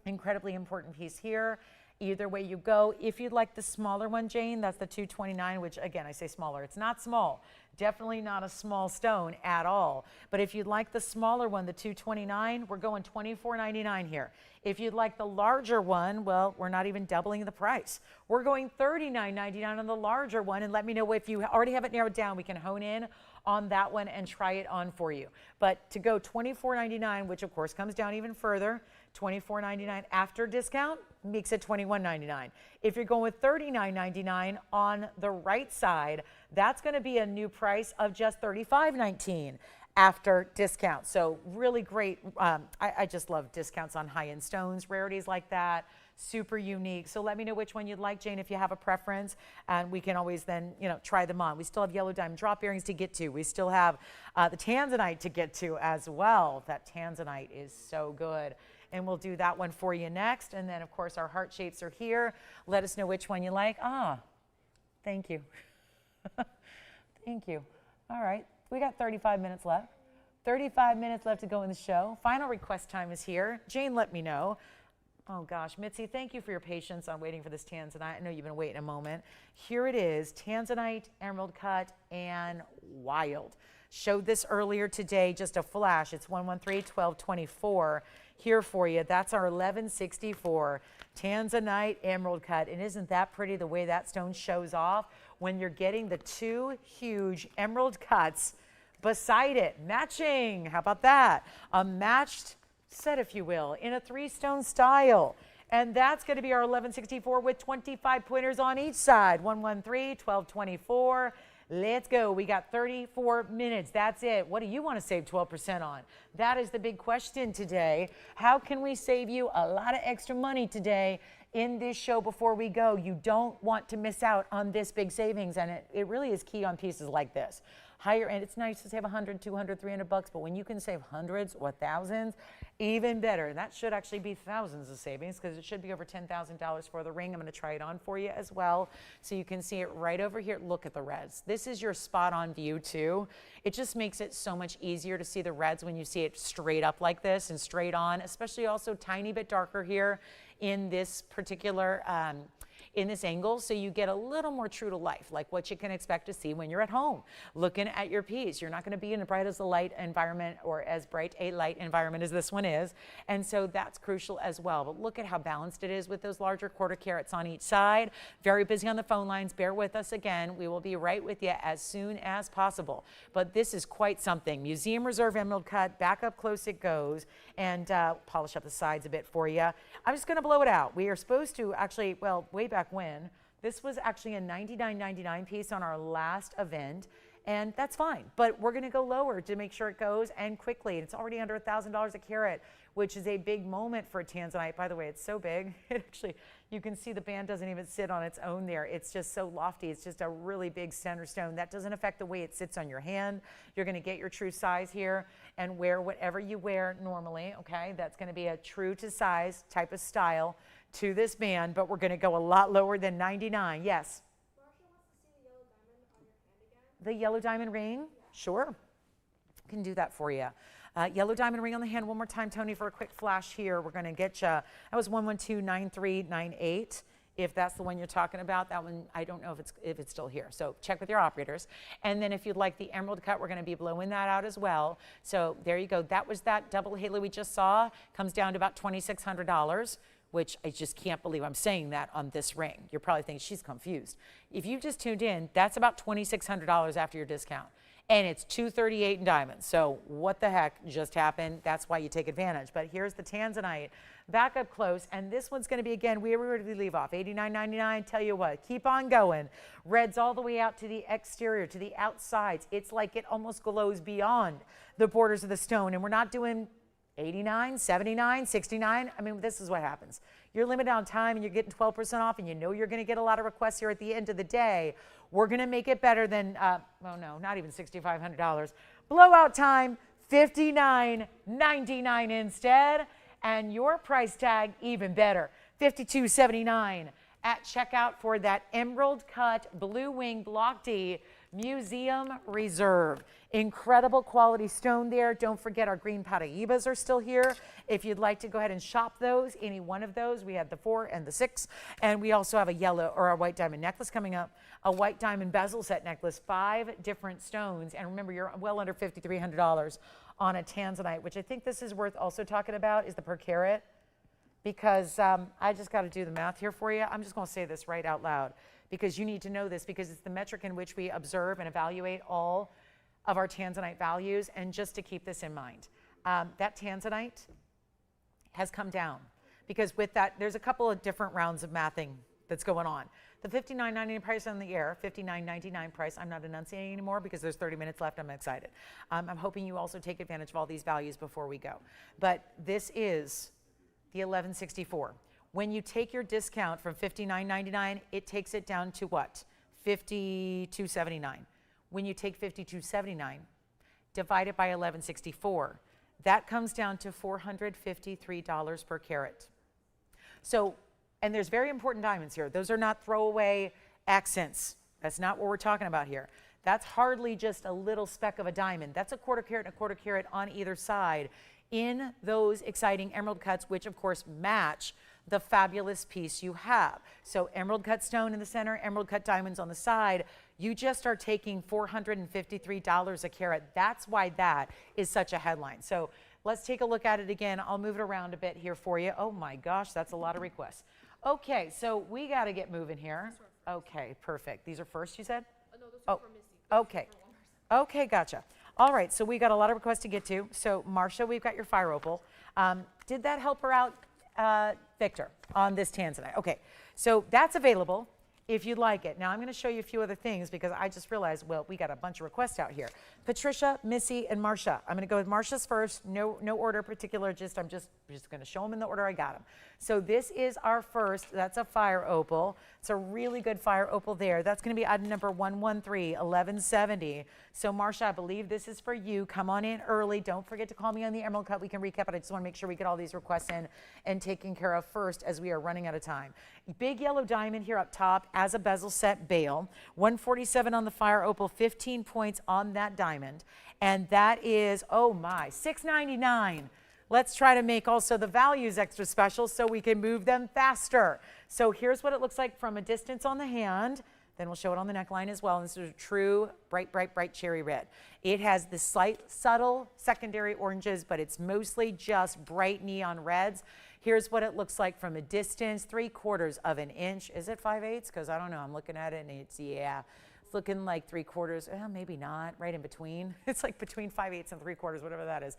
Incredibly important piece here. Either way you go. If you'd like the smaller one, Jane, that's the 229, which again, I say smaller. It's not small. Definitely not a small stone at all. But if you'd like the smaller one, the 229, we're going $24.99 here. If you'd like the larger one, well, we're not even doubling the price. We're going $39.99 on the larger one. And let me know if you already have it narrowed down. We can hone in on that one and try it on for you. But to go $24.99, which of course comes down even further, $24.99 after discount makes it $21.99. If you're going with $39.99 on the right side, that's going to be a new price of just $35.19 after discount. So really great. I just love discounts on high-end stones, rarities like that. Super unique. So let me know which one you'd like, Jane, if you have a preference, and we can always then, you know, try them on. We still have yellow diamond drop earrings to get to. We still have the tanzanite to get to as well. That tanzanite is so good. And we'll do that one for you next. And then, of course, our heart shapes are here. Let us know which one you like. Ah, thank you. Thank you. All right. We got 35 minutes left. 35 minutes left to go in the show. Final request time is here. Jane, let me know. Oh gosh, Mitzi, thank you for your patience on waiting for this tanzanite. I know you've been waiting a moment. Here it is, tanzanite, emerald cut, and wild. Showed this earlier today, just a flash. It's 113-1224 here for you. That's our 1164 tanzanite emerald cut. And isn't that pretty the way that stone shows off when you're getting the two huge emerald cuts beside it, matching? How about that? A matched set, if you will, in a three-stone style. And that's going to be our 1164 with 25 pointers on each side. 113-1224. Let's go. We got 34 minutes. That's it. What do you want to save 12% on? That is the big question today. How can we save you a lot of extra money today in this show before we go? You don't want to miss out on this big savings, and it really is key on pieces like this. Higher end, it's nice to save 100, 200, 300 bucks, but when you can save hundreds or thousands, even better. And that should actually be thousands of savings because it should be over $10,000 for the ring. I'm going to try it on for you as well so you can see it right over here. Look at the reds. This is your spot on view too. It just makes it so much easier to see the reds when you see it straight up like this and straight on, especially also tiny bit darker here in this particular in this angle, so you get a little more true to life, like what you can expect to see when you're at home looking at your piece. You're not going to be in a bright as a light environment or as bright a light environment as this one is, and so that's crucial as well. But look at how balanced it is with those larger quarter carats on each side. Very busy on the phone lines. Bear with us again. We will be right with you as soon as possible. But this is quite something. Museum Reserve emerald cut, back up close it goes, and polish up the sides a bit for you. I'm just going to blow it out. We are supposed to actually, well, way back when, this was actually a $99.99 piece on our last event, and that's fine. But we're going to go lower to make sure it goes, and quickly. It's already under $1,000 a carat, which is a big moment for tanzanite. By the way, it's so big. It actually, you can see the band doesn't even sit on its own there. It's just so lofty. It's just a really big center stone. That doesn't affect the way it sits on your hand. You're going to get your true size here and wear whatever you wear normally, okay? That's going to be a true to size type of style to this band, but we're going to go a lot lower than 99. Yes? Marsha wants to see the yellow diamond on your hand again. The yellow diamond ring? Yeah. Sure. Can do that for you. Yellow diamond ring on the hand one more time, Tony, for a quick flash here. We're going to get you, that was 112-9398. If that's the one you're talking about, that one, I don't know if it's still here. So check with your operators. And then if you'd like the emerald cut, we're going to be blowing that out as well. So there you go. That was that double halo we just saw. Comes down to about $2,600. Which I just can't believe I'm saying that on this ring. You're probably thinking she's confused. If you just tuned in, that's about $2,600 after your discount. And it's $238 in diamonds. So what the heck just happened? That's why you take advantage. But here's the tanzanite back up close. And this one's going to be, again, where did we leave off? $89.99. Tell you what, keep on going. Reds all the way out to the exterior, to the outsides. It's like it almost glows beyond the borders of the stone. And we're not doing 89, 79, 69. I mean, this is what happens. You're limited on time and you're getting 12% off and you know you're going to get a lot of requests here at the end of the day. We're going to make it better than, oh no, not even $6,500. Blowout time, $59.99 instead. And your price tag, even better, $52.79 at checkout for that emerald cut blue wing block D Museum Reserve. Incredible quality stone there. Don't forget our green Paraibas are still here. If you'd like to go ahead and shop those, any one of those, we have the 4 and the 6. And we also have a yellow or a white diamond necklace coming up, a white diamond bezel set necklace, 5 different stones. And remember, you're well under $5,300 on a tanzanite, which I think this is worth also talking about is the per carat. Because I just got to do the math here for you. I'm just going to say this right out loud because you need to know this because it's the metric in which we observe and evaluate all of our tanzanite values. And just to keep this in mind, that tanzanite has come down because with that, there's a couple of different rounds of mathing that's going on. The $59.99 price on the air, $59.99 price, I'm not enunciating anymore because there's 30 minutes left. I'm excited. I'm hoping you also take advantage of all these values before we go. But this is the 1164. When you take your discount from $59.99, it takes it down to what? $52.79. When you take $52.79, divide it by 1164, that comes down to $453 per carat. So, and there's very important diamonds here. Those are not throwaway accents. That's not what we're talking about here. That's hardly just a little speck of a diamond. That's a quarter carat and a quarter carat on either side in those exciting emerald cuts, which of course match the fabulous piece you have. So emerald cut stone in the center, emerald cut diamonds on the side. You just are taking $453 a carat. That's why that is such a headline. So let's take a look at it again. I'll move it around a bit here for you. Oh my gosh, that's a lot of requests. Okay, so we got to get moving here. Okay, perfect. These are first, you said? No, those are for Missy. Okay. Okay, gotcha. All right, so we got a lot of requests to get to. So Marcia, we've got your fire opal. Did that help her out, Victor, on this tanzanite? Okay, so that's available if you'd like it. Now I'm going to show you a few other things because I just realized, well, we got a bunch of requests out here. Patricia, Missy, and Marcia. I'm going to go with Marcia's first. No order particular. I'm just going to show them in the order I got them. So this is our first. That's a fire opal. It's a really good fire opal there. That's going to be item number 113-1170. So Marcia, I believe this is for you. Come on in early. Don't forget to call me on the emerald cut. We can recap it. I just want to make sure we get all these requests in and taken care of first as we are running out of time. Big yellow diamond here up top as a bezel set bail. 147 on the fire opal, 15 points on that diamond. And that is, oh my, $699. Let's try to make also the values extra special so we can move them faster. So here's what it looks like from a distance on the hand. Then we'll show it on the neckline as well. And this is a true bright, bright, bright cherry red. It has the slight, subtle secondary oranges, but it's mostly just bright neon reds. Here's what it looks like from a distance, 3/4 of an inch. Is it 5/8? Because I don't know. I'm looking at it and it's, yeah. It's looking like 3/4, maybe not, right in between. It's like between 5/8 and 3/4, whatever that is.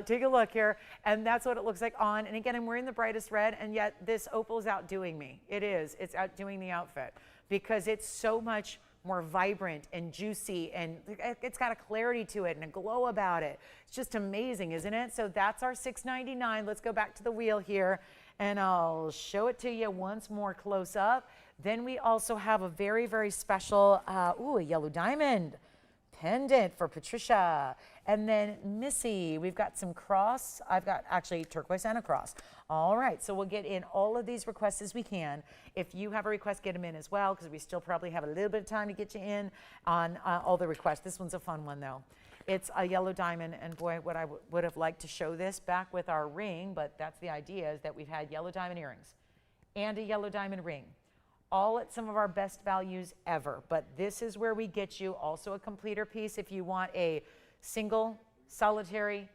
Take a look here, and that's what it looks like on. And again, I'm wearing the brightest red, and yet this opal is outdoing me. It is. It's outdoing the outfit because it's so much more vibrant and juicy, and it's got a clarity to it and a glow about it. It's just amazing, isn't it? So that's our $699. Let's go back to the wheel here, and I'll show it to you once more close up. Then we also have a very, very special, a yellow diamond pendant for Patricia. And then Missy, we've got some cross. I've got actually turquoise and a cross. All right, so we'll get in all of these requests as we can. If you have a request, get them in as well, because we still probably have a little bit of time to get you in on all the requests. This one's a fun one, though. It's a yellow diamond, and boy, what I would have liked to show this back with our ring, but that's the idea, is that we've had yellow diamond earrings and a yellow diamond ring, all at some of our best values ever. But this is where we get you also a completer piece if you want a single, solitary,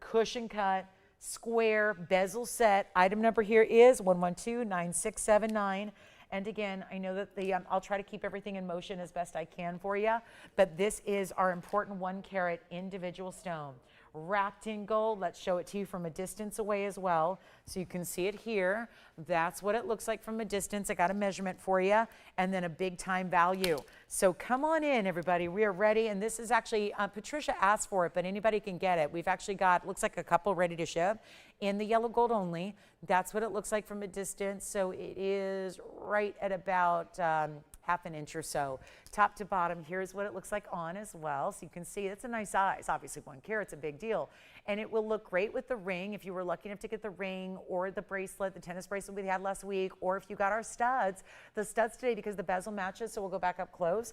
cushion cut, square, bezel set. Item number here is 1129679. And again, I know that I'll try to keep everything in motion as best I can for you, but this is our important 1 carat individual stone. Wrapped in gold. Let's show it to you from a distance away as well, so you can see it here. That's what it looks like from a distance. I got a measurement for you, and then a big time value. So come on in, everybody. We are ready, and this is actually, Patricia asked for it, but anybody can get it. We've actually got, looks like a couple ready to ship in the yellow gold only. That's what it looks like from a distance. So it is right at about half an inch or so, top to bottom. Here's what it looks like on as well. So you can see it's a nice size. Obviously 1 carat's a big deal. And it will look great with the ring if you were lucky enough to get the ring or the bracelet, the tennis bracelet we had last week, or if you got our studs. The studs today, because the bezel matches, so we'll go back up close.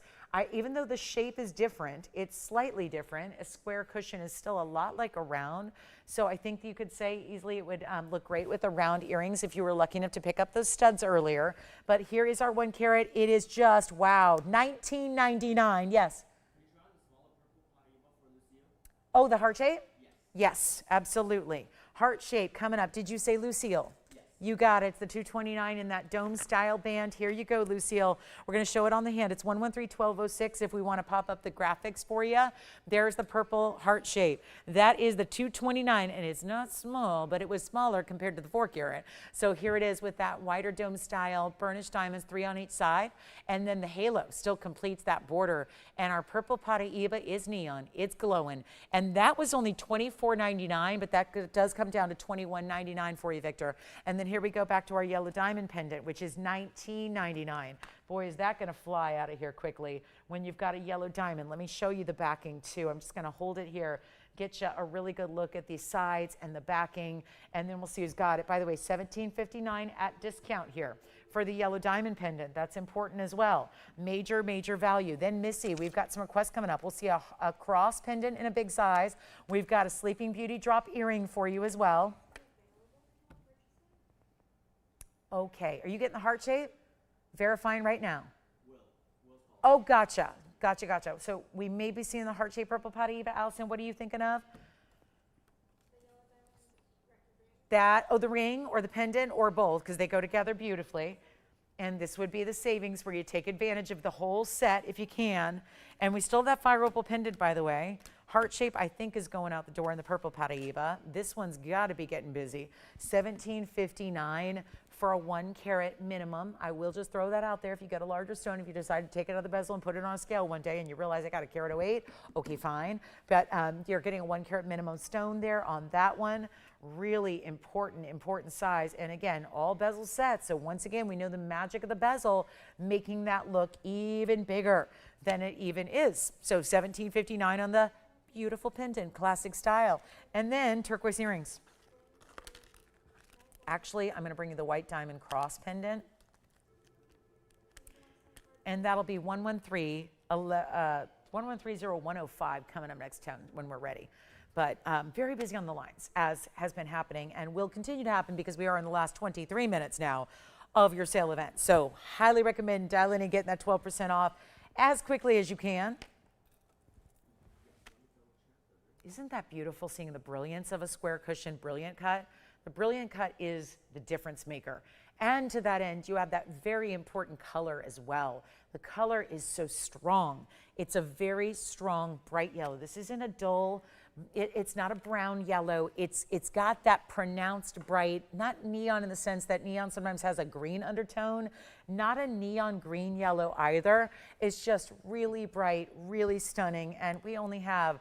Even though the shape is different, it's slightly different. A square cushion is still a lot like a round. So I think you could say easily it would look great with the round earrings if you were lucky enough to pick up those studs earlier. But here is our 1 carat. It is just, wow, $19.99. Yes? Oh, the heart shape? Yes, absolutely. Heart shape coming up. Did you say Lucille? Yes. You got it. It's the 229 in that dome style band. Here you go, Lucille. We're going to show it on the hand. It's 113-1206 if we want to pop up the graphics for you. There's the purple heart shape. That is the 229, and it's not small, but it was smaller compared to the 4 carat. So here it is with that wider dome style, burnished diamonds, 3 on each side, and then the halo still completes that border. And our purple Paraiba is neon. It's glowing. And that was only $24.99, but that does come down to $21.99 for you, Victor. And then here we go back to our yellow diamond pendant, which is $19.99. Boy, is that going to fly out of here quickly when you've got a yellow diamond. Let me show you the backing too. I'm just going to hold it here, get you a really good look at the sides and the backing, and then we'll see who's got it. By the way, $17.59 at discount here for the yellow diamond pendant. That's important as well. Major, major value. Then Missy, we've got some requests coming up. We'll see a cross pendant in a big size. We've got a Sleeping Beauty drop earring for you as well. Okay, are you getting the heart shape? Verifying right now. Oh, gotcha. Gotcha. So we may be seeing the heart-shaped purple pot Eva. Allison, what are you thinking of? That, the ring or the pendant or both, because they go together beautifully. And this would be the savings where you take advantage of the whole set if you can. And we still have that 5 opal pendant, by the way. Heart shape, I think, is going out the door in the purple Eva. This one's got to be getting busy. $17.59 for a 1 carat minimum. I will just throw that out there. If you get a larger stone, if you decide to take it out of the bezel and put it on a scale one day and you realize I got a carat 08, okay, fine. But you're getting a 1 carat minimum stone there on that one. Really important size. And again, all bezel sets. So once again, we know the magic of the bezel, making that look even bigger than it even is. So $17.59 on the beautiful pendant, classic style. And then turquoise earrings. Actually, I'm going to bring you the white diamond cross pendant. And that'll be 1130105 coming up next time when we're ready. But very busy on the lines, as has been happening and will continue to happen because we are in the last 23 minutes now of your sale event. So highly recommend dialing in and getting that 12% off as quickly as you can. Isn't that beautiful, seeing the brilliance of a square cushion brilliant cut? The brilliant cut is the difference maker. And to that end, you have that very important color as well. The color is so strong. It's a very strong, bright yellow. This isn't a dull, it's not a brown yellow. It's got that pronounced bright, not neon in the sense that neon sometimes has a green undertone, not a neon green yellow either. It's just really bright, really stunning. And we only have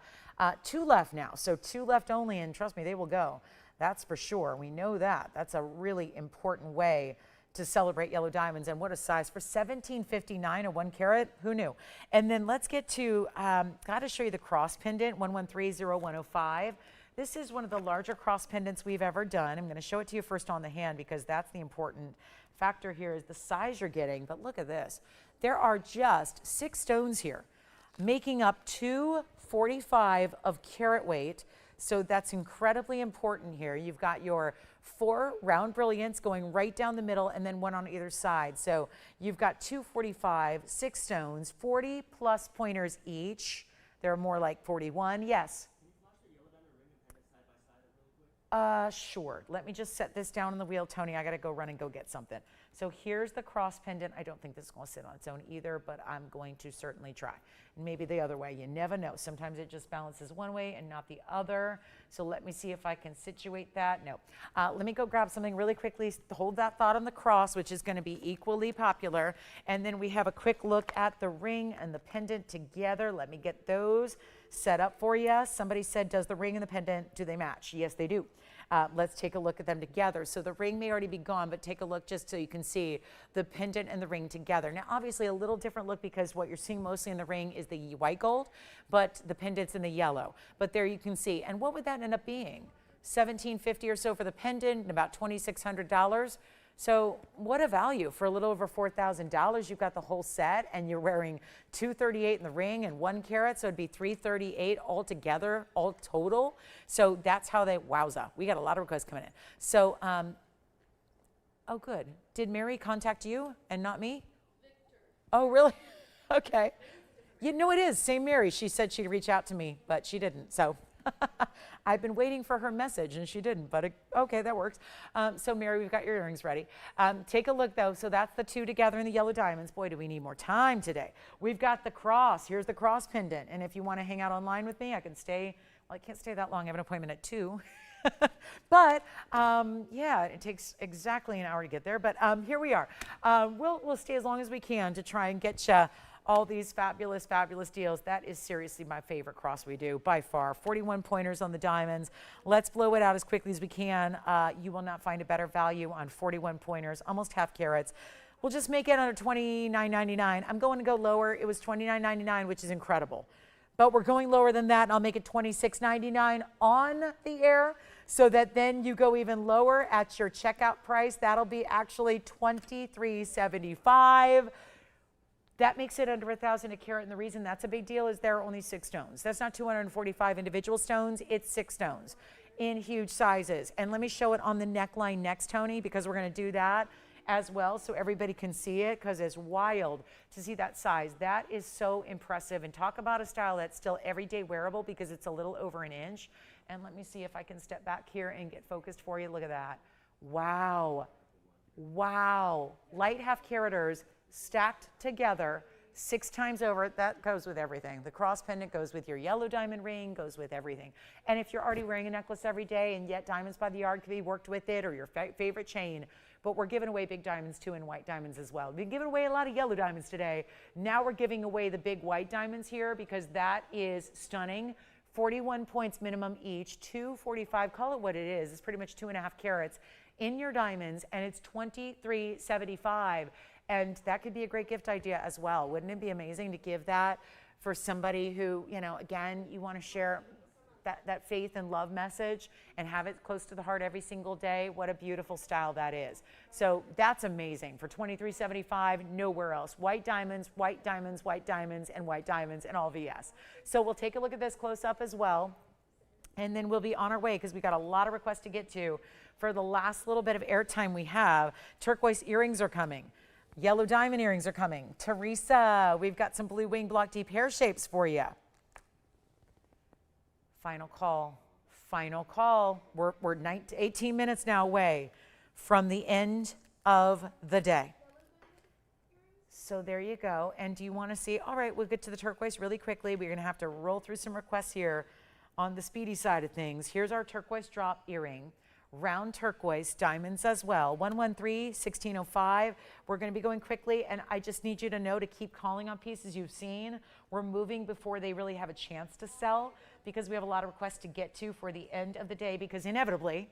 2 left now. So 2 left only, and trust me, they will go. That's for sure. We know that. That's a really important way to celebrate yellow diamonds. And what a size for $17.59 a 1 carat. Who knew? And then let's get to, got to show you the cross pendant, 1130105. This is one of the larger cross pendants we've ever done. I'm going to show it to you first on the hand because that's the important factor here is the size you're getting. But look at this. There are just 6 stones here, making up 245 of carat weight. So that's incredibly important here. You've got your 4 round brilliants going right down the middle and then 1 on either side. So you've got 245, 6 stones, 40 plus pointers each. They're more like 41. Yes. Can you flash the yellow diamond ring and kind of side by side really quick? Sure. Let me just set this down on the wheel, Tony. I got to go run and go get something. So here's the cross pendant. I don't think this is going to sit on its own either, but I'm going to certainly try. Maybe the other way. You never know. Sometimes it just balances one way and not the other. So let me see if I can situate that. No. Let me go grab something really quickly. Hold that thought on the cross, which is going to be equally popular. And then we have a quick look at the ring and the pendant together. Let me get those set up for you. Somebody said, does the ring and the pendant, do they match? Yes, they do. Let's take a look at them together. So the ring may already be gone, but take a look just so you can see the pendant and the ring together. Now, obviously a little different look because what you're seeing mostly in the ring is the white gold, but the pendant's in the yellow. But there you can see. And what would that end up being? $17.50 or so for the pendant and about $2,600. So what a value for a little over $4,000. You've got the whole set and you're wearing $238 in the ring and 1 carat. So it'd be $338 altogether, all total. So that's how they, wowza. We got a lot of requests coming in. So, oh good. Did Mary contact you and not me? Victor. Oh really? Okay. You know it is, same Mary. She said she'd reach out to me, but she didn't. So I've been waiting for her message and she didn't, but okay, that works. So Mary, we've got your earrings ready. Take a look though. So that's the 2 together in the yellow diamonds. Boy, do we need more time today. We've got the cross. Here's the cross pendant. And if you want to hang out online with me, I can stay. Well, I can't stay that long. I have an appointment at 2. But yeah, it takes exactly an hour to get there. But here we are. We'll stay as long as we can to try and get you all these fabulous, fabulous deals. That is seriously my favorite cross we do by far. 41 pointers on the diamonds. Let's blow it out as quickly as we can. You will not find a better value on 41 pointers, almost half carats. We'll just make it under $29.99. I'm going to go lower. It was $29.99, which is incredible. But we're going lower than that, and I'll make it $26.99 on the air so that then you go even lower at your checkout price. That'll be actually $23.75. That makes it under $1,000 a carat, and the reason that's a big deal is there are only 6 stones. That's not 245 individual stones, it's 6 stones in huge sizes. And let me show it on the neckline next, Tony, because we're going to do that. as well so everybody can see it, because it's wild to see that size. That is so impressive. And talk about a style that's still everyday wearable because it's a little over an inch. And let me see if I can step back here and get focused for you. Look at that. Wow. Wow. Light half caraters stacked together 6 times over. That goes with everything. The cross pendant goes with your yellow diamond ring, goes with everything. And if you're already wearing a necklace every day and yet Diamonds by the Yard can be worked with it, or your favorite chain, but we're giving away big diamonds too, and white diamonds as well. We've been giving away a lot of yellow diamonds today. Now we're giving away the big white diamonds here because that is stunning. 41 points minimum each, 245, call it what it is. It's pretty much 2.5 carats in your diamonds, and it's $23.75. And that could be a great gift idea as well. Wouldn't it be amazing to give that for somebody who, you know, again, you want to share that faith and love message and have it close to the heart every single day? What a beautiful style that is. So that's amazing. For $23.75, nowhere else. White diamonds, white diamonds, white diamonds, and white diamonds, and all VS. So we'll take a look at this close up as well. And then we'll be on our way because we got a lot of requests to get to. For the last little bit of airtime we have, turquoise earrings are coming. Yellow diamond earrings are coming. Teresa, we've got some blue wing block deep hair shapes for you. Final call. Final call. We're 18 minutes now away from the end of the day. So there you go. And do you want to see? All right, we'll get to the turquoise really quickly. We're going to have to roll through some requests here on the speedy side of things. Here's our turquoise drop earring. Round turquoise, diamonds as well. 113-1605. We're going to be going quickly, and I just need you to know to keep calling on pieces you've seen. We're moving before they really have a chance to sell because we have a lot of requests to get to for the end of the day, because inevitably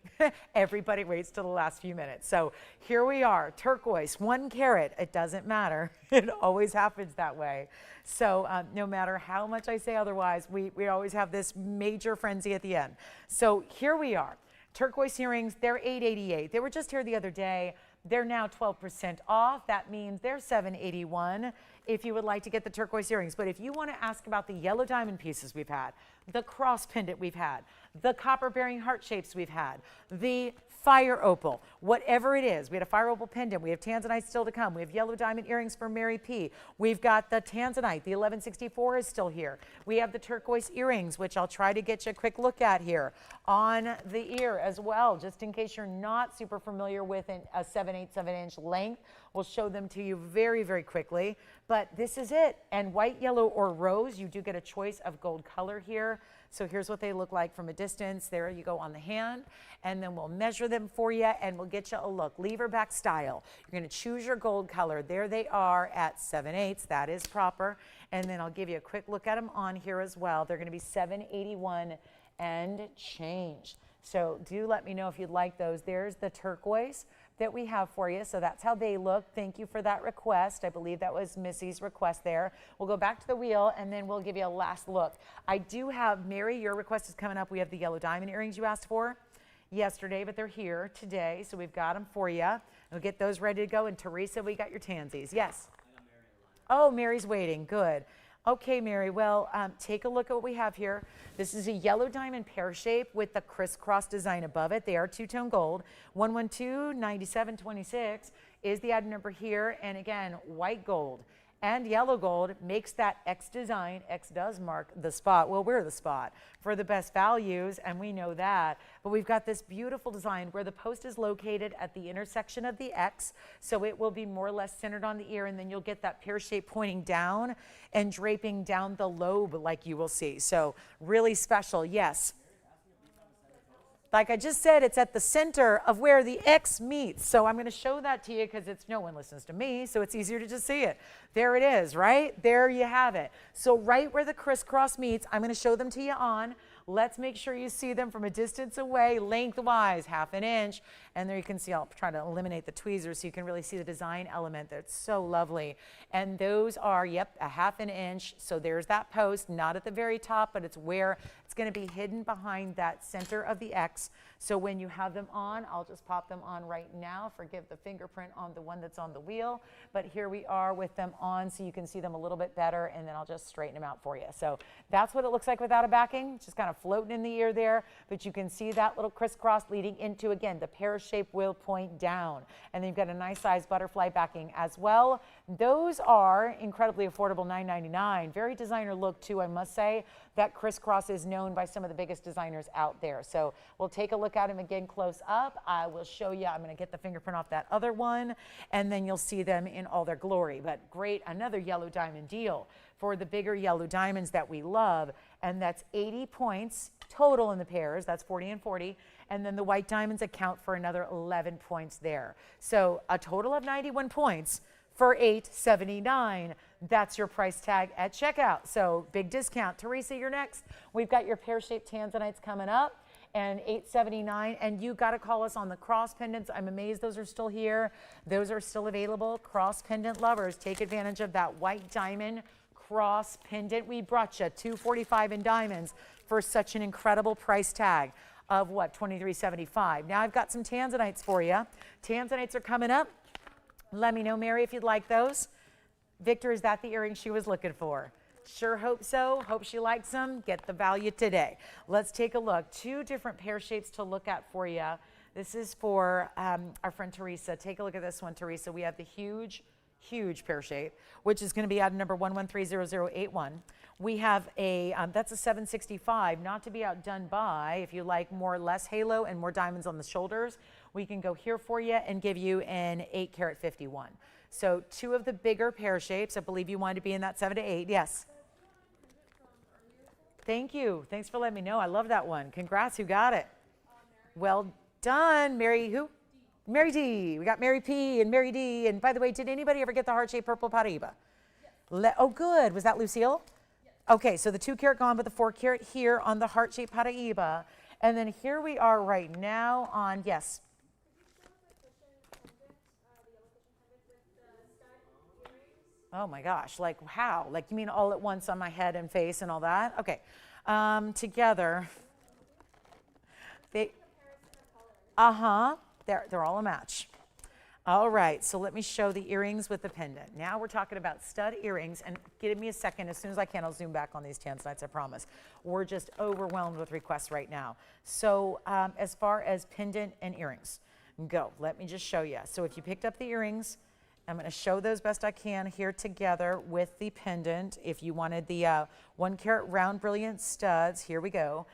everybody waits till the last few minutes. So here we are, turquoise, 1 carat. It doesn't matter. It always happens that way. So no matter how much I say otherwise, we always have this major frenzy at the end. So here we are. Turquoise earrings, they're $888. They were just here the other day. They're now 12% off. That means they're $781 if you would like to get the turquoise earrings. But if you want to ask about the yellow diamond pieces we've had, the cross pendant we've had, the copper bearing heart shapes we've had, the fire opal, whatever it is. We had a fire opal pendant. We have tanzanite still to come. We have yellow diamond earrings for Mary P. We've got the tanzanite. The 1164 is still here. We have the turquoise earrings, which I'll try to get you a quick look at here on the ear as well, just in case you're not super familiar with a 7/8 inch length. We'll show them to you very, very quickly. But this is it. And white, yellow, or rose, you do get a choice of gold color here. So here's what they look like from a distance. There you go on the hand. And then we'll measure them for you and we'll get you a look. Lever back style. You're going to choose your gold color. There they are at 7/8. That is proper. And then I'll give you a quick look at them on here as well. They're going to be $781 and change. So do let me know if you'd like those. There's the turquoise that we have for you. So that's how they look. Thank you for that request. I believe that was Missy's request there. We'll go back to the wheel and then we'll give you a last look. I do have, Mary, your request is coming up. We have the yellow diamond earrings you asked for yesterday, but they're here today. So we've got them for you. We'll get those ready to go. And Teresa, we got your tansies. Yes. Oh, Mary's waiting. Good. Okay, Mary, well, take a look at what we have here. This is a yellow diamond pear shape with the crisscross design above it. They are two-tone gold. 112-9726 is the item number here. And again, white gold and yellow gold makes that X design. X does mark the spot. Well, we're the spot for the best values, and we know that. But we've got this beautiful design where the post is located at the intersection of the X, so it will be more or less centered on the ear, and then you'll get that pear shape pointing down and draping down the lobe like you will see. So really special, yes. Like I just said, it's at the center of where the X meets. So I'm going to show that to you because no one listens to me, so it's easier to just see it. There it is, right? There you have it. So right where the crisscross meets, I'm going to show them to you on. Let's make sure you see them from a distance away, lengthwise, 1/2 inch. And there you can see, I'll try to eliminate the tweezers so you can really see the design element. That's so lovely. And those are, yep, 1/2 inch. So there's that post, not at the very top, but it's where it's going to be hidden behind that center of the X. So when you have them on, I'll just pop them on right now. Forgive the fingerprint on the one that's on the wheel, but here we are with them on so you can see them a little bit better, and then I'll just straighten them out for you. So that's what it looks like without a backing, just kind of floating in the ear there, but you can see that little crisscross leading into, again, the pear shape will point down. And then you've got a nice size butterfly backing as well. Those are incredibly affordable, $9.99. Very designer look too, I must say. That crisscross is known by some of the biggest designers out there. So we'll take a look at them again close up. I will show you, I'm gonna get the fingerprint off that other one, and then you'll see them in all their glory. But great, another yellow diamond deal for the bigger yellow diamonds that we love. And that's 80 points total in the pairs. That's 40 and 40. And then the white diamonds account for another 11 points there. So a total of 91 points for $8.79. That's your price tag at checkout. So big discount. Teresa, you're next. We've got your pear-shaped tanzanites coming up, and $8.79. And you got to call us on the cross pendants. I'm amazed those are still here. Those are still available. Cross pendant lovers, take advantage of that white diamond cross pendant. We brought you $245 in diamonds for such an incredible price tag of what, $23.75. Now I've got some tanzanites for you. Tanzanites are coming up. Let me know, Mary, if you'd like those. Victor, is that the earring she was looking for? Sure hope so. Hope she likes them. Get the value today. Let's take a look. Two different pear shapes to look at for you. This is for our friend Teresa. Take a look at this one, Teresa. We have the huge pear shape, which is going to be item number 1130081. We have a, that's a 765, not to be outdone by, if you like more or less halo and more diamonds on the shoulders, we can go here for you and give you an 8 karat 51. So two of the bigger pear shapes. I believe you wanted to be in that 7 to 8. Yes. Thank you. Thanks for letting me know. I love that one. Congrats. Who got it? Well done. Mary who? Mary D. We got Mary P. and Mary D. And by the way, did anybody ever get the heart-shaped purple Paraiba? Yes. Oh, good. Was that Lucille? Yes. Okay, so the 2 karat gone, but the 4 karat here on the heart-shaped Paraiba. And then here we are right now on, yes. Oh my gosh, like how? Like you mean all at once on my head and face and all that? Okay, together. They're all a match. All right, so let me show the earrings with the pendant. Now we're talking about stud earrings, and give me a second. As soon as I can, I'll zoom back on these tanzanites, I promise. We're just overwhelmed with requests right now. So as far as pendant and earrings go, let me just show you. So if you picked up the earrings, I'm going to show those best I can here together with the pendant. If you wanted the 1 karat round brilliant studs, here we go.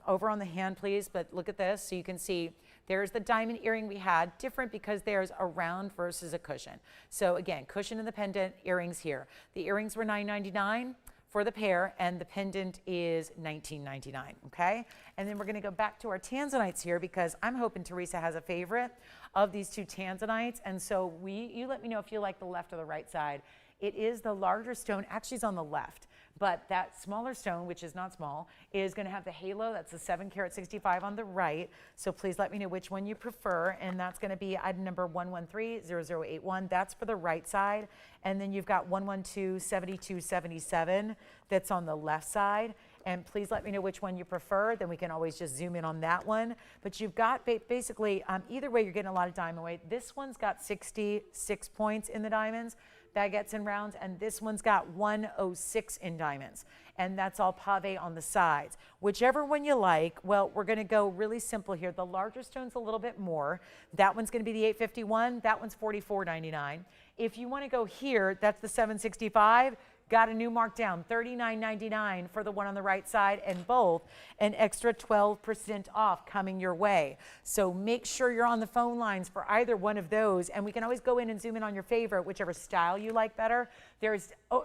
Over on the hand, please, but look at this so you can see. There's the diamond earring we had, different because there's a round versus a cushion. So again, cushion in the pendant, earrings here. The earrings were $9.99 for the pair, and the pendant is $19.99, okay? And then we're gonna go back to our tanzanites here because I'm hoping Teresa has a favorite of these two tanzanites. And so you let me know if you like the left or the right side. It is the larger stone, actually it's on the left. But that smaller stone, which is not small, is going to have the halo. That's the 7 karat 65 on the right. So please let me know which one you prefer. And that's going to be item number 1130081. That's for the right side. And then you've got 1127277 that's on the left side. And please let me know which one you prefer. Then we can always just zoom in on that one. But you've got basically, either way, you're getting a lot of diamond weight. This one's got 66 points in the diamonds. Baguettes and rounds, and this one's got 106 in diamonds, and that's all pave on the sides. Whichever one you like. Well, we're going to go really simple here. The larger stone's a little bit more. That one's going to be the 851. That one's $44.99. If you want to go here, that's the 765. Got a new markdown, $39.99 for the one on the right side, and both an extra 12% off coming your way. So make sure you're on the phone lines for either one of those, and we can always go in and zoom in on your favorite, whichever style you like better.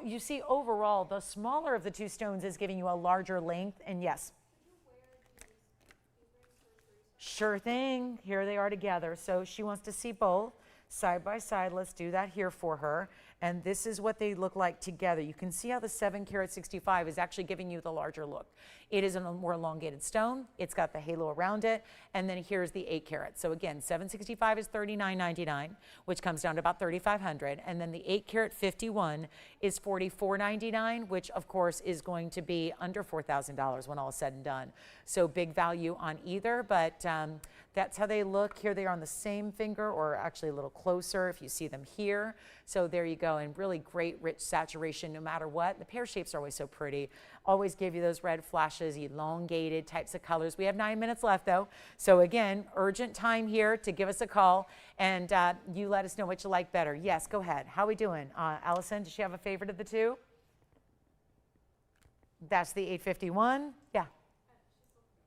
You see overall, the smaller of the two stones is giving you a larger length, and yes. Sure thing, here they are together. So she wants to see both side by side. Let's do that here for her. And this is what they look like together. You can see how the 7 carat 65 is actually giving you the larger look. It is a more elongated stone. It's got the halo around it. And then here's the 8 carat. So again, 765 is $39.99, which comes down to about $3,500. And then the 8 carat 51 is $44.99, which of course is going to be under $4,000 when all is said and done. So big value on either, but that's how they look. Here they are on the same finger, or actually a little closer if you see them here. So there you go, and really great rich saturation no matter what. The pear shapes are always so pretty. Always give you those red flashes, elongated types of colors. We have 9 minutes left though. So again, urgent time here to give us a call, and you let us know what you like better. Yes, go ahead. How are we doing? Allison, does she have a favorite of the two? That's the 851. Yeah.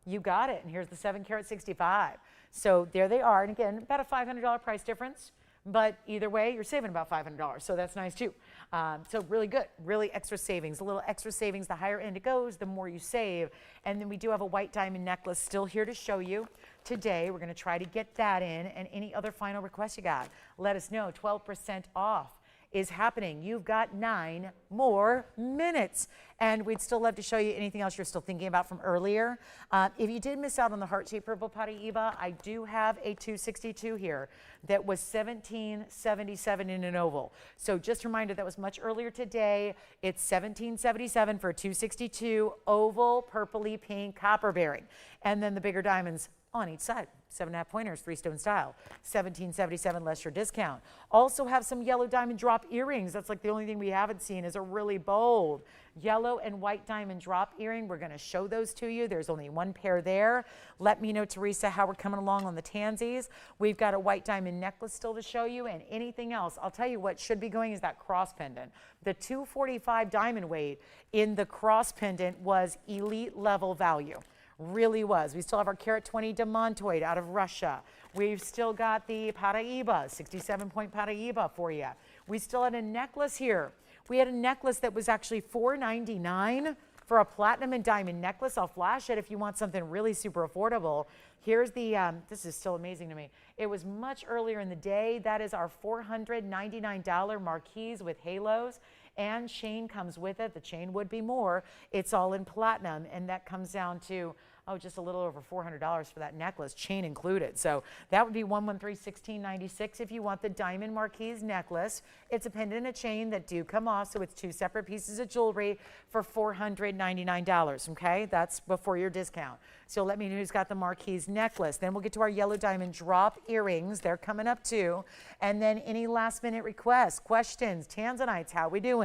You got it. And here's the 7 carat 65. So there they are. And again, about a $500 price difference. But either way, you're saving about $500. So that's nice too. So really good, really extra savings. A little extra savings, the higher end it goes, the more you save. And then we do have a white diamond necklace still here to show you today. We're going to try to get that in. And any other final requests you got, let us know. 12% off is happening. You've got 9 more minutes. And we'd still love to show you anything else you're still thinking about from earlier. If you did miss out on the heart-shaped purple Paraiba, I do have a 262 here that was $17.77 in an oval. So just a reminder, that was much earlier today. It's $17.77 for a 262 oval, purpley pink, copper bearing. And then the bigger diamonds on each side. 7.5 pointers, 3-stone style, $17.77 less your discount. Also have some yellow diamond drop earrings. That's like the only thing we haven't seen is a really bold yellow and white diamond drop earring. We're going to show those to you. There's only 1 pair there. Let me know, Teresa, how we're coming along on the tansies. We've got a white diamond necklace still to show you, and anything else. I'll tell you what should be going is that cross pendant. The 245 diamond weight in the cross pendant was elite level value. Really was. We still have our carat 20 demontoid out of Russia. We've still got the Paraiba, 67-point Paraiba for you. We still had a necklace here. We had a necklace that was actually $499 for a platinum and diamond necklace. I'll flash it if you want something really super affordable. Here's the, this is still amazing to me. It was much earlier in the day. That is our $499 marquise with halos. And chain comes with it. The chain would be more. It's all in platinum, and that comes down to, oh, just a little over $400 for that necklace, chain included. So that would be $113,1696 if you want the diamond marquise necklace. It's a pendant and a chain that do come off, so it's 2 separate pieces of jewelry for $499, okay? That's before your discount. So let me know who's got the marquise necklace. Then we'll get to our yellow diamond drop earrings. They're coming up too. And then any last minute requests, questions, tanzanites, how we doing?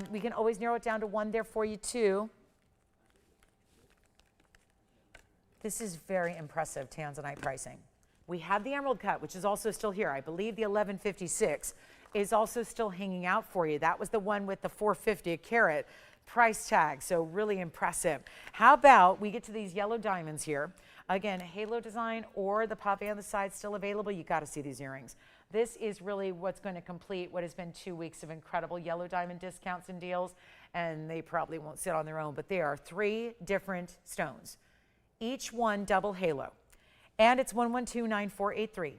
We can always narrow it down to 1 there for you too. This is very impressive tanzanite pricing. We have the emerald cut, which is also still here. I believe the 1156 is also still hanging out for you. That was the one with the $450 a carat price tag, so really impressive. How about we get to these yellow diamonds here? Again, halo design or the pave on the side still available. You got to see these earrings. This is really what's going to complete what has been 2 weeks of incredible yellow diamond discounts and deals, and they probably won't sit on their own, but they are 3 different stones. Each one double halo, and it's 1129483,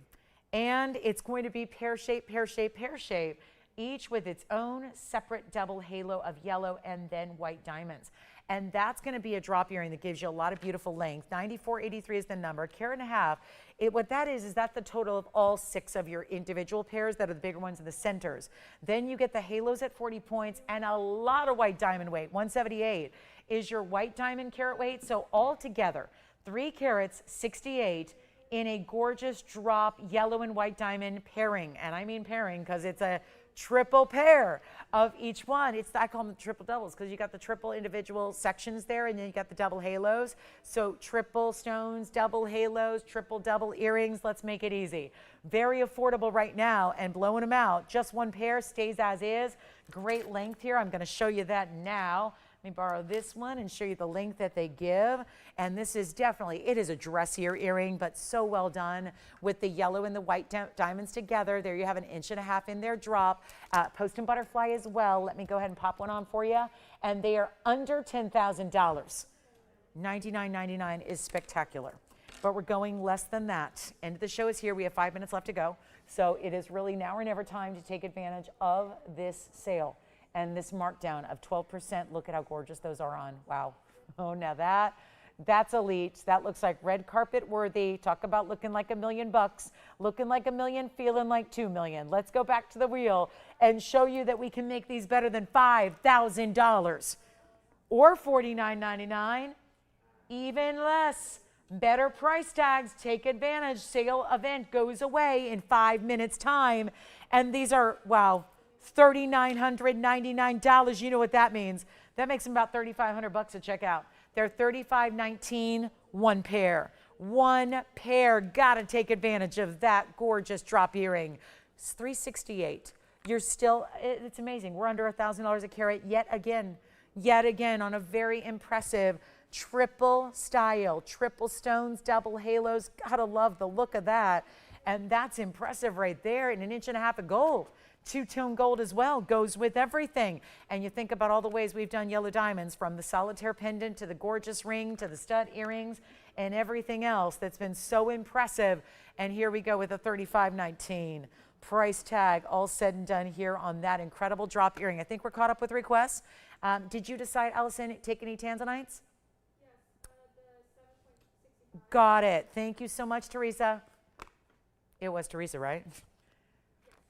and it's going to be pear shape, pear shape, pear shape, each with its own separate double halo of yellow and then white diamonds. And that's going to be a drop earring that gives you a lot of beautiful length. 9483 is the number, 1.5 carats. What that is that's the total of all 6 of your individual pairs that are the bigger ones in the centers. Then you get the halos at 40 points and a lot of white diamond weight. 178 is your white diamond carat weight. So all together, 3 carats, 68 in a gorgeous drop yellow and white diamond pairing. And I mean pairing because it's a triple pair of each one. I call them triple doubles because you got the triple individual sections there, and then you got the double halos. So triple stones, double halos, triple double earrings. Let's make it easy. Very affordable right now and blowing them out. Just 1 pair stays as is. Great length here. I'm going to show you that now. Let me borrow this one and show you the length that they give. And this is definitely, it is a dressier earring, but so well done with the yellow and the white diamonds together. There you have 1.5 inches in their drop. Post and butterfly as well. Let me go ahead and pop one on for you. And they are under $10,000. $99.99 is spectacular. but we're going less than that. End of the show is here. We have 5 minutes left to go. So it is really now or never time to take advantage of this sale and this markdown of 12%. Look at how gorgeous those are on. Wow. Oh, now that's elite. That looks like red carpet worthy. Talk about looking like $1 million, looking like $1 million, feeling like $2 million. Let's go back to the wheel and show you that we can make these better than $5,000 or $49.99, even less. Better price tags. Take advantage. Sale event goes away in 5 minutes time. And these are, wow, $3,999. You know what that means. That makes them about $3,500 to check out. They're $35.19, one pair. One pair. Gotta take advantage of that gorgeous drop earring. It's $368. You're still, it's amazing. We're under $1,000 a carat yet again on a very impressive triple style, triple stones, double halos. Gotta love the look of that. And that's impressive right there in 1.5 inches of gold. Two-tone gold as well goes with everything. And you think about all the ways we've done yellow diamonds, from the solitaire pendant to the gorgeous ring to the stud earrings and everything else that's been so impressive. And here we go with a $35.19 price tag, all said and done here on that incredible drop earring. I think we're caught up with requests. Did you decide, Allison, take any tanzanites? Yes, the 7.65. Got it. Thank you so much, Teresa. It was Teresa, right?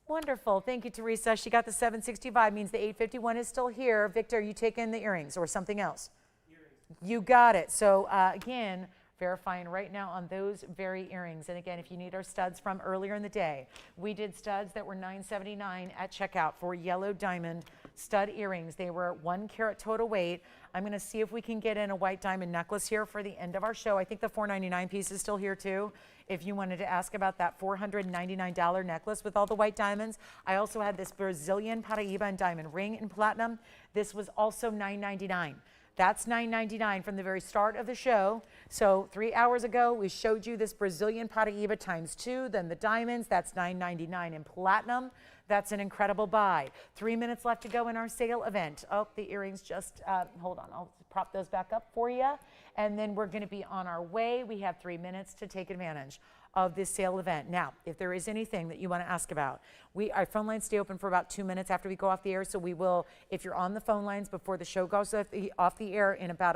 Wonderful. Thank you, Teresa. She got the 765, means the 851 is still here. Victor, you take in the earrings or something else? Earrings. You got it. So again, verifying right now on those very earrings. And again, if you need our studs from earlier in the day, we did studs that were $979 at checkout for yellow diamond stud earrings. They were 1 carat total weight. I'm going to see if we can get in a white diamond necklace here for the end of our show. I think the $499 piece is still here too. If you wanted to ask about that $499 necklace with all the white diamonds. I also had this Brazilian Paraíba and diamond ring in platinum. This was also $999. That's $999 from the very start of the show. So 3 hours ago, we showed you this Brazilian Paraíba ×2, then the diamonds. That's $999 in platinum. That's an incredible buy. 3 minutes left to go in our sale event. Oh, the earrings just, hold on, I'll prop those back up for you. And then we're gonna be on our way. We have 3 minutes to take advantage of this sale event. Now, if there is anything that you wanna ask about, our phone lines stay open for about 2 minutes after we go off the air. So we will, if you're on the phone lines before the show goes off the air in about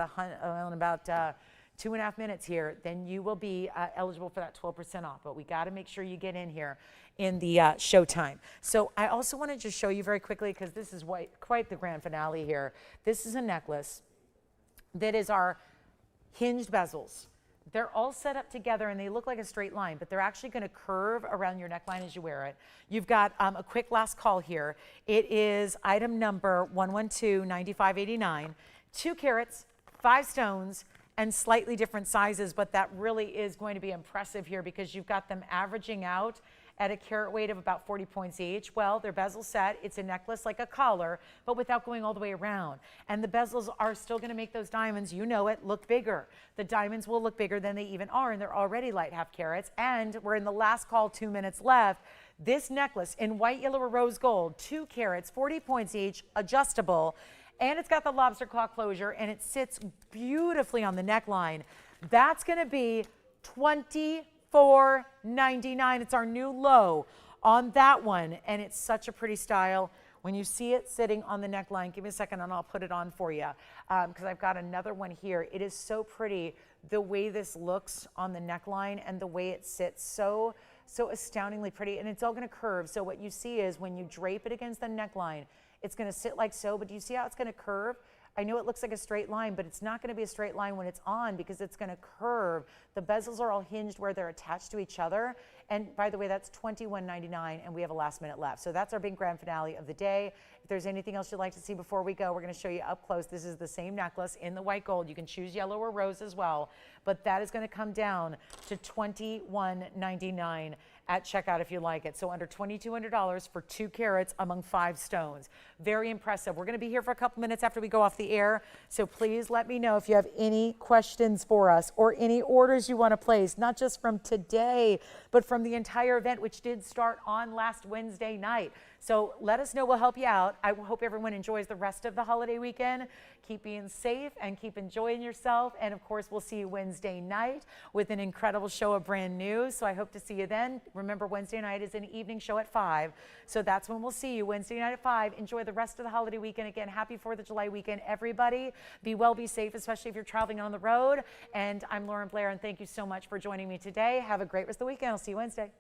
2.5 minutes here, then you will be eligible for that 12% off. But we got to make sure you get in here in the show time. So I also want to just show you very quickly, because this is quite the grand finale here. This is a necklace that is our hinged bezels. They're all set up together and they look like a straight line, but they're actually going to curve around your neckline as you wear it. You've got a quick last call here. It is item number 112-9589, 2 carats, 5 stones, and slightly different sizes, but that really is going to be impressive here because you've got them averaging out at a carat weight of about 40 points each. Well, they're bezel set. It's a necklace like a collar, but without going all the way around. And the bezels are still going to make those diamonds, you know it, look bigger. The diamonds will look bigger than they even are, and they're already light half carats. And we're in the last call, 2 minutes left. This necklace in white, yellow, or rose gold, 2 carats, 40 points each, adjustable. And it's got the lobster claw closure, and it sits beautifully on the neckline. That's going to be $24.99. It's our new low on that one, and it's such a pretty style. When you see it sitting on the neckline, give me a second and I'll put it on for you, because I've got another one here. It is so pretty the way this looks on the neckline and the way it sits, so astoundingly pretty, and it's all going to curve. So what you see is when you drape it against the neckline, it's going to sit like so, but do you see how it's going to curve? I know it looks like a straight line, but it's not going to be a straight line when it's on because it's going to curve. The bezels are all hinged where they're attached to each other. And by the way, that's $21.99, and we have a last minute left. So that's our big grand finale of the day. If there's anything else you'd like to see before we go, we're going to show you up close. This is the same necklace in the white gold. You can choose yellow or rose as well, but that is going to come down to $21.99 at checkout if you like it. So under $2,200 for 2 carats among 5 stones. Very impressive. We're going to be here for a couple minutes after we go off the air. So please let me know if you have any questions for us or any orders you want to place, not just from today, but from from the entire event, which did start on last Wednesday night. So let us know. We'll help you out. I hope everyone enjoys the rest of the holiday weekend. Keep being safe and keep enjoying yourself. And of course, we'll see you Wednesday night with an incredible show of brand new. So I hope to see you then. Remember, Wednesday night is an evening show at 5. So that's when we'll see you, Wednesday night at 5. Enjoy the rest of the holiday weekend. Again, happy 4th of July weekend, everybody. Be well, be safe, especially if you're traveling on the road. And I'm Lauren Blair, and thank you so much for joining me today. Have a great rest of the weekend. I'll see you Wednesday.